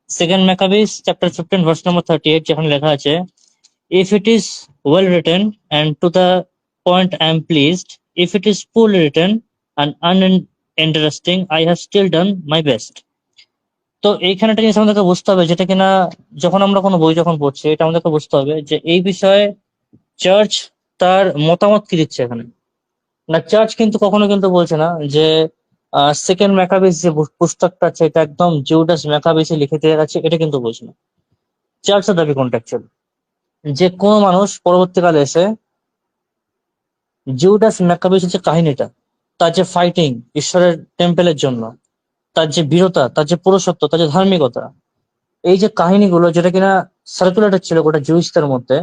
[SPEAKER 3] second Maccabees chapter 15 verse number 38, যেখানে লেখা আছে, if it is well written and to the point I am pleased, if it is poorly written and uninteresting, I have still done my best. তো এইখানে একটা জিনিস আমাদেরকে বুঝতে হবে, যেটা কিনা যখন আমরা কোনো বই যখন পড়ছি, এটা আমাদেরকে বুঝতে হবে যে এই বিষয়ে চার্চ তার মতামত কি দিচ্ছে এখানে। না, চার্চ কিন্তু কখনো কিন্তু বলছে না যে সেকেন্ড ম্যাকাবিস যে পুস্তকটা আছে এটা একদম জিউডাস ম্যাকাবিসে লিখে দেওয়া আছে, এটা কিন্তু বলছে না। চার্চের দাবি কোনটা অ্যাকচুয়ালি, যে কোনো মানুষ পরবর্তীকালে এসে জিউডাস ম্যাকাবিসের যে কাহিনীটা, তার যে ফাইটিং ঈশ্বরের টেম্পেলের জন্য, তার যে বীরতা, তার যে পুরুষত্ব, তার যে ধার্মিকতা, এই যে কাহিনীগুলো যেটা কিনা সার্কুলেটেড ছিল গোটা জুইসদের মধ্যে,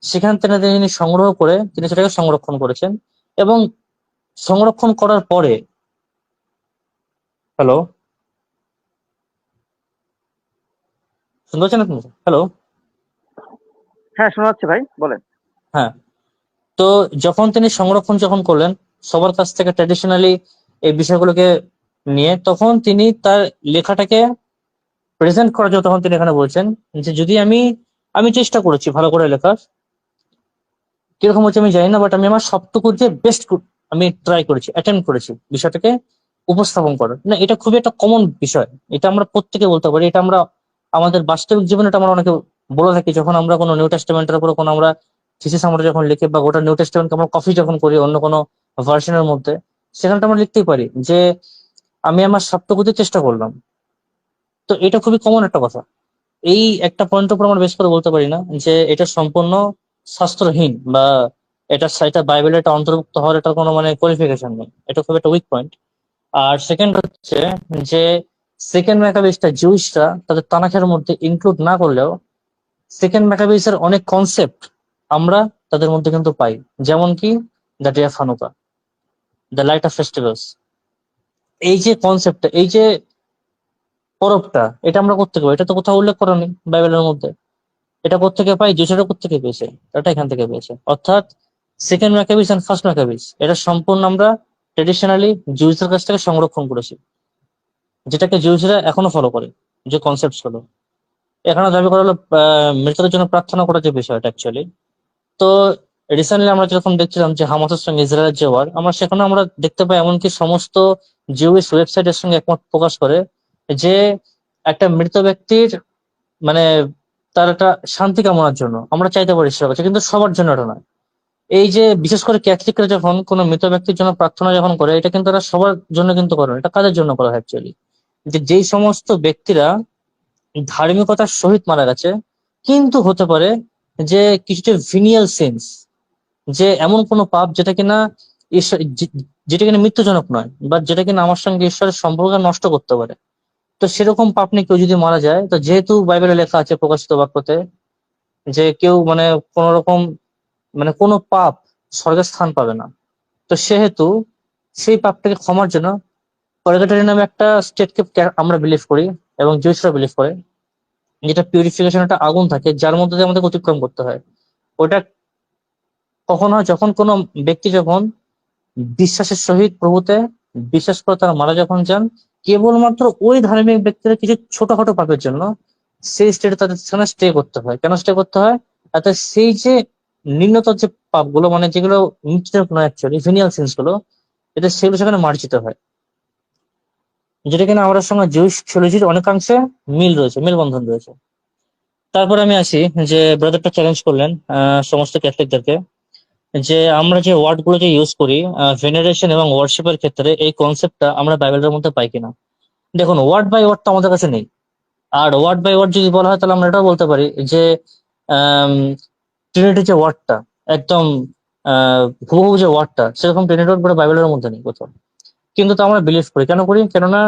[SPEAKER 3] সেখান থেকে তিনি সংগ্রহ করে তিনি সেটাকে সংরক্ষণ করেছেন। এবং সংরক্ষণ করার পরে, হ্যালো, শুনতে পাচ্ছেন আপনি? হ্যালো,
[SPEAKER 2] হ্যাঁ শোনা যাচ্ছে ভাই, বলেন।
[SPEAKER 3] হ্যাঁ, তো যখন তিনি সংরক্ষণ যখন করলেন সবার কাছ থেকে ট্র্যাডিশনালি এই বিষয়গুলোকে নিয়ে, তখন তিনি তার লেখাটাকে প্রেজেন্ট করার জন্য তখন তিনি এখানে বলছেন যে যদি আমি চেষ্টা করেছি ভালো করে লেখার, কিরকম হচ্ছে আমি জানি না, বাট আমি আমার সবটুকু যে বেস্ট আমি ট্রাই করেছি, অ্যাটেম্প করেছি বিষয়টাকে উপস্থাপন করার। না, এটা খুবই একটা কমন বিষয়, এটা আমরা প্রত্যেকে বলতে পারি, এটা আমরা আমাদের বাস্তবিক জীবনে এটা আমরা অনেকে বলে থাকি। যখন আমরা কোনো নিউ টেস্টামেন্টের উপর কোনো আমরা থিসিস আমরা যখন লিখি, বা গোটা নিউ টেস্টামেন্টকে আমরা কপি যখন করি অন্য কোনো ভার্সনের মধ্যে, সেখানটা আমরা লিখতেই পারি যে আমি আমার সাধ্যগতির চেষ্টা করলাম। তো এটা খুবই কমন একটা কথা। এই একটা পয়েন্টের উপর আমরা বেশ করে বলতে পারি না যে এটা সম্পূর্ণ শাস্ত্রহীন বা এটা বাইবেলে এটা অন্তর্ভুক্ত হওয়ার এটা কোনো মানে কোয়ালিফিকেশন নেই, এটা খুব একটা উইক পয়েন্ট। আর সেকেন্ড হচ্ছে যে সেকেন্ড ম্যাকাবিসটা জিউসরা তাদের তানাখের মধ্যে ইনক্লুড না করলেও সেকেন্ড ম্যাকাবিসের অনেক কনসেপ্ট আমরা তাদের মধ্যে কিন্তু পাই, যেমন কি the day of Hanukkah, the light off festivals. এই যে কনসেপ্টটা, এই যে পরবটা, এটা আমরা কোত্থেকে পাই? এটা তো কোথাও উল্লেখ করা নেই বাইবেলের মধ্যে। এটা কোত্থেকে পাই? জিউসরা কোত্থেকে পেয়েছে? এটা এখান থেকে পেয়েছে। অর্থাৎ সেকেন্ড ম্যাকাবিস এন্ড ফার্স্ট ম্যাকাবিস এটা সম্পূর্ণ আমরা ট্রেডিশনালি জিউসের কাছ থেকে সংরক্ষণ করেছি, যেটাকে জিউসরা এখনো ফলো করে, যে কনসেপ্ট হলো। এখানে দাবি করা হলো মৃতদের জন্য প্রার্থনা করার যে বিষয়টা অ্যাকচুয়ালি। তো রিসেন্টলি আমরা যেরকম দেখছিলাম যে হামাসের সঙ্গে ইসরায়েলের যে ওয়ার, আমরা সেখানে আমরা দেখতে পাই এমনকি সমস্ত জিওএস ওয়েবসাইটের সঙ্গে একমত প্রকাশ করে যে একটা মৃত ব্যক্তির মানে তার একটা শান্তি কামনার জন্য আমরা চাইতে পারি ঈশ্বরের কাছে, কিন্তু সবার জন্য এটা নয়। এই যে বিশেষ করে ক্যাথলিকরা যখন কোনো মৃত ব্যক্তির জন্য প্রার্থনা যখন করে, এটা কিন্তু তারা সবার জন্য কিন্তু করে না, এটা কাদের জন্য করা হয় অ্যাকচুয়ালি? যে যেই সমস্ত ব্যক্তিরা ধার্মিকতার সহিত মারা গেছে, কিন্তু হতে পারে যে কিছুটা ভিনিয়াল সেন্স, যে এমন কোনো পাপ যেটা কিনা যেটা কিনা মৃত্যুজনক নয়, বা যেটা কিনা আমার সঙ্গে ঈশ্বরের সম্পর্ক নষ্ট করতে পারে। তো সেরকম পাপ নিয়ে কেউ যদি মারা যায়, তো যেহেতু বাইবেলে লেখা আছে প্রকাশিত বাক্যতে যে কেউ মানে কোন রকম মানে কোনো পাপ স্বর্গের স্থান পাবে না, তো সেহেতু সেই পাপটাকে ক্ষমার জন্য পরিগেটরি নামে একটা স্টেটকে আমরা বিলিভ করি, এবং জিউসরা বিলিভ করে, যেটা পিউরিফিকেশন একটা আগুন থাকে যার মধ্যে দিয়ে আমাদের অতিক্রম করতে হয়। ওটা কখন হয়? যখন কোনো ব্যক্তি যখন বিশ্বাসের সহিত প্রভুতে বিশ্বাস করে তারা মারা যখন যান, কেবলমাত্র ওই ধার্মিক ব্যক্তিরা কিছু ছোটখাটো পাপের জন্য সেই স্টেটে তাদের সেখানে স্টে করতে হয়। কেন স্টে করতে হয়? তাতে সেই যে নিম্নতর যে পাপগুলো, মানে যেগুলো মৃত্যুজনক নয় অ্যাকচুয়ালি, ভিনিয়াল সিনস গুলো, এটা সেগুলো সেখানে মার্জিত হয়, যেটা কিনা আমাদের সঙ্গে জিউস থিওলজির অনেকাংশে মেলবন্ধন রয়েছে। তারপরে আমি আসি যে ব্রাদারটা চ্যালেঞ্জ করলেন সমস্ত ক্যাথলিকদেরকে যে আমরা যে ওয়ার্ড গুলো যে ইউজ করি ভেনারেশন এবং ওয়ার্শিপের ক্ষেত্রে, এই কনসেপ্টটা আমরা বাইবেলের মধ্যে পাই কিনা। দেখুন, ওয়ার্ড বাই ওয়ার্ড তো আমাদের কাছে নেই। আর ওয়ার্ড বাই ওয়ার্ড যদি বলা হয়, তাহলে আমরা এটাও বলতে পারি যে ট্রিনিটি যে ওয়ার্ডটা একদম হুবহু যে ওয়ার্ডটা, সেরকম ট্রিনিটি ওয়ার্ড বাইবেলের মধ্যে নেই কোথাও। কিন্তু তা আমরা বিলিভ করি। কেন করি? কেননা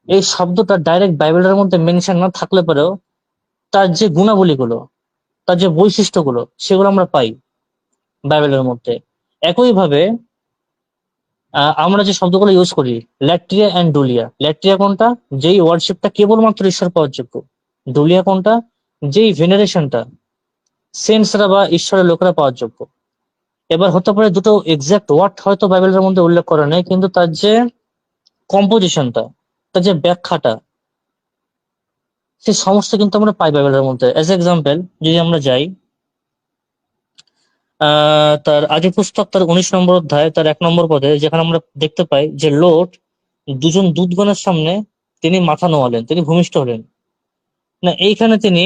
[SPEAKER 3] এই শব্দটা ডাইরেক্ট বাইবেলের মধ্যে মেনশন না থাকলে পরেও তার যে গুণাবলীগুলো, তার যে বৈশিষ্ট্যগুলো, সেগুলো আমরা পাই বাইবেলের মধ্যে। একইভাবে আমরা যে শব্দগুলো ইউজ করি, ল্যাট্রিয়া অ্যান্ড ডুলিয়া। ল্যাট্রিয়া কোনটা? যেই ওয়ার্শিপটা কেবলমাত্র ঈশ্বর পাওয়ার যোগ্য। ডুলিয়া কোনটা? যেই ভেনারেশনটা সেন্সরা বা ঈশ্বরের লোকেরা পাওয়ার যোগ্য। এবার হতে পারে দুটো এক্সাক্ট ওয়ার্ড হয়তো বাইবেলের মধ্যে উল্লেখ করা নেই, কিন্তু তার যে কম্পোজিশনটা, তার যে ব্যাখ্যাটা, সেই সমস্ত কিন্তু আমরা পাই বাইবেলের মধ্যে। এজ এক্সাম্পল যদি আমরা যাই তার আদি পুস্তক, তার 19 নম্বর অধ্যায়, তার 1 নম্বর পদে, যেখানে আমরা দেখতে পাই যে লোট দুজন দূতগণের সামনে তিনি মাথা নোয়ালেন, তিনি ভূমিষ্ঠ হলেন। না, এইখানে তিনি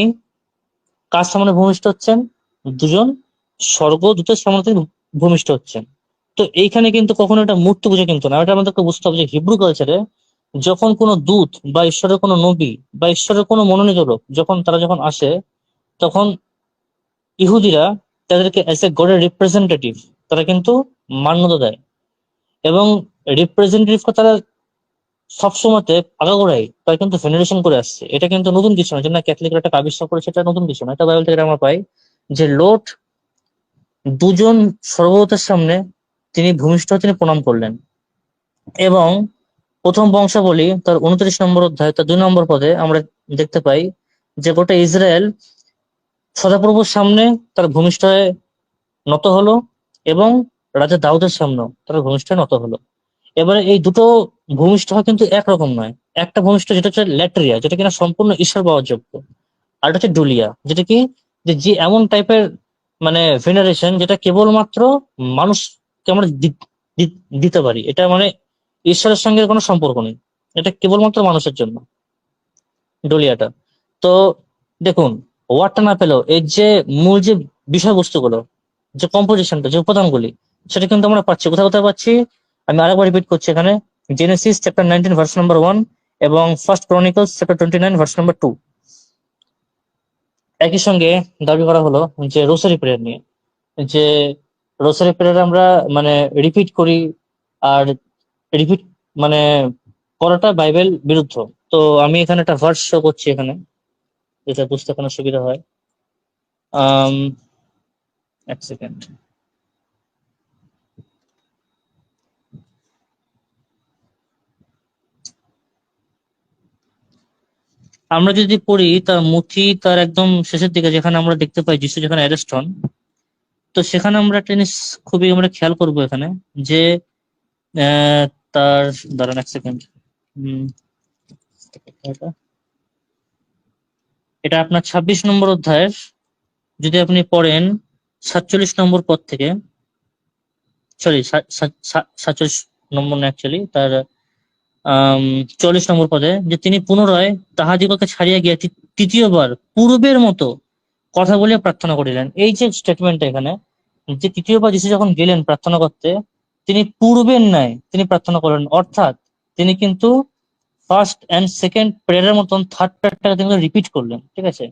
[SPEAKER 3] কার সামনে ভূমিষ্ঠ হচ্ছেন? দুজন স্বর্গদূতের সামনে তিনি ভূমিষ্ঠ হচ্ছেন। তো এইখানে কিন্তু কখনো এটা মূর্তি পুজো কিন্তু না। এটা আমাদেরকে বুঝতে হবে যে হিব্রু কালচারে যখন কোনো দূত বা ঈশ্বরের কোনো নবী বা ঈশ্বরের কোনো মনোনীত লোক যখন আসে, তখন ইহুদিরা তাদেরকে অ্যাজ এ গডের রিপ্রেজেন্টেটিভ তারা কিন্তু মান্যতা দেয়, এবং রিপ্রেজেন্টেটিভকে তারা সবসময়তে আগাগোড়াই তারা কিন্তু ভেনারেশন করে আসছে। এটা কিন্তু নতুন কিছু না, যেটা ক্যাথলিকরা একটা আবিষ্কার করেছে, এটা নতুন কিছু না। এটা বাইবেল থেকে আমরা পাই যে লোট দুজন স্বর্গদূতের সামনে তিনি ভূমিষ্ঠ হয়ে তিনি প্রণাম করলেন। এবং প্রথম বংশাবলী তার 29 নম্বর অধ্যায়, তার 2 নম্বর পদে আমরা দেখতে পাই যে গোটা ইসরায়েল সদাপ্রভুর সামনে তার ভূমিষ্ঠ হয়ে নত হলো, এবং রাজা দাউদের সামনেও তারা ভূমিষ্ঠ হয়ে নত হলো। এবারে এই দুটো ভূমিষ্ঠ হওয়া কিন্তু একরকম নয়। একটা ভূমিষ্ঠ যেটা হচ্ছে ল্যাট্রিয়া, যেটা কিনা সম্পূর্ণ ঈশ্বর পাওয়ার যোগ্য। আর এটা হচ্ছে ডুলিয়া, যেটা কি যে এমন টাইপের মানে ভেনারেশন যেটা কেবলমাত্র মানুষকে আমরা দিতে পারি। এটা মানে ঈশ্বরের সঙ্গে কোনো সম্পর্ক নেই, এটা কেবলমাত্র মানুষের জন্য ডুলিয়াটা। তো দেখুন, ওয়ার্ডটা না পেলেও এর যে মূল যে বিষয়বস্তুগুলো, যে কম্পোজিশনটা, যে উপাদানগুলি, সেটা কিন্তু আমরা পাচ্ছি। কোথায় কোথায় পাচ্ছি? আমি আরেকবার রিপিট করছি এখানে, জেনেসিস চ্যাপ্টার 19 ভার্স নাম্বার 1 এবং first Chronicles chapter 29 verse number 2। একই সঙ্গে দাবি করা হলো যে রোসারি প্রেয়ার নিয়ে, যে রোসারি প্রেয়ার আমরা মানে রিপিট করি, আর রিপিট মানে করাটা বাইবেল বিরুদ্ধ। তো আমি এখানে একটা ভার্স শো করছি এখানে, যেটা বুঝতে কোনো সুবিধা হয়। আম, এক সেকেন্ড। আমরা যদি পড়ি তার মুথি তার একদম শেষের দিকে, যেখানে আমরা দেখতে পাই যিশু যেখানে অ্যারেস্ট হন, তো সেখানে আমরা একটা জিনিস খুবই আমরা খেয়াল করবো এখানে, যে আহ, তার দাঁড়ান এক সেকেন্ড, এটা আপনার 26 নম্বর অধ্যায়ের, যদি আপনি পড়েন 47 নম্বর পদ থেকে, সরি 47 নম্বর না, অ্যাকচুয়ালি তার 44 নম্বর পদে, যে তিনি পুনরায় তাহাদিগকে ছাড়িয়া গিয়া তৃতীয়বার পূর্বের মতো কথা বলিয়া প্রার্থনা করিলেন। এই যে স্টেটমেন্টটা এখানে, যে তৃতীয়বার যিশু যখন গেলেন প্রার্থনা করতে, তিনি পূর্বের ন্যায় তিনি প্রার্থনা করলেন, অর্থাৎ তিনি কিন্তু ফার্স্ট এন্ড সেকেন্ড প্রেয়ারের মতন থার্ড প্রেয়ারটাকে তিনি রিপিট করলেন, ঠিক আছে?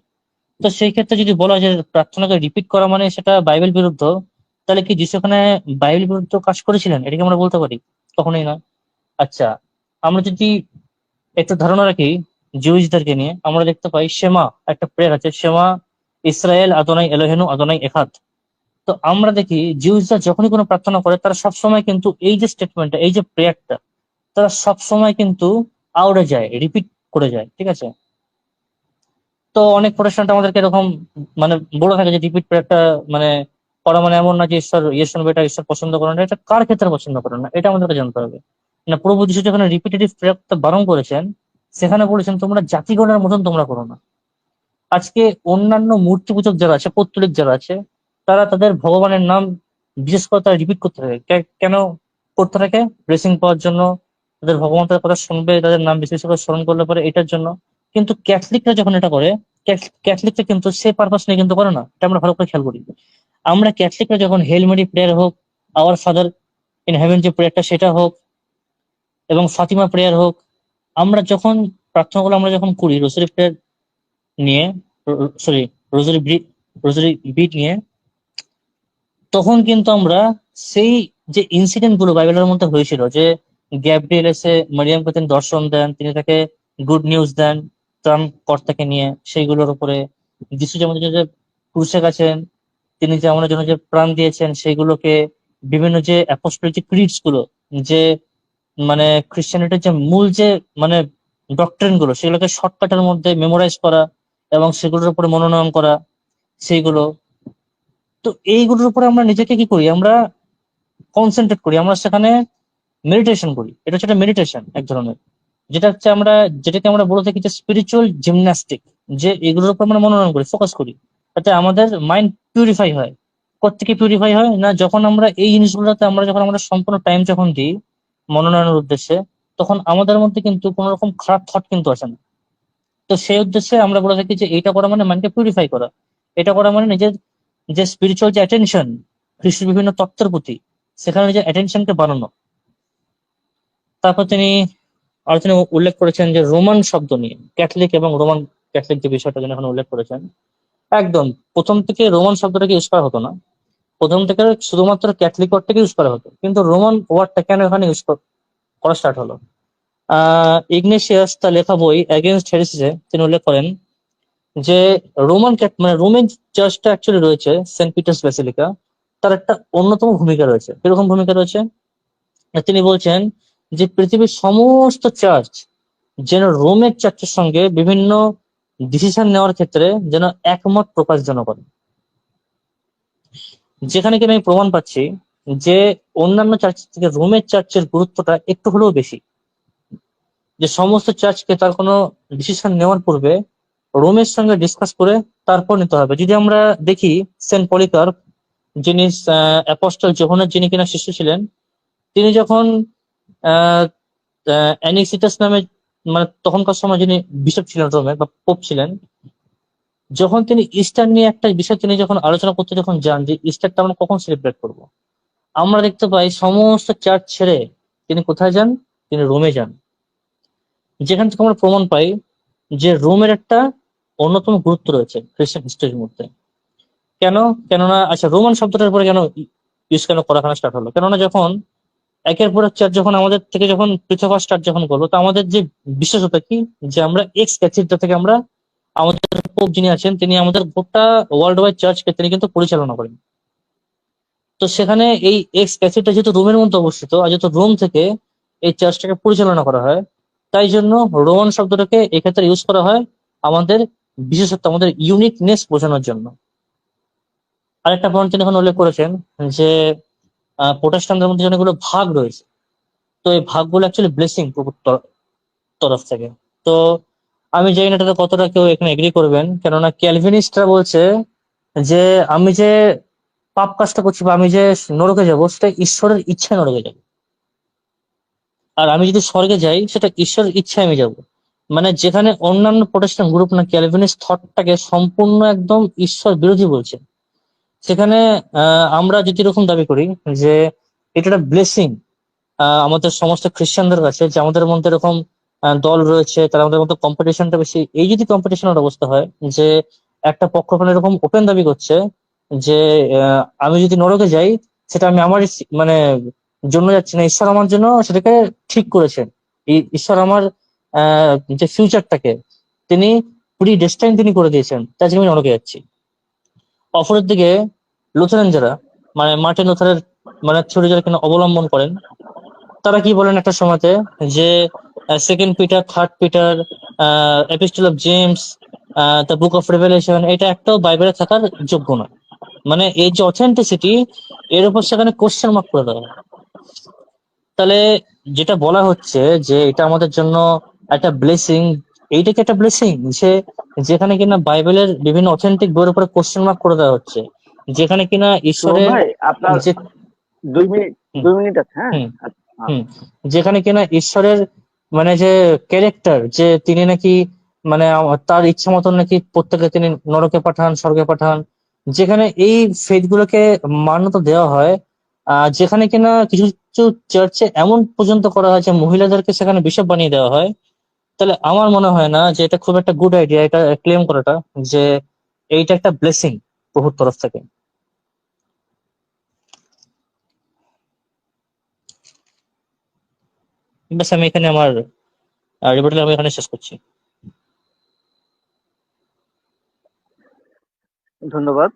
[SPEAKER 3] তো সেই ক্ষেত্রে যদি বলা হয় যে প্রার্থনাকে রিপিট করা মানে সেটা বাইবেল বিরুদ্ধ, তাহলে কি যিশু ওখানে বাইবেল বিরুদ্ধ কাজ করেছিলেন? এটাকে আমরা বলতে পারি? কখনোই না। আচ্ছা, আমরা যদি একটু ধারণা রাখি জিউসদেরকে নিয়ে, আমরা দেখতে পাই শেমা একটা প্রেয়ার আছে, শেমা ইসরায়েল আদোনাই এলোহেনু আদোনাই একাদ। তো আমরা দেখি জিউসরা যখনই কোনো প্রার্থনা করে, তারা সবসময় কিন্তু এই যে স্টেটমেন্টটা, এই যে প্রেয়ারটা, তারা সবসময় কিন্তু আউড়ে যায়, রিপিট করে যায়, ঠিক আছে? তো অনেক প্রোটেস্ট্যান্ট আমাদেরকে এরকম মানে বলে থাকে যে রিপিট প্রেয়ারটা মানে করা মানে এমন না যে ঈশ্বর ইয়ে শুনবে, এটা ঈশ্বর পছন্দ করেন না। এটা কার ক্ষেত্রে পছন্দ করেন না, এটা আমাদেরকে জানতে হবে। না, প্রভু যিশু যেখানে রিপিটেটিভ প্রেয়ারটা বারণ করেছেন, সেখানে বলেছেন তোমরা জাতিগণের মতন তোমরা করো না। আজকে অন্যান্য মূর্তি পূজক যারা আছে, পৌত্তলিক যারা আছে, তারা তাদের ভগবানের নাম বিশেষ করে তারা রিপিট করতে থাকে। কেন করতে থাকে? ব্লেসিং পাওয়ার জন্য, তাদের ভগবান তাদের কথা শুনবে, তাদের নাম বিশেষ করে স্মরণ করলে পরে, এটার জন্য। কিন্তু ক্যাথলিকরা যখন এটা করে, ক্যাথলিকরা কিন্তু সে পারপাস নিয়ে কিন্তু করে না। এটা আমরা ভালো করে খেয়াল করি। আমরা ক্যাথলিকরা যখন হেল মেরি প্রেয়ার হোক, আওয়ার ফাদার ইন হেভেন যে প্রেয়ারটা সেটা হোক, এবং ফাতিমা প্রেয়ার হোক, আমরা যখন প্রার্থনাগুলো আমরা যখন করি রোসারি প্রেয়ার নিয়ে, সরি রোজারি রোজারি বিট নিয়ে, তখন কিন্তু আমরা সেই যে ইনসিডেন্ট গুলো বাইবেলের মধ্যে হয়েছিল, যে গ্যাব্রিয়েল এসে মারিয়ামকে তিনি দর্শন দেন, তিনি তাকে গুড নিউজ দেন ত্রাণ কর্তাকে নিয়ে, সেইগুলোর উপরে যিশু যে আমাদের যে ক্রুশে গেছেন, তিনি যে আমাদের জন্য যে প্রাণ দিয়েছেন, সেগুলোকে বিভিন্ন যে অ্যাপোস্টলিক যে ক্রিডস গুলো, যে মানে খ্রিস্টানিটির যে মূল যে মানে ডক্ট্রিন গুলো, সেগুলোকে শর্টকাটের মধ্যে মেমোরাইজ করা এবং সেগুলোর উপরে মনোনয়ন করা, সেইগুলো। তো এইগুলোর উপরে আমরা নিজেকে কি করি, আমরা কনসেন্ট্রেট করি, আমরা সেখানে মেডিটেশন করি। এটা হচ্ছে একটা মেডিটেশন এক ধরনের, যেটা হচ্ছে আমরা যেটাকে আমরা বলে থাকি যে স্পিরিচুয়াল জিমন্যাস্টিক, যে এগুলোর উপর আমরা মনোনয়ন করি, ফোকাস করি, তাতে আমাদের মাইন্ড পিউরিফাই হয়। কোত্থেকে পিউরিফাই হয় না, যখন আমরা এই জিনিসগুলোতে যখন আমরা সম্পূর্ণ টাইম যখন দিই মনোনয়নের উদ্দেশ্যে, তখন আমাদের মধ্যে কিন্তু কোনো রকম খারাপ থট কিন্তু আসে না। তো সেই উদ্দেশ্যে আমরা বলে থাকি যে এইটা করা মানে মাইন্ডকে পিউরিফাই করা। এটা করা মানে নিজের যে স্পিরিচুয়াল যে অ্যাটেনশন খ্রিস্টের বিভিন্ন তত্ত্বের প্রতি, সেখানে নিজের অ্যাটেনশনকে বাড়ানো। তারপর তিনি উল্লেখ করেছেন যে রোমান শব্দ নিয়ে, ক্যাথলিক এবং রোমান ক্যাথলিক যে বিষয়টা তিনি এখানে উল্লেখ করেছেন, একদম প্রথম থেকে রোমান শব্দটাকে ইউজ করা হতো না। প্রথম থেকে শুধুমাত্র ক্যাথলিক ওয়ার্ডটাকে ইউজ করা হতো, কিন্তু রোমান ওয়ার্ডটা কেন এখানে ইউজ করা স্টার্ট হলো? ইগনেশিয়াস তার লেখা বই এগেইনস্ট হেরেসিসে তিনি উল্লেখ করেন যে মানে রোমান চার্চটা অ্যাকচুয়ালি রয়েছে সেন্ট পিটার্স ব্যাসিলিকা, তার একটা অন্যতম ভূমিকা রয়েছে। কিরকম ভূমিকা রয়েছে? তিনি বলছেন যে পৃথিবীর সমস্ত চার্চ যেন রোমের চার্চের সঙ্গে বিভিন্ন ডিসিশন নেওয়ার ক্ষেত্রে যেন একমত প্রকাশ যেন করে। যেখানে কিনা আমি প্রমাণ পাচ্ছি যে অন্যান্য চার্চ থেকে রোমের চার্চের গুরুত্বটা একটু হলেও বেশি, যে সমস্ত চার্চকে তার কোনো ডিসিশন নেওয়ার পূর্বে রোমের সঙ্গে ডিসকাস করে তারপর নিতে হবে। যদি আমরা দেখি সেন্ট পলিকার্প, যিনি অ্যাপস্টল যোহনের যিনি কিনা শিষ্য ছিলেন, তিনি যখন আহ অ্যানিক্সিটাস নামে মানে তখনকার সময় যিনি বিশপ ছিলেন রোমের বা পোপ ছিলেন, যখন তিনি ইস্টার নিয়ে একটা বিষয় তিনি যখন আলোচনা করতে যখন যান যে ইস্টারটা আমরা কখন সেলিব্রেট করব, আমরা দেখতে পাই সমস্ত চার্চ ছেড়ে তিনি কোথায় যান? তিনি রোমে যান, যেখান থেকে আমরা প্রমাণ পাই যে রোমের একটা অন্যতম গুরুত্ব রয়েছে খ্রিস্টান হিস্ট্রির মধ্যে। কেন? কেননা আচ্ছা, রোমান শব্দটার পরে কেন ইউজ কেন করা স্টার্ট হলো? কেননা যখন একের পর এক চার্চ যখন আমাদের থেকে যখন পৃথক হওয়া স্টার্ট যখন করলো, তো আমাদের যে বিশেষতা কি, যে আমরা এক্স ক্যাথিড্রা থেকে আমরা আমাদের পোপ যিনি আছেন তিনি আমাদের গোটা ওয়ার্ল্ড ওয়াইড চার্চকে তিনি কিন্তু পরিচালনা করেন। তো সেখানে এই এক্স ক্যাথিড্রা যেহেতু রোমের মধ্যে অবস্থিত, আর যেহেতু রোম থেকে এই চার্চটাকে পরিচালনা করা হয়, তাই জন্য রোমান শব্দটাকে এক্ষেত্রে ইউজ করা হয় আমাদের বিশেষত্ব, আমাদের ইউনিকনেস বোঝানোর জন্য। আরেকটা পয়েন্ট তিনি এখন উল্লেখ করেছেন যে প্রোটেস্টান্টদের মধ্যে অনেকগুলো ভাগ রয়েছে, তো এই ভাগগুলো অ্যাকচুয়ালি ব্লেসিং তরফ থেকে। তো আমি জানি না এটাতে কতটা কেউ এখানে এগ্রি করবেন, কেননা ক্যালভিনিস্টরা বলছে যে আমি যে পাপ কাজটা করছি বা আমি যে নরকে যাব সেটা ঈশ্বরের ইচ্ছায় নরকে যাব, আর আমি যদি স্বর্গে যাই সেটা ঈশ্বরের ইচ্ছায় আমি যাব। মানে যেখানে অন্যান্য প্রোটেস্ট্যান্ট গ্রুপ না ক্যালভিনিস্ট থটটাকে সম্পূর্ণ একদম ঈশ্বর বিরোধী বলছে, সেখানে আমরা যদি এরকম দাবি করি যে এটা একটা ব্লেসিং আমাদের সমস্ত খ্রিস্টানদের কাছে, যে আমাদের মধ্যে এরকম দল রয়েছে, তারা আমাদের মধ্যে কম্পিটিশনটা বেশি, এই যদি কম্পিটিশনের অবস্থা হয় যে একটা পক্ষখানে এরকম ওপেন দাবি করছে যে আমি যদি নরকে যাই সেটা আমি আমার মানে জন্য যাচ্ছি না, ঈশ্বর আমার জন্য সেটাকে ঠিক করেছেন। ঈশ্বর আমার যে ফিউচারটাকে তিনি প্রি ডেস্টাইন তিনি করে দিয়েছেন, তাই জন্য আমি নরকে যাচ্ছি। অপরের দিকে লুথারান যারা, মানে মার্টিন লুথারের মানে থিওরি যারা কিনা অবলম্বন করেন, তারা কি বলেন একটা সময়তে যে second Peter, third Peter, epistle of James, the book of revelation, এটা একটাও বাইবেলে থাকার যোগ্য নয়। মানে এই যে অথেন্টিসিটি, এর উপর সেখানে কোশ্চেন মার্ক করে দেওয়া হয়। তাহলে যেটা বলা হচ্ছে যে এটা আমাদের জন্য একটা ব্লেসিং, এইটা কি একটা ব্লেসিং যে যেখানে কিনা বাইবেলের বিভিন্ন অথেন্টিক বইয়ের উপরে কোশ্চেন মার্ক করে দেওয়া হচ্ছে, যেখানে কিনা
[SPEAKER 2] সুমন
[SPEAKER 3] ঈশ্বরের
[SPEAKER 2] ভাই, আপনার
[SPEAKER 3] যে
[SPEAKER 2] 2 মিনিট,
[SPEAKER 3] হুম
[SPEAKER 2] 2 মিনিট আছে। হ্যাঁ,
[SPEAKER 3] হুম
[SPEAKER 2] আচ্ছা,
[SPEAKER 3] হুম যেখানে কিনা ঈশ্বরের মানে যে ক্যারেক্টার, যে তিনি নাকি মানে তার ইচ্ছা মতন নাকি প্রত্যেকে তিনি নরকে পাঠান, স্বর্গে পাঠান, যেখানে এই ফেথ গুলোকে মান্যতা দেওয়া হয়, যেখানে কিনা কিছু কিছু চার্চে এমন পর্যন্ত করা হয় যে মহিলাদেরকে সেখানে বিশপ বানিয়ে দেওয়া হয়, তাহলে আমার মনে হয় না যে এটা খুব একটা গুড আইডিয়া এটা ক্লেম করাটা যে এইটা একটা ব্লেসিং প্রভুর তরফ থেকে। ব্যাস, আমি এখানে আমার রিপোর্টাল আমি এখানে শেষ করছি।
[SPEAKER 2] ধন্যবাদ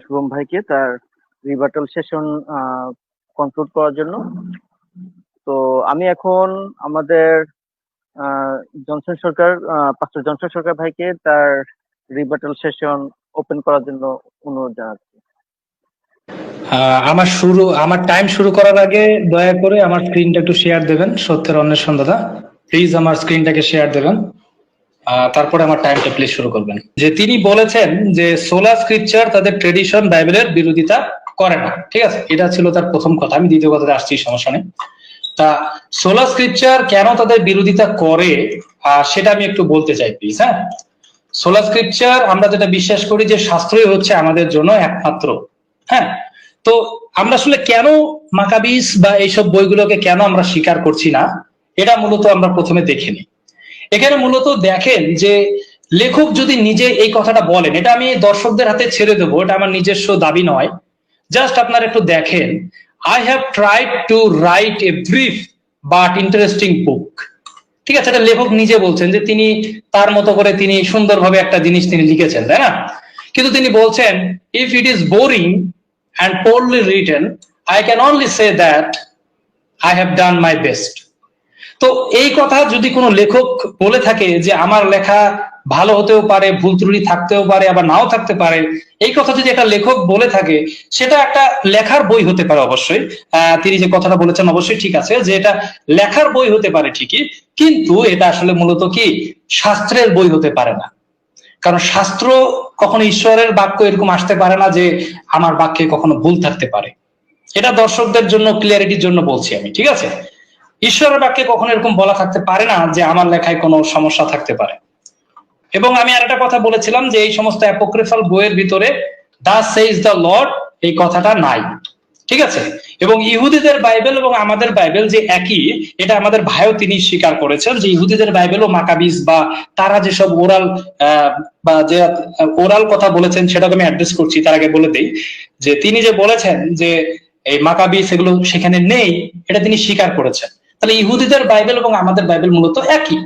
[SPEAKER 2] শুভম ভাইকে তার রিবার্টাল সেশন কনক্লুড করার জন্য। তো আমি এখন আমাদের জনসন সরকার, পাস্টর জনসন সরকার ভাইকে তার রিবার্টাল সেশন ওপেন করার জন্য অনুরোধ জানাচ্ছি।
[SPEAKER 4] আমার টাইম শুরু করার আগে দয়া করে আমার স্ক্রিনটা একটু শেয়ার দেবেন। সত্যের অন্বেষণ দাদা, প্লিজ আমার স্ক্রিনটাকে শেয়ার দেবেন, তারপরে আমার টাইমটা প্লিজ শুরু করবেন। যে তিনি বলেছেন যে সোলা স্ক্রিপচার তাদের ট্রেডিশন বাইবেলের বিরোধিতা করে না, ঠিক আছে, এটা ছিল তার প্রথম কথা। আমি দ্বিতীয় কথাতে আসছি, সমস্যা নেই। তা সোলা স্ক্রিপচার কেন তাদের বিরোধিতা করে সেটা আমি একটু বলতে চাই প্লিজ। হ্যাঁ, সোলা স্ক্রিপচার আমরা যেটা বিশ্বাস করি যে শাস্ত্রই হচ্ছে আমাদের জন্য একমাত্র। হ্যাঁ, তো আমরা আসলে কেন মাকাবিস বা এইসব বইগুলোকে কেন আমরা স্বীকার করছি না, এটা মূলত আমরা প্রথমে দেখে নিই। এখানে মূলত দেখেন যে লেখক যদি নিজে এই কথাটা বলেন, এটা আমি দর্শকদের হাতে ছেড়ে দেবো, এটা আমার নিজস্ব দাবি নয়, জাস্ট আপনারা একটু দেখেন, I have tried to write a brief but interesting book. ঠিক আছে, এটা লেখক নিজে বলছেন যে তিনি তার মতো করে তিনি সুন্দরভাবে একটা জিনিস তিনি লিখেছেন, তাই না? কিন্তু তিনি বলছেন, if it is boring and poorly written, I can only say that I have done my best. তো এই কথা যদি কোনো লেখক বলে থাকে যে আমার লেখা ভালো হতেও পারে, ভুল ত্রুটি থাকতেও পারে, আবার নাও থাকতে পারে, এই কথা যদি একটা লেখক বলে থাকে, সেটা একটা লেখার বই হতে পারে অবশ্যই। তিনি যে কথাটা বলেছেন অবশ্যই ঠিক আছে, যে এটা লেখার বই হতে পারে ঠিকই, কিন্তু এটা আসলে মূলত কি শাস্ত্রের বই হতে পারে না। কারণ শাস্ত্র কখনো ঈশ্বরের বাক্য এরকম আসতে পারে না যে আমার বাক্যে কখনো ভুল থাকতে পারে। এটা দর্শকদের জন্য ক্লিয়ারিটির জন্য বলছি আমি, ঠিক আছে? ঈশ্বরের বাক্যে কখনো এরকম বলা থাকতে পারে না যে আমার লেখায় কোনো সমস্যা থাকতে পারে। এবং আমি আরেকটা কথা বলেছিলাম যে এই সমস্ত অ্যাপোক্রিফাল বইয়ের ভিতরে দা সেইজ দ্য লর্ড এই কথাটা নাই, ঠিক আছে? এবং ইহুদিদের বাইবেল এবং আমাদের বাইবেল যে একই, এটা আমাদের ভাইও তিনি স্বীকার করেছেন যে ইহুদিদের বাইবেল ও মাকাবিস বা তারা যেসব ওরাল বা যে ওরাল কথা বলেছেন সেটাকে আমি অ্যাড্রেস করছি, তার আগে বলে দেই যে তিনি যে বলেছেন যে এই মাকাবিস এগুলো সেখানে নেই, এটা তিনি স্বীকার করেছেন। তাহলে ইহুদিদের বাইবেল এবং আমাদের বাইবেল মূলত একই,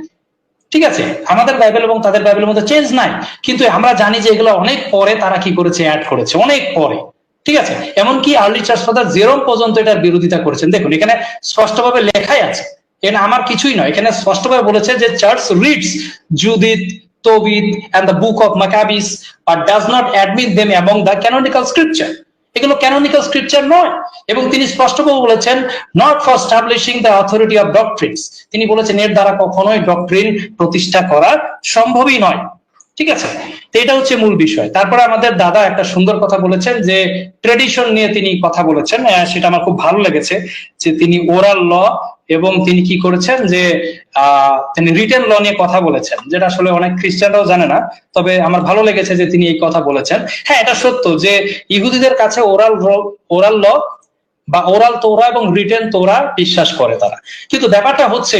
[SPEAKER 4] ঠিক আছে। আমাদের বাইবেল এবং তাদের বাইবেলের মধ্যে চেঞ্জ নাই, কিন্তু আমরা জানি যে এগুলো অনেক পরে তারা কি করেছে, অ্যাড করেছে অনেক পরে, ঠিক আছে। এমনকি আর্লি চার্চ ফাদার জেরোম পর্যন্ত এটার বিরোধিতা করেছেন। দেখুন এখানে স্পষ্টভাবে লেখাই আছে, এখানে আমার কিছুই নয়, এখানে স্পষ্টভাবে বলেছে যে church reads Judith, Tobit and the book of Maccabees but does not admit them among the canonical scripture। এগুলো ক্যানোনিক্যাল স্ক্রিপচার নয়। এবং তিনি স্পষ্টভাবে বলেছেন not for establishing the authority of doctrines, তিনি বলেছেন এর দ্বারা কখনোই ডক্ট্রিন প্রতিষ্ঠা করা সম্ভবই নয়, ঠিক আছে। তো এটা হচ্ছে মূল বিষয়। তারপরে আমাদের দাদা একটা সুন্দর কথা বলেছেন যে ট্রেডিশন নিয়ে তিনি কথা বলেছেন, সেটা আমার খুব ভালো লেগেছে যে তিনি ওরাল ল এবং তিনি কি করেছেন যে তিনি রিটেন ল নিয়ে কথা বলেছেন, যেটা আসলে অনেক খ্রিস্টানরাও জানে না, তবে আমার ভালো লেগেছে যে তিনি এই কথা বলেছেন। হ্যাঁ, এটা সত্য যে ইহুদিদের কাছে ওরাল ল বা ওরাল তৌরা এবং রিটেন তৌরা বিশ্বাস করে তারা, কিন্তু ব্যাপারটা হচ্ছে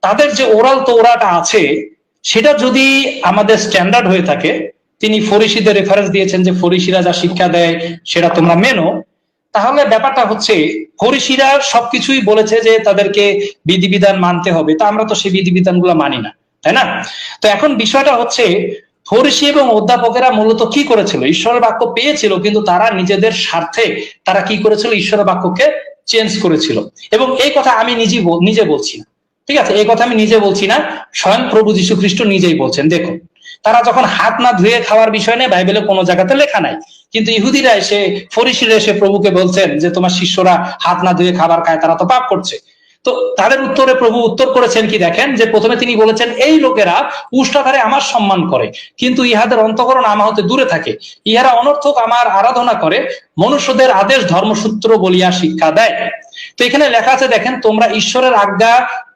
[SPEAKER 4] তাদের যে ওরাল তৌরাটা আছে সেটা যদি আমাদের স্ট্যান্ডার্ড হয়ে থাকে, তিনি ফরিসিদের রেফারেন্স দিয়েছেন যে ফরিসিরা যা শিক্ষা দেয় সেটা তোমরা মেনো, তাহলে ব্যাপারটা হচ্ছে ফরিসিরা সবকিছুই বলেছে যে তাদেরকে বিধিবিধান মানতে হবে, তা আমরা তো সেই বিধিবিধান গুলো মানি না, তাই না? তো এখন বিষয়টা হচ্ছে ফরিসি এবং অধ্যাপকেরা মূলত কি করেছিল, ঈশ্বরের বাক্য পেয়েছিল কিন্তু তারা নিজেদের স্বার্থে তারা কি করেছিল, ঈশ্বরের বাক্যকে চেঞ্জ করেছিল। এবং এই কথা আমি নিজে বলছি না, ঠিক আছে, এই কথা আমি নিজে বলছি না, স্বয়ং প্রভু যীশু খ্রিস্ট নিজেই বলছেন। দেখুন তারা যখন হাত না ধুয়ে খাওয়ার বিষয় নিয়ে বাইবেলে কোনো জায়গাতে লেখা নাই, কিন্তু ইহুদিরা এসে ফরিসিরা এসে প্রভুকে বলছেন যে তোমার শিষ্যরা হাত না ধুয়ে খাবার খায়, তারা তো পাপ করছে। তো তাদের উত্তরে প্রভু উত্তর করেছেন কি দেখেন, যে প্রথমে তিনি বলেছেন এই লোকেরা উষ্টাধারে আমার সম্মান করে কিন্তু ইহাদের অন্তঃকরণ আমা হতে দূরে থাকে, ইহারা অনর্থক আমার আরাধনা করে, মনুষ্যদের আদেশ ধর্মসূত্র বলিয়া শিক্ষা দেয়। তো এখানে লেখা আছে দেখেন তোমরা ঈশ্বরের আজ্ঞা,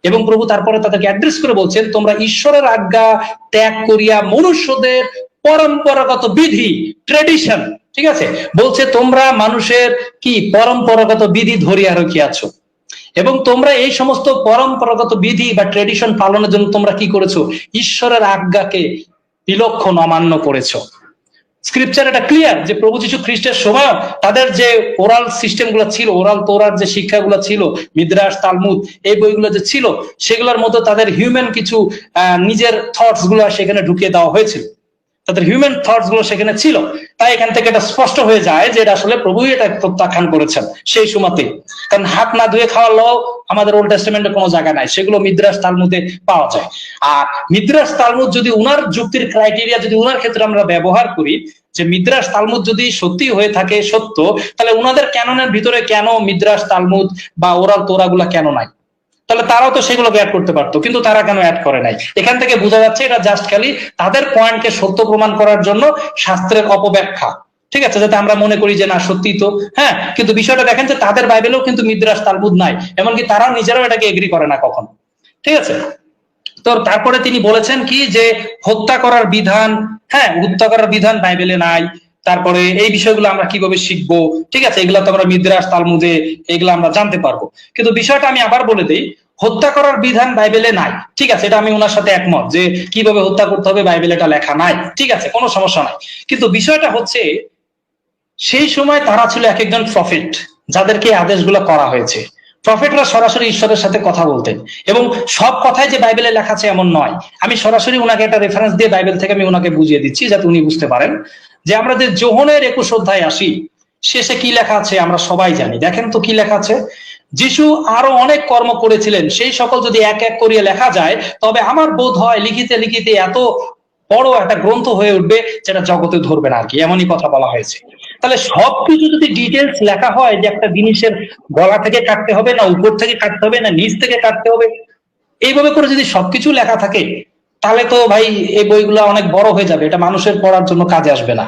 [SPEAKER 4] এবং প্রভু তারপরে তাদেরকে অ্যাড্রেস করে বলছেন তোমরা ঈশ্বরের আজ্ঞা ত্যাগ করিয়া মনুষ্যদের পরম্পরাগত বিধি ট্রেডিশন, ঠিক আছে, বলছে তোমরা মানুষের কি পরম্পরাগত বিধি ধরিয়া রখিয়াছো, এবং তোমরা এই সমস্ত পরম্পরাগত বিধি বা ট্রেডিশন পালনের জন্য তোমরা কি করেছো, ঈশ্বরের আজ্ঞাকে বিলক্ষণ অমান্য করেছো। স্ক্রিপচার এটা ক্লিয়ার যে প্রভু যীশু খ্রিস্টের সময় তাদের যে ওরাল সিস্টেম গুলো ছিল, ওরাল তোরার যে শিক্ষাগুলো ছিল, মিদ্রাস তালমুদ এই বইগুলো যে ছিল, সেগুলোর মধ্যে তাদের হিউম্যান কিছু নিজের থটস গুলো সেখানে ঢুকিয়ে দেওয়া হয়েছিল, তাদের হিউম্যান থটস গুলো সেখানে ছিল। তাই এখান থেকে এটা স্পষ্ট হয়ে যায় যে এটা আসলে প্রভুই এটা প্রত্যাখ্যান করেছেন সেই সময়তে, কারণ হাত না ধুয়ে খাওয়ার ল আমাদের ওল্ড টেস্টামেন্টে কোনো জায়গা নাই, সেগুলো মিদ্রাস তালমুদে পাওয়া যায়। আর মিদ্রাস তালমুদ যদি উনার যুক্তির ক্রাইটেরিয়া যদি উনার ক্ষেত্রে আমরা ব্যবহার করি, যে মিদ্রাস তালমুদ যদি সত্যি হয়ে থাকে সত্য, তাহলে উনাদের ক্যাননের ভিতরে কেন মিদ্রাস তালমুদ বা ওরাল তোরাগুলা কেন নাই? তাহলে তারাও তো সেগুলোকে অ্যাড করতে পারতো, কিন্তু তারা কেন অ্যাড করে নাই? এখান থেকে বোঝা যাচ্ছে এটা জাস্ট খালি তাদের পয়েন্টকে সত্য প্রমাণ করার জন্য শাস্ত্রের অপব্যাখ্যা, ঠিক আছে, যাতে আমরা মনে করি যে না সত্যি তো, হ্যাঁ, কিন্তু বিষয়টা দেখেন যে তাদের বাইবেলেও কিন্তু মিদ্রাস তালমুদ নাই, এমনকি তারাও নিজেরাও এটাকে এগ্রি করে না কখনো, ঠিক আছে। তো তারপরে তিনি বলেছেন কি যে হত্যা করার বিধান, হ্যাঁ, হত্যা করার বিধান বাইবেলে নাই, তারপরে এই বিষয়গুলো আমরা কিভাবে শিখবো, ঠিক আছে, এগুলা তো আমরা মিদ্রাস তালমুদে এগুলো আমরা জানতে পারবো। কিন্তু বিষয়টা আমি আবার বলে দিই, হত্যা করার বিধান বাইবেলে নাই, ঠিক আছে, এটা আমি ওনার সাথে একমত যে কিভাবে হত্যা করতে হবে বাইবেলে এটা লেখা নাই, ঠিক আছে, কোনো সমস্যা নাই। কিন্তু বিষয়টা হচ্ছে সেই সময় তারা ছিল এক একজন প্রফেট যাদেরকে আদেশগুলো করা হয়েছে। প্রফেটরা সরাসরি ঈশ্বরের সাথে কথা বলতেন, এবং সব কথাই যে বাইবেলে লেখা আছে এমন নয়। আমি সরাসরি উনাকে একটা রেফারেন্স দিয়ে বাইবেল থেকে আমি উনাকে বুঝিয়ে দিচ্ছি যাতে উনি বুঝতে পারেন। যে আমরা যে যোহনের 21 অধ্যায় আসি, শেষে কি লেখা আছে আমরা সবাই জানি। দেখেন তো কি লেখা আছে, যিশু আরো অনেক কর্ম করেছিলেন, সেই সকল যদি এক এক করিয়া লেখা যায় তবে আমার বোধ হয় লিখিতে লিখিতে এত বড় একটা গ্রন্থ হয়ে উঠবে যেটা জগতে ধরবে না আর কি, এমনই কথা বলা হয়েছে। তাহলে সবকিছু যদি ডিটেলস লেখা হয় যে একটা জিনিসের গলা থেকে কাটতে হবে না উপর থেকে কাটতে হবে না নিচ থেকে কাটতে হবে, এইভাবে করে যদি সবকিছু লেখা থাকে তাহলে তো ভাই এই বইগুলো অনেক বড় হয়ে যাবে, এটা মানুষের পড়ার জন্য কাজে আসবে না।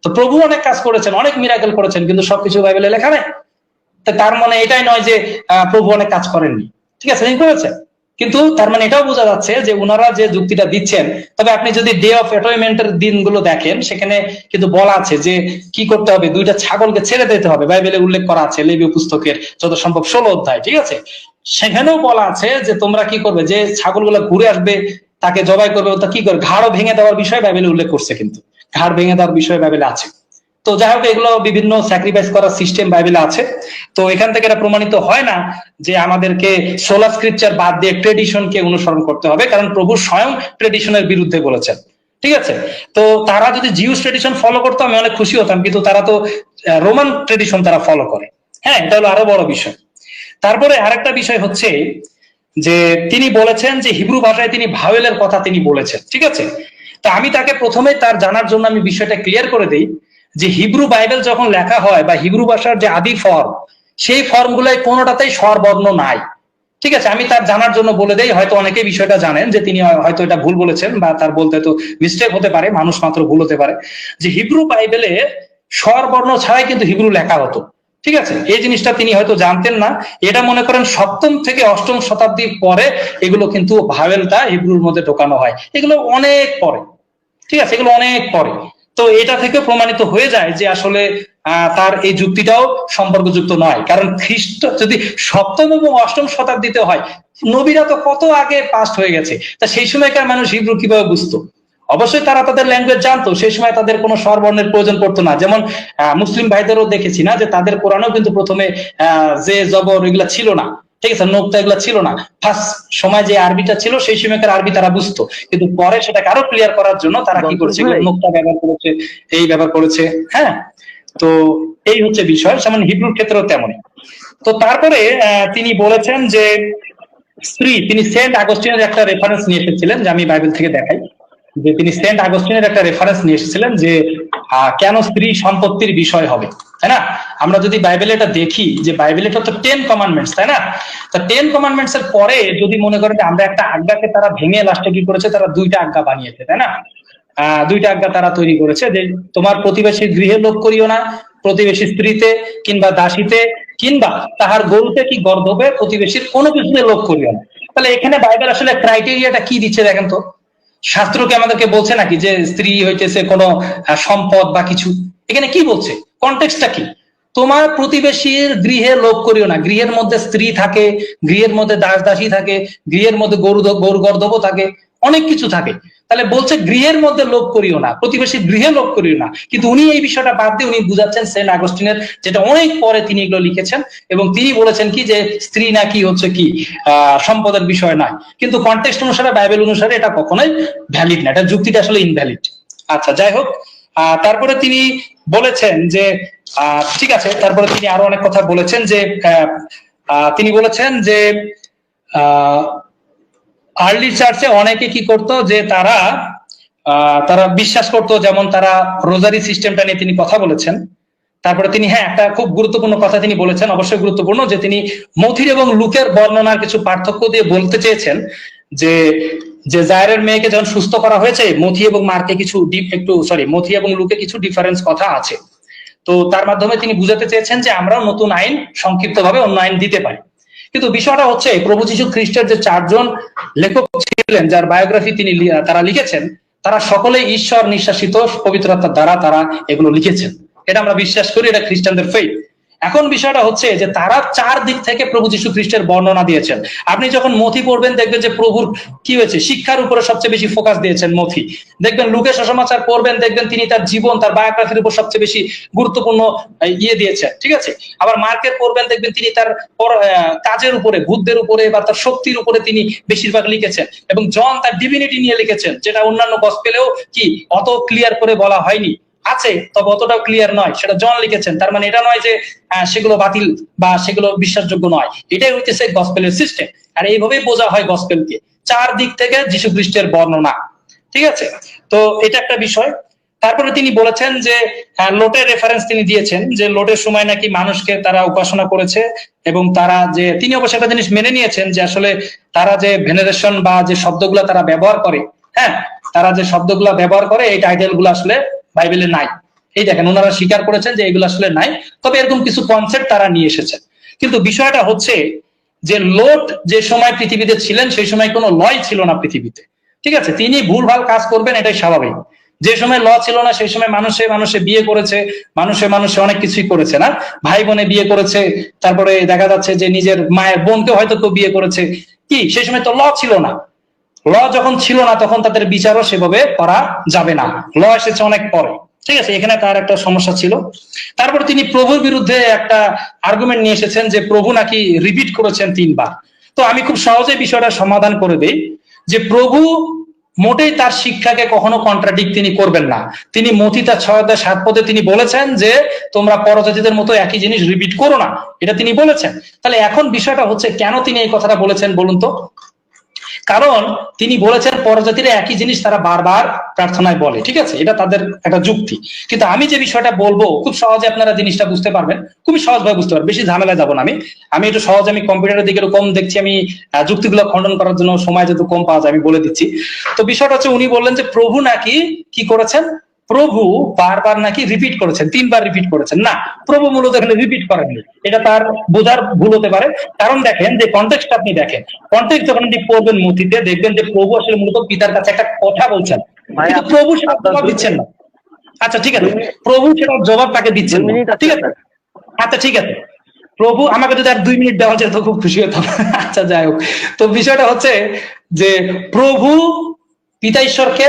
[SPEAKER 4] তো প্রভু অনেক কাজ করেছেন, অনেক মিরাকেল করেছেন, কিন্তু সবকিছু বাইবেলে লেখা নেই। তার মানে এটাই নয় যে প্রভু অনেক কাজ করেননি, ঠিক আছে, ঠিক আছে। কিন্তু তার মানে এটাও বোঝা যাচ্ছে যে ওনারা যে যুক্তিটা দিচ্ছেন, তবে আপনি যদি ডে অফ অ্যাটয়মেন্টের দিনগুলো দেখেন, সেখানে কিন্তু বলা আছে যে কি করতে হবে, 2টা ছাগলকে ছেড়ে দিতে হবে, বাইবেলে উল্লেখ করা আছে লেবীয় পুস্তকের যত সম্ভব 16 অধ্যায়, ঠিক আছে। সেখানেও বলা আছে যে তোমরা কি করবে, যে ছাগলগুলো ঘুরে আসবে তাকে জবাই করবে, তা কি করবে, ঘাড়ও ভেঙে দেওয়ার বিষয় বাইবেলে উল্লেখ করছে, কিন্তু ঘাড় ভেঙে দেওয়ার বিষয় বাইবেলে আছে। তো যাই হোক, এগুলো বিভিন্ন স্যাক্রিফাইস করার সিস্টেম বাইবেলে আছে। তো এখান থেকে এটা প্রমাণিত হয় না যে আমাদেরকে সোলা স্ক্রিপচার বাদ দিয়ে ট্রেডিশনকে অনুসরণ করতে হবে, কারণ প্রভু স্বয়ং ট্রেডিশনের বিরুদ্ধে বলেছেন, ঠিক আছে। তো তারা যদি জিউস ট্রেডিশন ফলো করতো আমি অনেক খুশি হতাম, কিন্তু তারা তো রোমান ট্রেডিশন তারা ফলো করে। হ্যাঁ, এটা হলো আরো বড় বিষয়। তারপরে আরেকটা বিষয় হচ্ছে যে তিনি বলেছেন যে হিব্রু ভাষায় তিনি ভাওয়েলের কথা তিনি বলেছেন, ঠিক আছে। তা আমি তাকে প্রথমে তার জানার জন্য আমি বিষয়টা ক্লিয়ার করে দিই যে হিব্রু বাইবেল যখন লেখা হয় বা হিব্রু ভাষার যে আদি ফর্ম, সেই ফর্মগুলোয় কোনোটাতেই স্বরবর্ণ নাই, ঠিক আছে। আমি তার জানার জন্য বলে দেই, হয়তো অনেকেই বিষয়টা জানেন যে তিনি হয়তো এটা ভুল বলেছেন বা তার বলতে তো মিস্টেক হতে পারে, মানুষ মাত্র ভুল হতে পারে, যে হিব্রু বাইবেলে স্বরবর্ণ ছাড়াই কিন্তু হিব্রু লেখা হতো, ঠিক আছে। এই জিনিসটা তিনি হয়তো জানতেন না। এটা মনে করেন 7ম থেকে 8ম শতাব্দীর পরে এগুলো কিন্তু ভাওয়েলটা হিব্রুর মধ্যে ঢোকানো হয়, এগুলো অনেক পরে, ঠিক আছে, এগুলো অনেক পরে। তো এটা থেকে প্রমাণিত হয়ে যায় যে আসলে তার এই যুক্তিটাও সম্পর্কযুক্ত নয়, কারণ খ্রিস্ট যদি 7ম এবং 8ম শতাব্দীতে হয়, নবীরা তো কত আগে পাস্ট হয়ে গেছে, তা সেই সময়কার মানুষ হিব্রু কিভাবে বুঝতো? অবশ্যই তারা তাদের ল্যাঙ্গুয়েজ জানতো, সেই সময় তাদের কোনো স্বরবর্ণের প্রয়োজন পড়তো না। যেমন মুসলিম ভাইদেরও দেখেছি না যে তাদের কোরআনেও কিন্তু প্রথমে যে জবর এগুলা ছিল না, ঠিক আছে, নোক্তা এগুলা ছিল না। ফার্স্ট সময় যে আরবিটা ছিল সেই সময়কার আরবি তারা বুঝতো, কিন্তু পরে সেটাকে আরো ক্লিয়ার করার জন্য তারা কি করছে, নোক্তা ব্যবহার করেছে, এই ব্যবহার করেছে। হ্যাঁ, তো এই হচ্ছে বিষয়, যেমন হিব্রুর ক্ষেত্রেও তেমনই। তো তারপরে তিনি বলেছেন যে স্ত্রী, তিনি সেন্ট আগস্টিনের একটা রেফারেন্স নিয়ে এসেছিলেন, যে আমি বাইবেল থেকে দেখাই, যে তিনি সেন্ট আগস্টিনের একটা রেফারেন্স নিয়ে এসেছিলেন যে কেন স্ত্রী সম্পত্তির বিষয় হবে, তাই না। আমরা যদি বাইবেলে এটা দেখি যে বাইবেলে এটা তো 10 কমান্ডমেন্টস, তাই না। তো 10 কমান্ডমেন্টস এর পরে যদি মনে করেন যে আমরা একটা আজ্ঞাকে তারা ভেঙে লাস্টে কি করেছে, তারা 2টা আজ্ঞা বানিয়েছে, তাই না। 2টা আজ্ঞা তারা তৈরি করেছে, যে তোমার প্রতিবেশীর গৃহে লোভ করিও না, প্রতিবেশী স্ত্রীতে কিংবা দাসীতে কিংবা তাহার গরুতে কি গর্ধবে প্রতিবেশীর কোনো কিছুতে লোভ করিও না। তাহলে এখানে বাইবেল আসলে ক্রাইটেরিয়াটা কি দিচ্ছে দেখেন তো। শাস্ত্রকে আমাদেরকে বলছে নাকি যে স্ত্রী হইতেছে কোনো সম্পদ বা কিছু? এখানে কি বলছে, কনটেক্সটটা কি? তোমার প্রতিবেশীর গৃহে লোভ করিও না। গৃহের মধ্যে স্ত্রী থাকে, গৃহের মধ্যে দাস দাসী থাকে, গৃহের মধ্যে গরু গর্ধব থাকে, অনেক কিছু থাকে। তাহলে বলছে গৃহের মধ্যে লোভ করিও না, প্রতিবেশীর গৃহে লোভ করিও না। কিন্তু উনি এই বিষয়টা বাদ দিয়ে উনি বুঝাচ্ছেন সেন্ট আগস্টিনের, যেটা অনেক পরে তিনি এগুলো লিখেছেন, এবং তিনি বলেছেন কি যে স্ত্রী নাকি হচ্ছে কি সম্পদের বিষয় নয়। কিন্তু কনটেক্সট অনুসারে, বাইবেল অনুসারে এটা কখনোই ভ্যালিড না, এটা যুক্তিটা আসলে ইনভ্যালিড। আচ্ছা, যাই হোক, তারপরে তিনি বলেছেন যে ঠিক আছে, তারপরে তিনি আরো অনেক কথা বলেছেন, যে তিনি বলেছেন যে আর্লি চার্চে অনেকে কি করতো, যে তারা বিশ্বাস করতো, যেমন তারা রোজারি সিস্টেমটা নিয়ে তিনি কথা বলেছেন। তারপরে তিনি একটা খুব গুরুত্বপূর্ণ কথা তিনি বলেছেন, অবশ্যই গুরুত্বপূর্ণ, যে তিনি মথির এবং লুকের বর্ণনার কিছু পার্থক্য দিয়ে বলতে চেয়েছেন যে জায়রের মেয়েকে যখন সুস্থ করা হয়েছে, মথি এবং মার্কে মথি এবং লুকে কিছু ডিফারেন্স কথা আছে। তো তার মাধ্যমে তিনি বুঝাতে চেয়েছেন যে আমরাও নতুন আইন সংক্ষিপ্তভাবে অন্য আইন দিতে পারি। কিন্তু বিষয়টা হচ্ছে, প্রভু যীশু খ্রিস্টের যে 4 জন লেখক ছিলেন যার বায়োগ্রাফি তারা লিখেছেন, তারা সকলেই ঈশ্বর নিঃশ্বাসিত পবিত্র আত্মার দ্বারা তারা এগুলো লিখেছেন। এটা আমরা বিশ্বাস করি, এটা খ্রিস্টানদের ফেইথ। এখন বিষয়টা হচ্ছে যে তারা 4 দিক থেকে প্রভু যীশু খ্রিস্টের বর্ণনা দিয়েছেন। আপনি যখন মথি পড়বেন দেখবেন যে প্রভুর কি হয়েছে, শিক্ষার উপরে সবচেয়ে বেশি ফোকাস দিয়েছেন মথি। দেখবেন লুকের সুসমাচার পড়বেন, দেখবেন তিনি তার জীবন, তার বায়োগ্রাফির উপর সবচেয়ে বেশি গুরুত্বপূর্ণ দিয়েছেন, ঠিক আছে। আবার মার্কের পড়বেন, দেখবেন তিনি তার কাজের উপরে, বুদ্ধের উপরে বা তার শক্তির উপরে তিনি বেশিরভাগ লিখেছেন। এবং জন তার ডিভিনিটি নিয়ে লিখেছেন, যেটা অন্যান্য গসপেলেও কি অত ক্লিয়ার করে বলা হয়নি, আছে তবে অতটাও ক্লিয়ার নয়, সেটা জন লিখেছেন। তার মানে এটা নয় যে সেগুলো বাতিল বা সেগুলো বিশ্বাসযোগ্য নয়, এটাই হইতেছে গসপেলের সিস্টেম। আর এইভাবেই বোঝা হয় গসপেলকে, 4 দিক থেকে যীশু খ্রিস্টের বর্ণনা, ঠিক আছে। তো এটা একটা বিষয়। তারপরে তিনি বলেছেন যে লোটের রেফারেন্স তিনি দিয়েছেন, যে লোটের সময় নাকি মানুষকে তারা উপাসনা করেছে, এবং তারা যে তিনি অবশ্য একটা জিনিস মেনে নিয়েছেন যে আসলে তারা যে ভেনারেশন বা যে শব্দগুলা তারা ব্যবহার করে, তারা যে শব্দগুলা ব্যবহার করে, এই টাইটেল গুলো আসলে বাইবেলে নাই। এই দেখেন, ওনারা স্বীকার করেছেন যে এগুলো আসলে নাই, তবে এরকম কিছু কনসেপ্ট তারা নিয়ে এসেছেন। কিন্তু বিষয়টা হচ্ছে যে লোট যে সময় পৃথিবীতে ছিলেন সেই সময় কোনো লয় ছিল না পৃথিবীতে, ঠিক আছে? তিনি ভুলভাল কাজ করবেন, এটাই স্বাভাবিক। যে সময় ল ছিল না সেই সময় মানুষে মানুষে বিয়ে করেছে, মানুষে মানুষে অনেক কিছুই করেছে না, ভাই বোনে বিয়ে করেছে, তারপরে দেখা যাচ্ছে যে নিজের মায়ের বোনকে হয়তো কেউ বিয়ে করেছে। কি সেই সময় তো ল ছিল না। ল যখন ছিল না তখন তাদের বিচারও সেভাবে করা যাবে না, ল এসেছে অনেক পরে, ঠিক আছে? এখানে তার একটা সমস্যা ছিল। তারপর তিনি প্রভুর বিরুদ্ধে একটা আর্গুমেন্ট নিয়ে এসেছেন যে প্রভু নাকি রিপিট করেছেন 3 বার। তো আমি খুব সহজে বিষয়টা সমাধান করে দেই যে প্রভু মোটেই তার শিক্ষাকে কখনো কন্ট্রাডিক্ট তিনি করবেন না। তিনি মথি তার 6 অধ্যায় 7 পদে তিনি বলেছেন যে তোমরা পরজাতিদের মতো একই জিনিস রিপিট করো না, এটা তিনি বলেছেন। তাহলে এখন বিষয়টা হচ্ছে কেন তিনি এই কথাটা বলেছেন বলুন তো? কারণ তিনি বলেছেন পরজাতিরা একই জিনিস তারা বারবার প্রার্থনায় বলে, ঠিক আছে? এটা তাদের একটা যুক্তি। কিন্তু আমি যে বিষয়টা বলবো খুব সহজে আপনারা জিনিসটা বুঝতে পারবেন, খুবই সহজভাবে বুঝতে পারবেন, বেশি ঝামেলায় যাবো না। আমি একটু সহজ, আমি কম্পিউটারের দিকে একটু কম দেখছি, আমি যুক্তিগুলো খণ্ডন করার জন্য সময় যেহেতু কম পাওয়া যায় আমি বলে দিচ্ছি। তো বিষয়টা হচ্ছে উনি বললেন যে প্রভু নাকি কি করেছেন, প্রভু বারবার নাকি রিপিট করেছেন, 3 বার রিপিট করেছেন। না, প্রভু মূলত এখানে রিপিট করেননি, এটা তার বোঝার ভুল হতে পারে। কারণ দেখেন যে কনটেক্সট আপনি দেখেন, কনটেক্সট যখন আপনি পড়বেন মথিতে দেখবেন যে প্রভু আসলে মূলত পিতার কাছে একটা কথা বলছেন, কিন্তু প্রভু সেটা জবাব দিচ্ছেন না। আচ্ছা ঠিক আছে, প্রভু সেটা জবাব তাকে দিচ্ছেন না, ঠিক আছে? আচ্ছা ঠিক আছে, প্রভু আমাকে যদি আর 2 মিনিট দেওয়া যেত খুব খুশি হতাম। আচ্ছা যাই হোক, তো বিষয়টা হচ্ছে যে প্রভু পিতা ঈশ্বরকে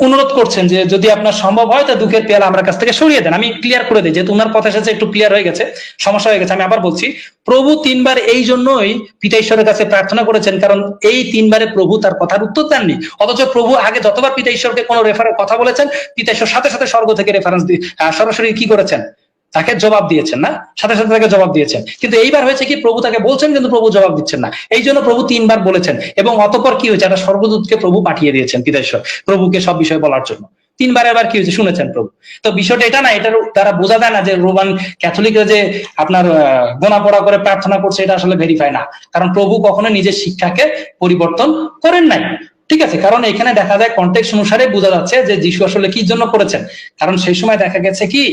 [SPEAKER 4] অনুরোধ করছেন যে যদি আপনার সম্ভব হয় তা দুঃখের পেয়ালা আমার কাছ থেকে সরিয়ে দেন। আমি ক্লিয়ার করে দিই, যেহেতু ওনার কথা এসেছে একটু ক্লিয়ার হয়ে গেছে, সমস্যা হয়ে গেছে, আমি আবার বলছি। প্রভু 3 বার এই জন্যই পিতা ঈশ্বরের কাছে প্রার্থনা করেছেন কারণ এই 3 বারে প্রভু তার কথার উত্তর দেননি। অথচ প্রভু আগে যতবার পিতা ঈশ্বরকে কোনো রেফারের কথা বলেছেন পিতা ঈশ্বর সাথে সাথে স্বর্গ থেকে রেফারেন্স দিয়ে সরাসরি কি করেছেন, তাকে জবাব দিয়েছেন, না সাথে সাথে তাকে জবাব দিয়েছেন। কিন্তু এইবার হয়েছে কি প্রভু তাকে বলছেন কিন্তু প্রভু জবাব দিচ্ছেন না, এই জন্য প্রভু 3 বার বলেছেন এবং অতঃপর কি হয়েছে, একটা স্বর্গদূতকে প্রভু পাঠিয়ে দিয়েছেন পিতাশ্বর প্রভুকে সব বিষয় বলার জন্য। 3 বার এবার কি হয়েছে শুনেছেন প্রভু। তো বিষয়টা এটা না, এটার দ্বারা বোঝা যায় না যে রোমান ক্যাথলিকরা যে আপনার গোনা পড়া করে প্রার্থনা করছে এটা আসলে ভেরিফাই না, কারণ প্রভু কখনো নিজের শিক্ষাকে পরিবর্তন করেন নাই, ঠিক আছে? কারণ এখানে দেখা যায় কনটেক্সট অনুসারে বোঝা যাচ্ছে যে যিশু আসলে কি জন্য করেছেন। কারণ সেই সময় দেখা গেছে কি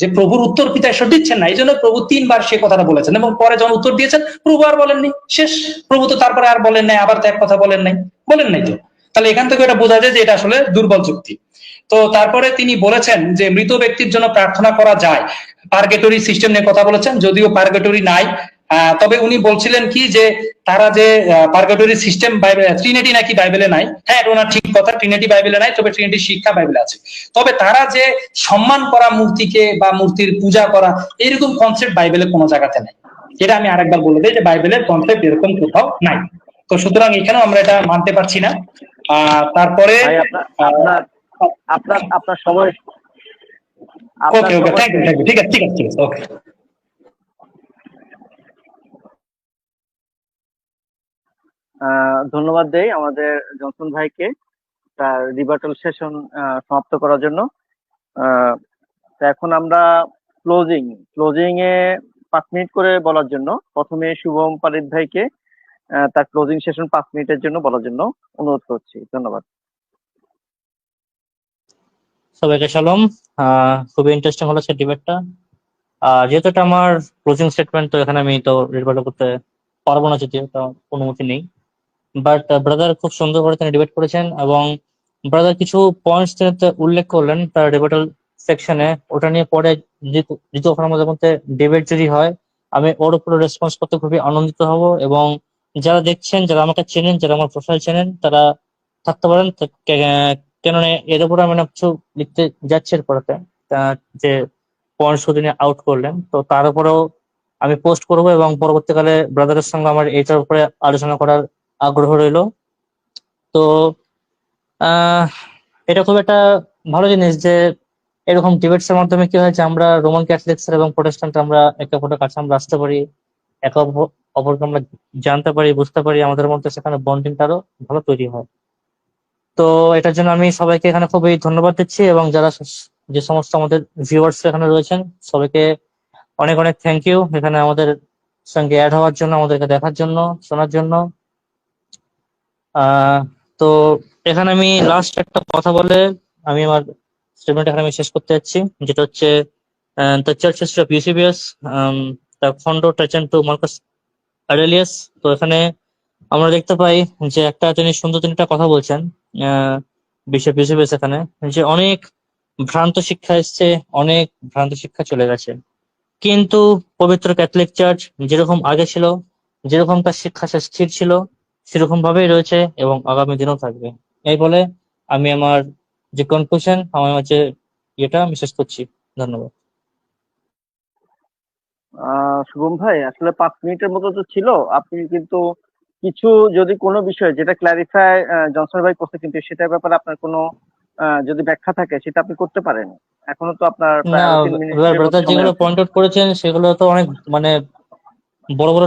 [SPEAKER 4] যে প্রভুর উত্তর পিতা ঈশ্বর দিচ্ছেন না, এই জন্য প্রভু 3 বার সে কথাটা বলেছেন এবং পরে যখন উত্তর দিয়েছেন প্রভু আর বলেননি, শেষ। প্রভু তো তারপরে আর বলেন নাই, আবার তো এক কথা বলেন নাই তো। তাহলে এখান থেকে এটা বোঝা যায় যে এটা আসলে দুর্বল যুক্তি। তো তারপরে তিনি বলেছেন যে মৃত ব্যক্তির জন্য প্রার্থনা করা যায়, পার্গেটরি সিস্টেম নিয়ে কথা বলেছেন, যদিও পার্গেটরি নাই। তবে উনি বলছিলেন কি যে তারা যে পার্গেটরি সিস্টেম ট্রিনিটি নাকি বাইবেলে নাই। হ্যাঁ, এটা ওনার ঠিক কথা, ট্রিনিটি বাইবেলে নাই, তবে ট্রিনিটি শিক্ষা বাইবেলে আছে। তবে তারা যে সম্মান করা মূর্তিকে বা মূর্তির পূজা করা এরকম কনসেপ্ট বাইবেলে কোনো জায়গাতে নাই। এটা আমি আরেকবার বলে দিই যে বাইবেলের কনসেপ্ট এরকম কোথাও নাই। তো সুতরাং এখানেও আমরা এটা মানতে পারছি না। তারপরে
[SPEAKER 2] আপনার সময়
[SPEAKER 4] ওকে ওকে, থ্যাংক ইউ, ঠিক আছে ওকে।
[SPEAKER 2] ধন্যবাদ দেই আমাদের জনসন ভাইকে তার রিবার্টাল সেশন সমাপ্ত করার জন্য। এখন আমরা ক্লোজিং এ 5 মিনিট করে বলার জন্য প্রথমে শুভম পালিত ভাইকে তার ক্লোজিং সেশন 5 মিনিটের জন্য বলার জন্য অনুরোধ করছি। ধন্যবাদ
[SPEAKER 3] সবাইকে। শালম। খুবই ইন্টারেস্টিং হলো ডিবেটটা। যেহেতু এটা আমার ক্লোজিং স্টেটমেন্ট, তো এখানে আমি তো রিবার্ট করতে পারবো না, যদিও এটা অনুমতি নেই। বাট ব্রাদার খুব সুন্দর করে তিনি ডিবেট করেছেন এবং ব্রাদার কিছু পয়েন্টস উল্লেখ করলেন তার ডিবেটাল সেকশনে, ওটা নিয়ে পরে দ্বিতীয় আমাদের মধ্যে ডিবেট যদি হয় আমি ওর উপরে রেসপন্স করতে খুবই আনন্দিত হব। এবং যারা দেখছেন, যারা আমাকে চেনেন, যারা আমার প্রোফাইল চেনেন, তারা থাকতে পারেন, কেননা এর উপরে আমি কিছু লিখতে যাচ্ছি এরপরে যে পয়েন্টস তিনি আউট করলেন, তো তার উপরেও আমি পোস্ট করব এবং পরবর্তীকালে ব্রাদারের সঙ্গে আমার এইটার উপরে আলোচনা করার আগ্রহ রইল। তো এটা খুব একটা ভালো জিনিস যে এরকম ডিবেটস এর মাধ্যমে কি হয়েছে, আমরা রোমান ক্যাথলিক্স এবং প্রোটেস্ট্যান্ট আমরা একে অপরের কাছে আমরা আসতে পারি, একে অপরকে আমরা জানতে পারি, বুঝতে পারি, আমাদের মধ্যে সেখানে বন্ডিংটা আরো ভালো তৈরি হয়। তো এটার জন্য আমি সবাইকে এখানে খুবই ধন্যবাদ দিচ্ছি এবং যারা যে সমস্ত আমাদের ভিউয়ার্স এখানে রয়েছেন সবাইকে অনেক অনেক থ্যাংক ইউ এখানে আমাদের সঙ্গে অ্যাড হওয়ার জন্য, আমাদেরকে দেখার জন্য, শোনার জন্য। তো এখানে আমি লাস্ট একটা কথা বলে আমি আমার স্টেটমেন্ট এখানে আমি শেষ করতে যাচ্ছি, যেটা হচ্ছে the Church History of Eusebius, the Fondo Trecento Marcus আরেলিয়াস। তো এখানে আমরা দেখতে পাই যে তিনি সুন্দর একটা কথা বলছেন বিশপ ইউসেফিস এখানে, যে অনেক ভ্রান্ত শিক্ষা এসছে, অনেক ভ্রান্ত শিক্ষা চলে গেছে, কিন্তু পবিত্র ক্যাথলিক চার্চ যেরকম আগে ছিল, যেরকম তার শিক্ষা স্থির ছিল, সেরকম ভাবেই রয়েছে এবং আগামী দিনেও থাকবে। এই বলে আমি আমার যে কনক্লুশন, আমার যে আমি শেষ করছি। ধন্যবাদ।
[SPEAKER 2] শুভম ভাই, আসলে 5 মিনিটের মতো তো ছিল। আপনি কিন্তু কিছু, যদি কোনো বিষয় যেটা ক্ল্যারিফাই জনসন ভাই করতে, কিন্তু সেটার ব্যাপারে আপনার কোনো যদি ব্যাখ্যা থাকে সেটা আপনি করতে পারেন। এখনো তো আপনার
[SPEAKER 3] না,
[SPEAKER 2] প্রায় আরো 3 মিনিটের মতো
[SPEAKER 3] ব্রাদার
[SPEAKER 2] সময়
[SPEAKER 3] যেগুলো
[SPEAKER 2] আছে।
[SPEAKER 3] পয়েন্ট আউট করেছেন সেগুলো তো অনেক মানে বড় বড়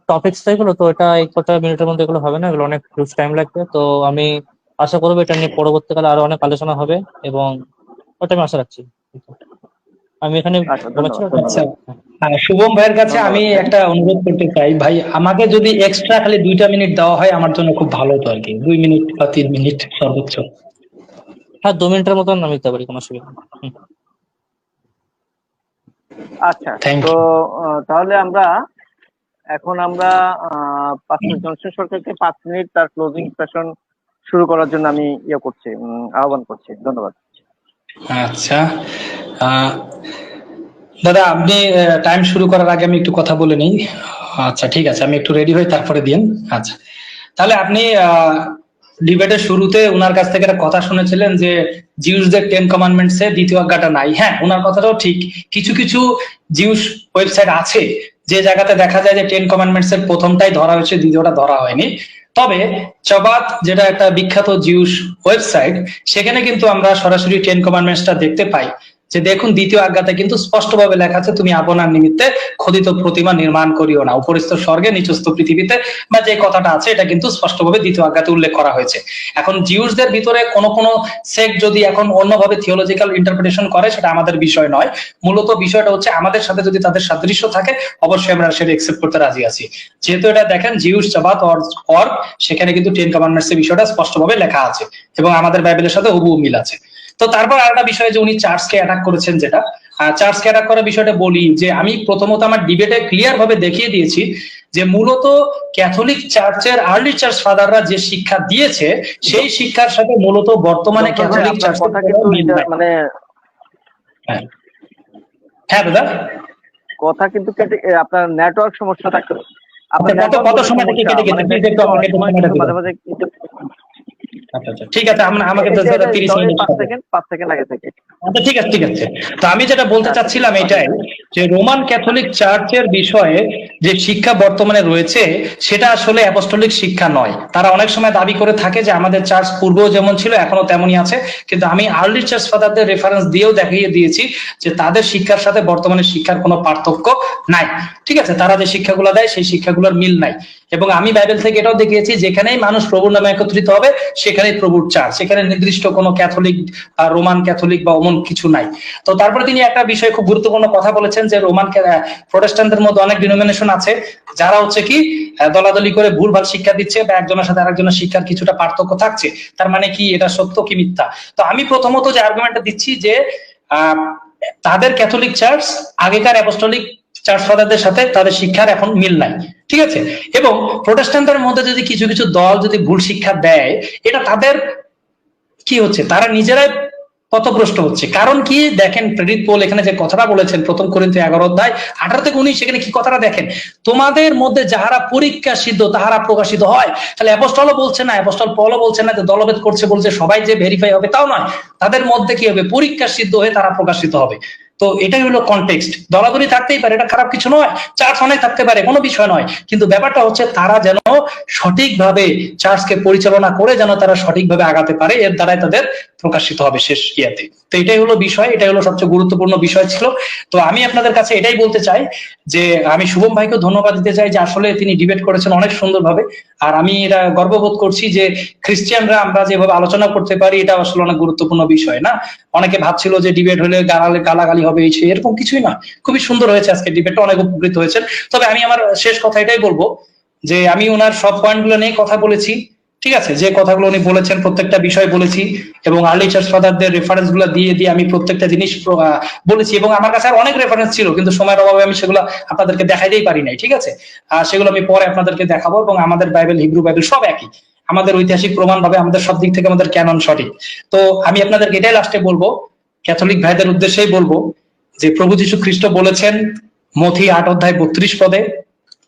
[SPEAKER 3] টপিকস, এগুলো তো এটা এই কটা মিনিটের মধ্যে এগুলো হবে না, এগুলো অনেক হিউজ টাইম লাগবে। তো আমি আশা করবো এটা নিয়ে পরবর্তীকালে আরো অনেক আলোচনা হবে, এবং ওটা আমি আশা রাখছি। আমি এখানে
[SPEAKER 2] আচ্ছা,
[SPEAKER 3] বলাচ্ছি।
[SPEAKER 2] ধন্যবাদ।
[SPEAKER 4] আচ্ছা, শুভম ভাইয়ের কাছে আমি
[SPEAKER 2] ধন্যবাদ ভাই।
[SPEAKER 4] একটা অনুরোধ করতে চাই ভাই, আমাকে যদি এক্সট্রা খালি 2টা মিনিট দেওয়া হয় আমার জন্য খুব ভালো হতো আর কি, 2 মিনিট বা 3 মিনিট সর্বোচ্চ।
[SPEAKER 3] হ্যাঁ, 2 মিনিটের মতন আমি দিতে পারি, কোনো অসুবিধা নেই।
[SPEAKER 2] আচ্ছা,
[SPEAKER 4] থ্যাংক
[SPEAKER 2] তো
[SPEAKER 4] ইউ।
[SPEAKER 2] তাহলে এখন আমরা পাস্টর জনসন সরকারকে 5 মিনিট তার ক্লোজিং সেশন শুরু করার জন্য আমি করছি, আহ্বান করছি। ধন্যবাদ।
[SPEAKER 4] আচ্ছা, আহ, দাদা আপনি টাইম শুরু করার আগে আমি একটু কথা বলে নিই। আচ্ছা ঠিক আছে, আমি একটু রেডি হই তারপরে দিন। আচ্ছা, তাহলে আপনি ডিবেটের শুরুতে ওনার কাছ থেকে একটা কথা শুনেছিলেন যে জিউসদের 10 কমান্ডমেন্টস এ দ্বিতীয় আজ্ঞাটা নাই। হ্যাঁ, ওনার কথাটাও ঠিক। কিছু কিছু জিউস ওয়েবসাইট আছে যে জায়গাতে দেখা যায় যে 10 কমান্ডমেন্টস এর প্রথমটাই ধরা হয়েছে, দ্বিতীয়টা ধরা হয়নি। তবে চবাত, যেটা একটা বিখ্যাত জিউস ওয়েবসাইট, সেখানে কিন্তু আমরা সরাসরি 10 কমান্ডমেন্টসটা দেখতে পাই। যে দেখুন, দ্বিতীয় আজ্ঞাতে কিন্তু স্পষ্টভাবে লেখা আছে, তুমি আপনার নিমিত্তে খোদিত প্রতিমা নির্মাণ করিও না, উপরস্থ স্বর্গে নিচস্থ পৃথিবীতে, বা যে কথাটা আছে এটা কিন্তু স্পষ্টভাবে দ্বিতীয় আজ্ঞাতে উল্লেখ করা হয়েছে। এখন জিউসদের ভিতরে কোনো কোনো সেক্ট যদি এখন অন্যভাবে থিওলজিক্যাল ইন্টারপ্রিটেশন করে, সেটা আমাদের বিষয় নয়। মূলত বিষয়টা হচ্ছে আমাদের সাথে যদি তাদের সাদৃশ্য থাকে, অবশ্যই আমরা সেটা একসেপ্ট করতে রাজি আছি। যেহেতু এটা দেখেন জিউস চাবাত অর্গ, সেখানে কিন্তু 10 কমান্ডমেন্টস এর বিষয়টা স্পষ্টভাবে লেখা আছে এবং আমাদের বাইবেলের সাথে হুবহু মিল আছে। তো তারপর আরেকটা বিষয় যে উনি চার্চকে অ্যাটাক করেছেন, যেটা চার্চকে অ্যাটাক করার বিষয়টা বলি, যে আমি প্রথমত আমার ডিবেটে ক্লিয়ার ভাবে দেখিয়ে দিয়েছি যে মূলত ক্যাথলিক চার্চের আর্লি চার্চ ফাদাররা যে শিক্ষা দিয়েছে, সেই শিক্ষার সাথে মূলত বর্তমানে
[SPEAKER 2] জনসন ভাই,
[SPEAKER 4] ক্যাথলিক
[SPEAKER 2] আপনার
[SPEAKER 4] চার্চের
[SPEAKER 2] কথা কিন্তু
[SPEAKER 4] মিল নাই।
[SPEAKER 2] মানে
[SPEAKER 4] হ্যাঁ হ্যাঁ দাদা,
[SPEAKER 2] কথা কিন্তু আপনার নেটওয়ার্ক সমস্যা থাকে। আপনার
[SPEAKER 4] কত
[SPEAKER 2] নেটওয়ার্ক
[SPEAKER 4] কত সময় থেকে কেটে গেছে,
[SPEAKER 2] মানে
[SPEAKER 4] প্লিজ একটু
[SPEAKER 2] কিন্তু
[SPEAKER 4] আমাকে
[SPEAKER 2] অনেক
[SPEAKER 4] একটু
[SPEAKER 2] সময়
[SPEAKER 4] সময়টা
[SPEAKER 2] কিন্তু
[SPEAKER 4] দিবেন।
[SPEAKER 2] মাঝে মাঝে
[SPEAKER 4] আচ্ছা আচ্ছা, ঠিক আছে, আমাকে
[SPEAKER 2] এটা এটা
[SPEAKER 4] 30
[SPEAKER 2] ধরেন
[SPEAKER 4] মিনিট
[SPEAKER 2] 5 সেকেন্ড আগে থেকে।
[SPEAKER 4] আচ্ছা ঠিক আছে ঠিক আছে। তো আমি যেটা বলতে
[SPEAKER 2] আচ্ছা,
[SPEAKER 4] চাচ্ছিলাম এটাই, যে রোমান ক্যাথলিক চার্চের বিষয়ে যে শিক্ষা বর্তমানে রয়েছে, সেটা আসলে অ্যাপোস্টলিক শিক্ষা নয়। তারা অনেক সময় দাবি করে থাকে যে আমাদের চার্চ পূর্বেও যেমন ছিল এখনো তেমনই আছে, কিন্তু আমি আর্লি চার্চ ফাদারদের রেফারেন্স দিয়েও দেখিয়ে দিয়েছি যে তাদের শিক্ষার সাথে বর্তমানের শিক্ষার কোনো পার্থক্য নাই। ঠিক আছে, তারা যে শিক্ষাগুলো দেয় সেই শিক্ষাগুলোর মিল নাই। এবং আমি বাইবেল থেকে এটাও দেখিয়েছি, যেখানেই মানুষ প্রভুর নামে একত্রিত হবে সেখানেই প্রভুর চার্চ, সেখানে নির্দিষ্ট কোনো ক্যাথলিক, রোমান ক্যাথলিক বা অমন কিছু নাই। তো তারপরে তিনি একটা বিষয় খুব গুরুত্বপূর্ণ কথা বলেছেন, যে রোমান প্রোটেস্ট্যান্টদের মধ্যে অনেক ডিনোমিনেশন আছে যারা হচ্ছে কি দলাদলি করে ভুলভাল শিক্ষা দিচ্ছে, বা একজনের সাথে আরেকজনের শিক্ষার কিছুটা পার্থক্য থাকছে। তার মানে কি এটা সত্য কি মিথ্যা? তো আমি প্রথমত যে আর্গুমেন্টটা দিচ্ছি যে তাদের ক্যাথলিক চার্চ আগেকার অ্যাপোস্টলিক চার্চ ফাদারদের সাথে তাদের শিক্ষার এখন মিল নাই। ঠিক আছে, এবং প্রোটেস্ট্যান্টদের মধ্যে যদি কিছু কিছু দল যদি ভুল শিক্ষা দেয়, এটা তাদের কি হচ্ছে, তারা নিজেরাই পথভ্রষ্ট হচ্ছে। কারণ কি দেখেন, প্রেরিত পৌল এখানে যে কথাটা বলেছেন 1 করিন্থী 11 অধ্যায় 18 থেকে 19, সেখানে কি কথাটা দেখেন, তোমাদের মধ্যে যাহারা পরীক্ষা সিদ্ধ তাহারা প্রকাশিত হয়। তাহলে অ্যাপোস্টলও বলছে না, অ্যাপোস্টল পলও বলছে না যে দলভেদ করছে বলছে সবাই যে ভেরিফাই হবে তাও নয়, তাদের মধ্যে কি হবে, পরীক্ষা সিদ্ধ হয়ে তারা প্রকাশিত হবে। তো এটাই হলো কনটেক্সট। দলাদলি থাকতেই পারে, এটা খারাপ কিছু নয়, চার্চ অনেক থাকতে পারে, কোনো বিষয় নয়, কিন্তু ব্যাপারটা হচ্ছে তারা যেন সঠিকভাবে চার্চকে পরিচালনা করে যেন তারা সঠিকভাবে আগাতে পারে, এর দ্বারাই তাদের প্রকাশিত হবে শেষ ইয়াতে। তো এটাই হলো বিষয়, এটাই হলো সবচেয়ে গুরুত্বপূর্ণ বিষয় ছিল। তো আমি আপনাদের কাছে এটাই বলতে চাই যে আমি শুভম ভাইকে ধন্যবাদ দিতে চাই যে আসলে তিনি ডিবেট করেছেন অনেক সুন্দরভাবে। আর আমি এটা গর্ববোধ করছি যে খ্রিস্টিয়ানরা আমরা যেভাবে আলোচনা করতে পারি, এটা আসলে অনেক গুরুত্বপূর্ণ বিষয় না। অনেকে ভাবছিল যে ডিবেট হলে গালাগালি হবে, এই এরকম কিছুই না, খুবই সুন্দর হয়েছে আজকে ডিবেটটা, অনেক উপকৃত হয়েছেন। তবে আমি আমার শেষ কথা এটাই বলবো যে আমি ওনার সব পয়েন্টগুলো নিয়ে কথা বলেছি, ঠিক আছে, যে কথাগুলো উনি বলেছেন প্রত্যেকটা বিষয় বলেছি, এবং আর্লি চার্চ ফাদারদের রেফারেন্স গুলো দিয়ে দিয়ে আমি প্রত্যেকটা জিনিস বলেছি, এবং আমার কাছে আর অনেক রেফারেন্স ছিল কিন্তু সময়ের অভাবে আমি সেগুলো আপনাদেরকে দেখাইতেই পারি নাই। ঠিক আছে, সেগুলো আমি পরে আপনাদেরকে দেখাবো। এবং আমাদের বাইবেল, হিব্রু বাইবেল সব একই, আমাদের ঐতিহাসিক প্রমাণ ভাবে আমাদের সব দিক থেকে আমাদের ক্যানন সঠিক। তো আমি আপনাদেরকে এটাই লাস্টে বলবো, ক্যাথলিক ভাইদের উদ্দেশ্যেই বলবো, যে প্রভু যীশু খ্রিস্ট বলেছেন মথি 8 অধ্যায় 32 পদে,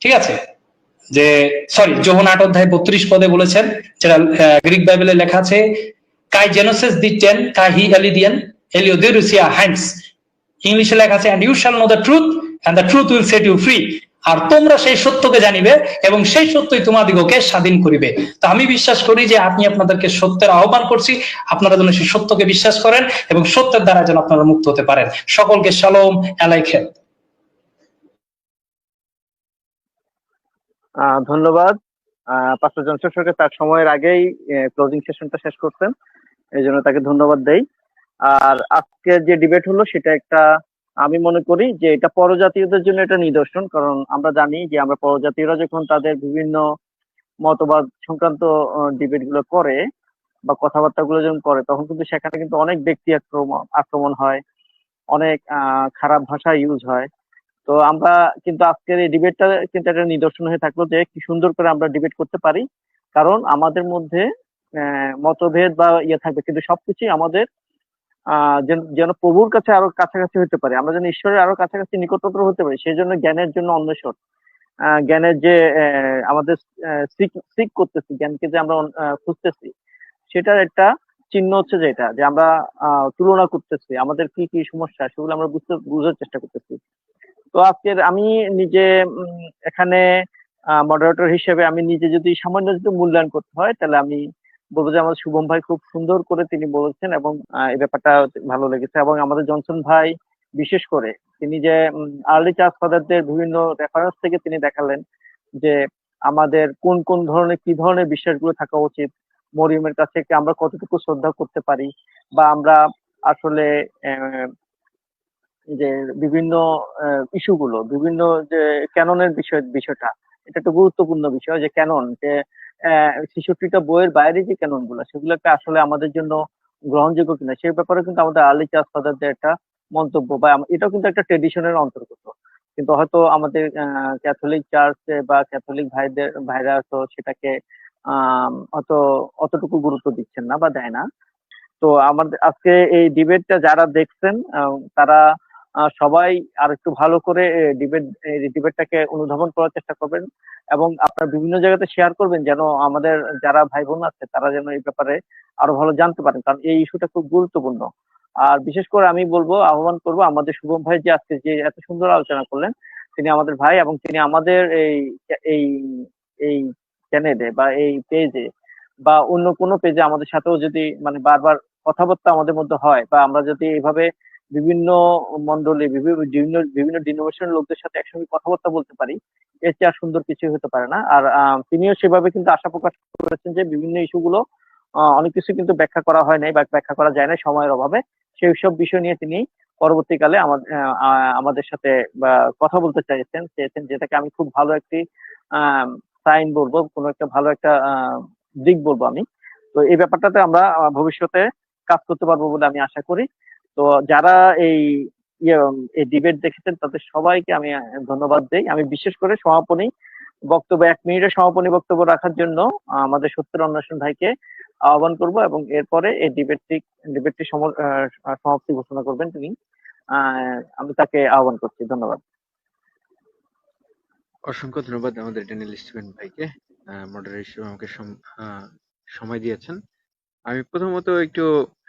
[SPEAKER 4] ঠিক আছে, যে সরি যোহন 8 অধ্যায় 32 পদে বলেছেন, যেটা গ্রিক বাইবেলে লেখা আছে, কাই জেনোসিস দিটেন কাই হি এলিডিয়ান এলিওদেরুসিয়া হ্যান্ডস, ইংলিশে লেখা আছে, and you shall know the truth and the truth will set you free, আর তোমরা সেই সত্যকে জানিবে এবং সেই সত্যই তোমাদিগকে স্বাধীন করিবে। তো আমি বিশ্বাস করি যে আপনি আপনাদেরকে সত্যের আহ্বান করছি, আপনারা যেন সেই সত্যকে বিশ্বাস করেন এবং সত্যের দ্বারা যেন আপনারা মুক্ত হতে পারেন। সকলকে শালোম আলাইকুম।
[SPEAKER 2] ধন্যবাদ। পাস্টার জনসন সরকার তার সময়ের আগেই ক্লোজিং সেশনটা শেষ করতেন, এই জন্য তাকে ধন্যবাদ দেই। আর আজকে যে ডিবেট হলো সেটা একটা, আমি মনে করি যে এটা পরজাতীয়দের জন্য একটা নিদর্শন, কারণ আমরা জানি যে আমরা পরজাতীয়রা যখন তাদের বিভিন্ন মতবাদ সংক্রান্ত ডিবেট গুলো করে বা কথাবার্তা গুলো যখন করে, তখন কিন্তু সেখানে কিন্তু অনেক ব্যক্তি আক্রমণ হয়, অনেক খারাপ ভাষা ইউজ হয়। তো আমরা কিন্তু আজকের এই ডিবেটটা কিন্তু একটা নিদর্শন হয়ে থাকলো যে কি সুন্দর করে আমরা ডিবেট করতে পারি, কারণ আমাদের মধ্যে মতভেদ বা ইয়ে থাকবে কিন্তু সবকিছুই আমাদের যেন প্রভুর কাছে আরো কাছাকাছি হতে পারে, আমরা যেন ঈশ্বরের আরো কাছাকাছি নিকটতর হতে পারি, সেই জন্য জ্ঞানের জন্য অন্বেষণ, জ্ঞানের যে আমাদের সিক করতেছি, জ্ঞানকে যে আমরা খুঁজতেছি, সেটার একটা চিহ্ন হচ্ছে যেটা যে আমরা তুলনা করতেছি আমাদের কি কি সমস্যা, সেগুলো আমরা বুঝার চেষ্টা করতেছি। তো আজকের আমি নিজে এখানে মডারেটর হিসেবে আমি নিজে যদি সামান্য যদি মূল্যায়ন করতে হয়, তাহলে আমি বলবো যে আমাদের শুভম ভাই খুব সুন্দর করে তিনি বলেছেন এবং এই ব্যাপারটা ভালো লেগেছে। এবং আমাদের জনসন ভাই বিশেষ করে তিনি যে আর্লি চার্চ ফাদারদের বিভিন্ন রেফারেন্স থেকে তিনি দেখালেন যে আমাদের কোন কোন ধরনের কি ধরনের বিশ্বাসগুলো থাকা উচিত, মরিয়মের কাছে আমরা কতটুকু শ্রদ্ধা করতে পারি, বা আমরা আসলে যে বিভিন্ন ইস্যুগুলো, বিভিন্ন যে ক্যাননের বিষয়টা, এটা একটা গুরুত্বপূর্ণ বিষয় যে ক্যানন, যে 66টা বইয়ের বাইরে যে ক্যানন গুলো, সেগুলোকে আসলে আমাদের জন্য গ্রহণযোগ্য কিনা সেই ব্যাপারে কিন্তু আমাদের আর্লি চার্চ ফাদারদের একটা মন্তব্য, বা এটাও কিন্তু একটা ট্রেডিশনের অন্তর্গত। কিন্তু হয়তো আমাদের ক্যাথলিক চার্চে বা ক্যাথলিক ভাইরা তো সেটাকে অত অতটুকু গুরুত্ব দিচ্ছেন না বা দেয় না। তো আমাদের আজকে এই ডিবেটটা যারা দেখছেন তারা সবাই আর একটু ভালো করে ডিবেটটাকে অনুধাবন করার চেষ্টা করবেন এবং আপনারা বিভিন্ন জায়গাতে শেয়ার করবেন, যেন আমাদের যারা ভাই বোন আছে তারা যেন এই ব্যাপারে আরো ভালো জানতে পারেন, কারণ এই ইস্যুটা খুব গুরুত্বপূর্ণ। আর বিশেষ করে আমি বলবো, আহ্বান করবো আমাদের শুভম ভাই যে আজকে যে এত সুন্দর আলোচনা করলেন, তিনি আমাদের ভাই এবং তিনি আমাদের এই এই চ্যানেলে বা এই পেজে বা অন্য কোনো পেজে আমাদের সাথেও যদি মানে বারবার কথাবার্তা আমাদের মধ্যে হয়, বা আমরা যদি এইভাবে বিভিন্ন মন্ডলী, বিভিন্ন বিভিন্ন ডিনোমিনেশনের লোকদের সাথে একসঙ্গে কথাবার্তা বলতে পারি, এর চেয়ে আর সুন্দর কিছু হতে পারে না। আর তিনিও সেভাবে কিন্তু আশা প্রকাশ করেছেন যে বিভিন্ন ইস্যুগুলো অনেক কিছু কিন্তু ব্যাখ্যা করা হয় নাই বা ব্যাখ্যা করা যায় না সময়ের অভাবে, সেই সব বিষয় নিয়ে তিনি পরবর্তীকালে আমাদের সাথে বা কথা বলতে চেয়েছেন, যেটাকে আমি খুব ভালো একটি সাইন বলবো, কোনো একটা ভালো একটা দিক বলবো আমি। তো এই ব্যাপারটাতে আমরা ভবিষ্যতে কাজ করতে পারবো বলে আমি আশা করি। তো যারা এই এই ডিবেট দেখেছেন তাদের সবাইকে আমি ধন্যবাদ দেই। আমি বিশেষ করে সমাপনী বক্তব্য 1 মিনিটের সমাপনী বক্তব্য রাখার জন্য আমাদের সত্যের অন্বেষণ ভাইকে আহ্বান করব এবং এরপরে এই ডিবেটটি সমাপ্তি ঘোষণা করবেন তিনি। আমি তাকে আহ্বান করছি। ধন্যবাদ।
[SPEAKER 1] অসংখ্য ধন্যবাদ আমাদের ড্যানিয়েল স্টিভেন ভাইকে, মডারেটর হিসেবে আমাকে সময় দিয়েছেন। আমি প্রথমত একটু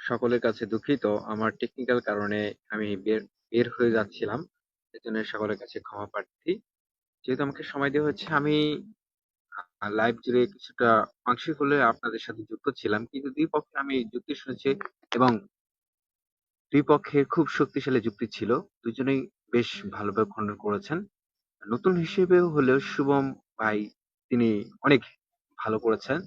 [SPEAKER 1] সকলের কাছে দুঃখিত, আমার টেকনিক্যাল কারণে আমি বের হয়ে যাচ্ছিলাম, এজন্য সকলের কাছে ক্ষমা প্রার্থী। যেহেতু আমাকে সময় দেওয়া হচ্ছে, আমি লাইভ জুড়ে কিছুটা আংশিক হলে আপনাদের সাথে যুক্ত ছিলাম, কিন্তু দুই পক্ষে আমি যুক্তি শুনেছি এবং দুই পক্ষের খুব শক্তিশালী যুক্তি ছিল, দুজনেই বেশ ভালোভাবে খণ্ডন করেছেন। নতুন হিসেবে হলেও শুভম ভাই তিনি অনেক ভালো করেছেন,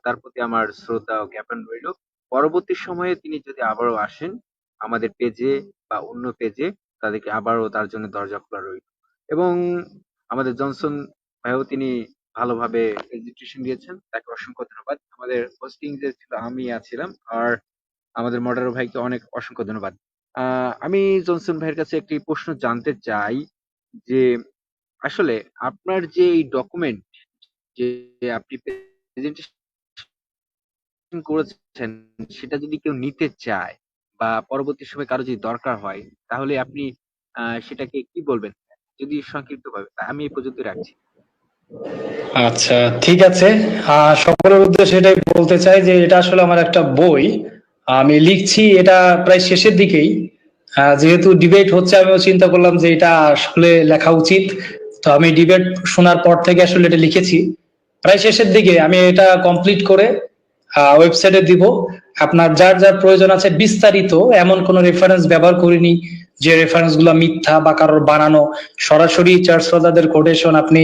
[SPEAKER 1] তার প্রতি আমার শ্রদ্ধা ও জ্ঞাপন রইল। পরবর্তী সময়ে তিনি যদি আবারও আসেন আমাদের পেজে বা অন্য পেজে, তাদেরকে আবারও তার জন্য দরজা খোলা রইল। এবং আমাদের জনসন ভাইও তিনি ভালোভাবে প্রেজেন্টেশন দিয়েছেন, তাকে অসংখ্য ধন্যবাদ। আমাদের হোস্টিং যে ছিল আমি ছিলাম, আর আমাদের মডারেটর ভাইকে অনেক অসংখ্য ধন্যবাদ। আমি জনসন ভাইয়ের কাছে একটি প্রশ্ন জানতে চাই যে আসলে আপনার যে এই ডকুমেন্ট যে আপনি প্রেজেন্টেশন করেছেন, সেটা যদি কেউ নিতে চায় বা পরবর্তী সময়ে কারো যদি দরকার হয়, তাহলে আপনি সেটাকে কি বলবেন? যদি সংক্ষিপ্তভাবে। আমি এই পর্যন্ত রাখছি।
[SPEAKER 4] আচ্ছা, ঠিক আছে। সকলের উদ্দেশ্যে এটাই বলতে চাই যে এটা আসলে আমার একটা বই। আমি লিখছি এটা প্রায় শেষের দিকেই। যেহেতু ডিবেট হচ্ছে আমিও চিন্তা করলাম যে এটা আসলে লেখা উচিত। তো আমি ডিবেট শোনার পর থেকে আসলে এটা লিখেছি। প্রায় শেষের দিকে আমি এটা কমপ্লিট করে ওয়েবসাইটে দিব। আপনার যার যার প্রয়োজন আছে বিস্তারিত এমন কোনো রেফারেন্স ব্যবহার করিনি যে রেফারেন্স গুলো মিথ্যা বা কারোর বানানো। সরাসরি চার্চ ফাদারদের কোটেশন আপনি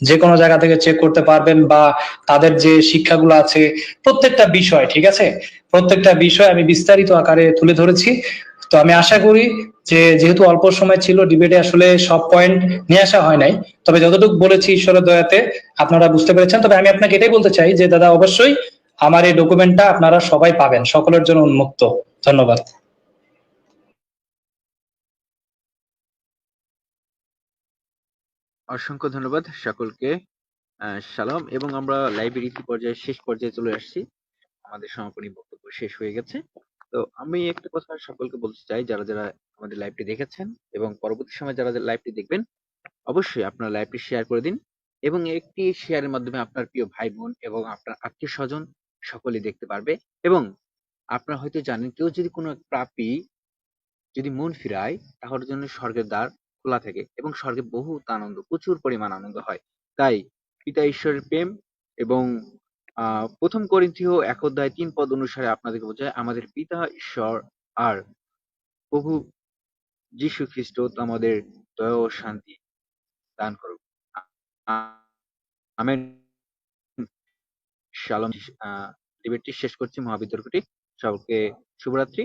[SPEAKER 4] যে কোনো জায়গা থেকে চেক করতে পারবেন, বা তাদের যে শিক্ষাগুলো আছে প্রত্যেকটা বিষয়, ঠিক আছে, প্রত্যেকটা বিষয় আমি বিস্তারিত আকারে তুলে ধরেছি। তো আমি আশা করি যে যেহেতু অল্প সময় ছিল ডিবেটে আসলে সব পয়েন্ট নিয়ে আসা হয় নাই, তবে যতটুকু বলেছি ঈশ্বরের দয়াতে আপনারা বুঝতে পেরেছেন। তবে আমি আপনাকে এটাই বলতে চাই যে দাদা অবশ্যই আমার এই ডকুমেন্টটা আপনারা সবাই পাবেন, সকলের জন্য উন্মুক্ত। ধন্যবাদ।
[SPEAKER 1] অসংখ্য ধন্যবাদ সকলকে। সালাম, এবং আমরা লাইব্রেরি পর্যায়ে শেষ পর্যায়ে চলে আসছি। আমাদের সমাপনী বক্তব্য শেষ হয়ে গেছে। তো আমি একটা কথা সকলকে বলতে চাই, যারা যারা আমাদের লাইভটি দেখেছেন এবং পরবর্তী সময় যারা লাইভটি দেখবেন, অবশ্যই আপনার লাইভটি শেয়ার করে দিন, এবং একটি শেয়ারের মাধ্যমে আপনার প্রিয় ভাই বোন এবং আপনার আত্মীয় স্বজন সকলে দেখতে পারবে। এবং আপনারা হয়তো জানেন, কেউ যদি কোনো পাপী যদি মন ফিরায়, তাহলে জন্য স্বর্গের দ্বার খোলা থাকে এবং স্বর্গে বহুত আনন্দ, প্রচুর পরিমাণ আনন্দ হয়। তাই পিতা ঈশ্বরের প্রেম এবং প্রথম করিন্থীয় 1 অধ্যায় 3 পদ অনুসারে আপনাদেরকে বোঝায়, আমাদের পিতা ঈশ্বর আর প্রভু যীশু খ্রিস্ট আমাদের দয়া ও শান্তি দান করুক। আমেন। শালম। ডিবেটটি শেষ করছি, মহাবিতর্কটি। সকলকে শুভরাত্রি।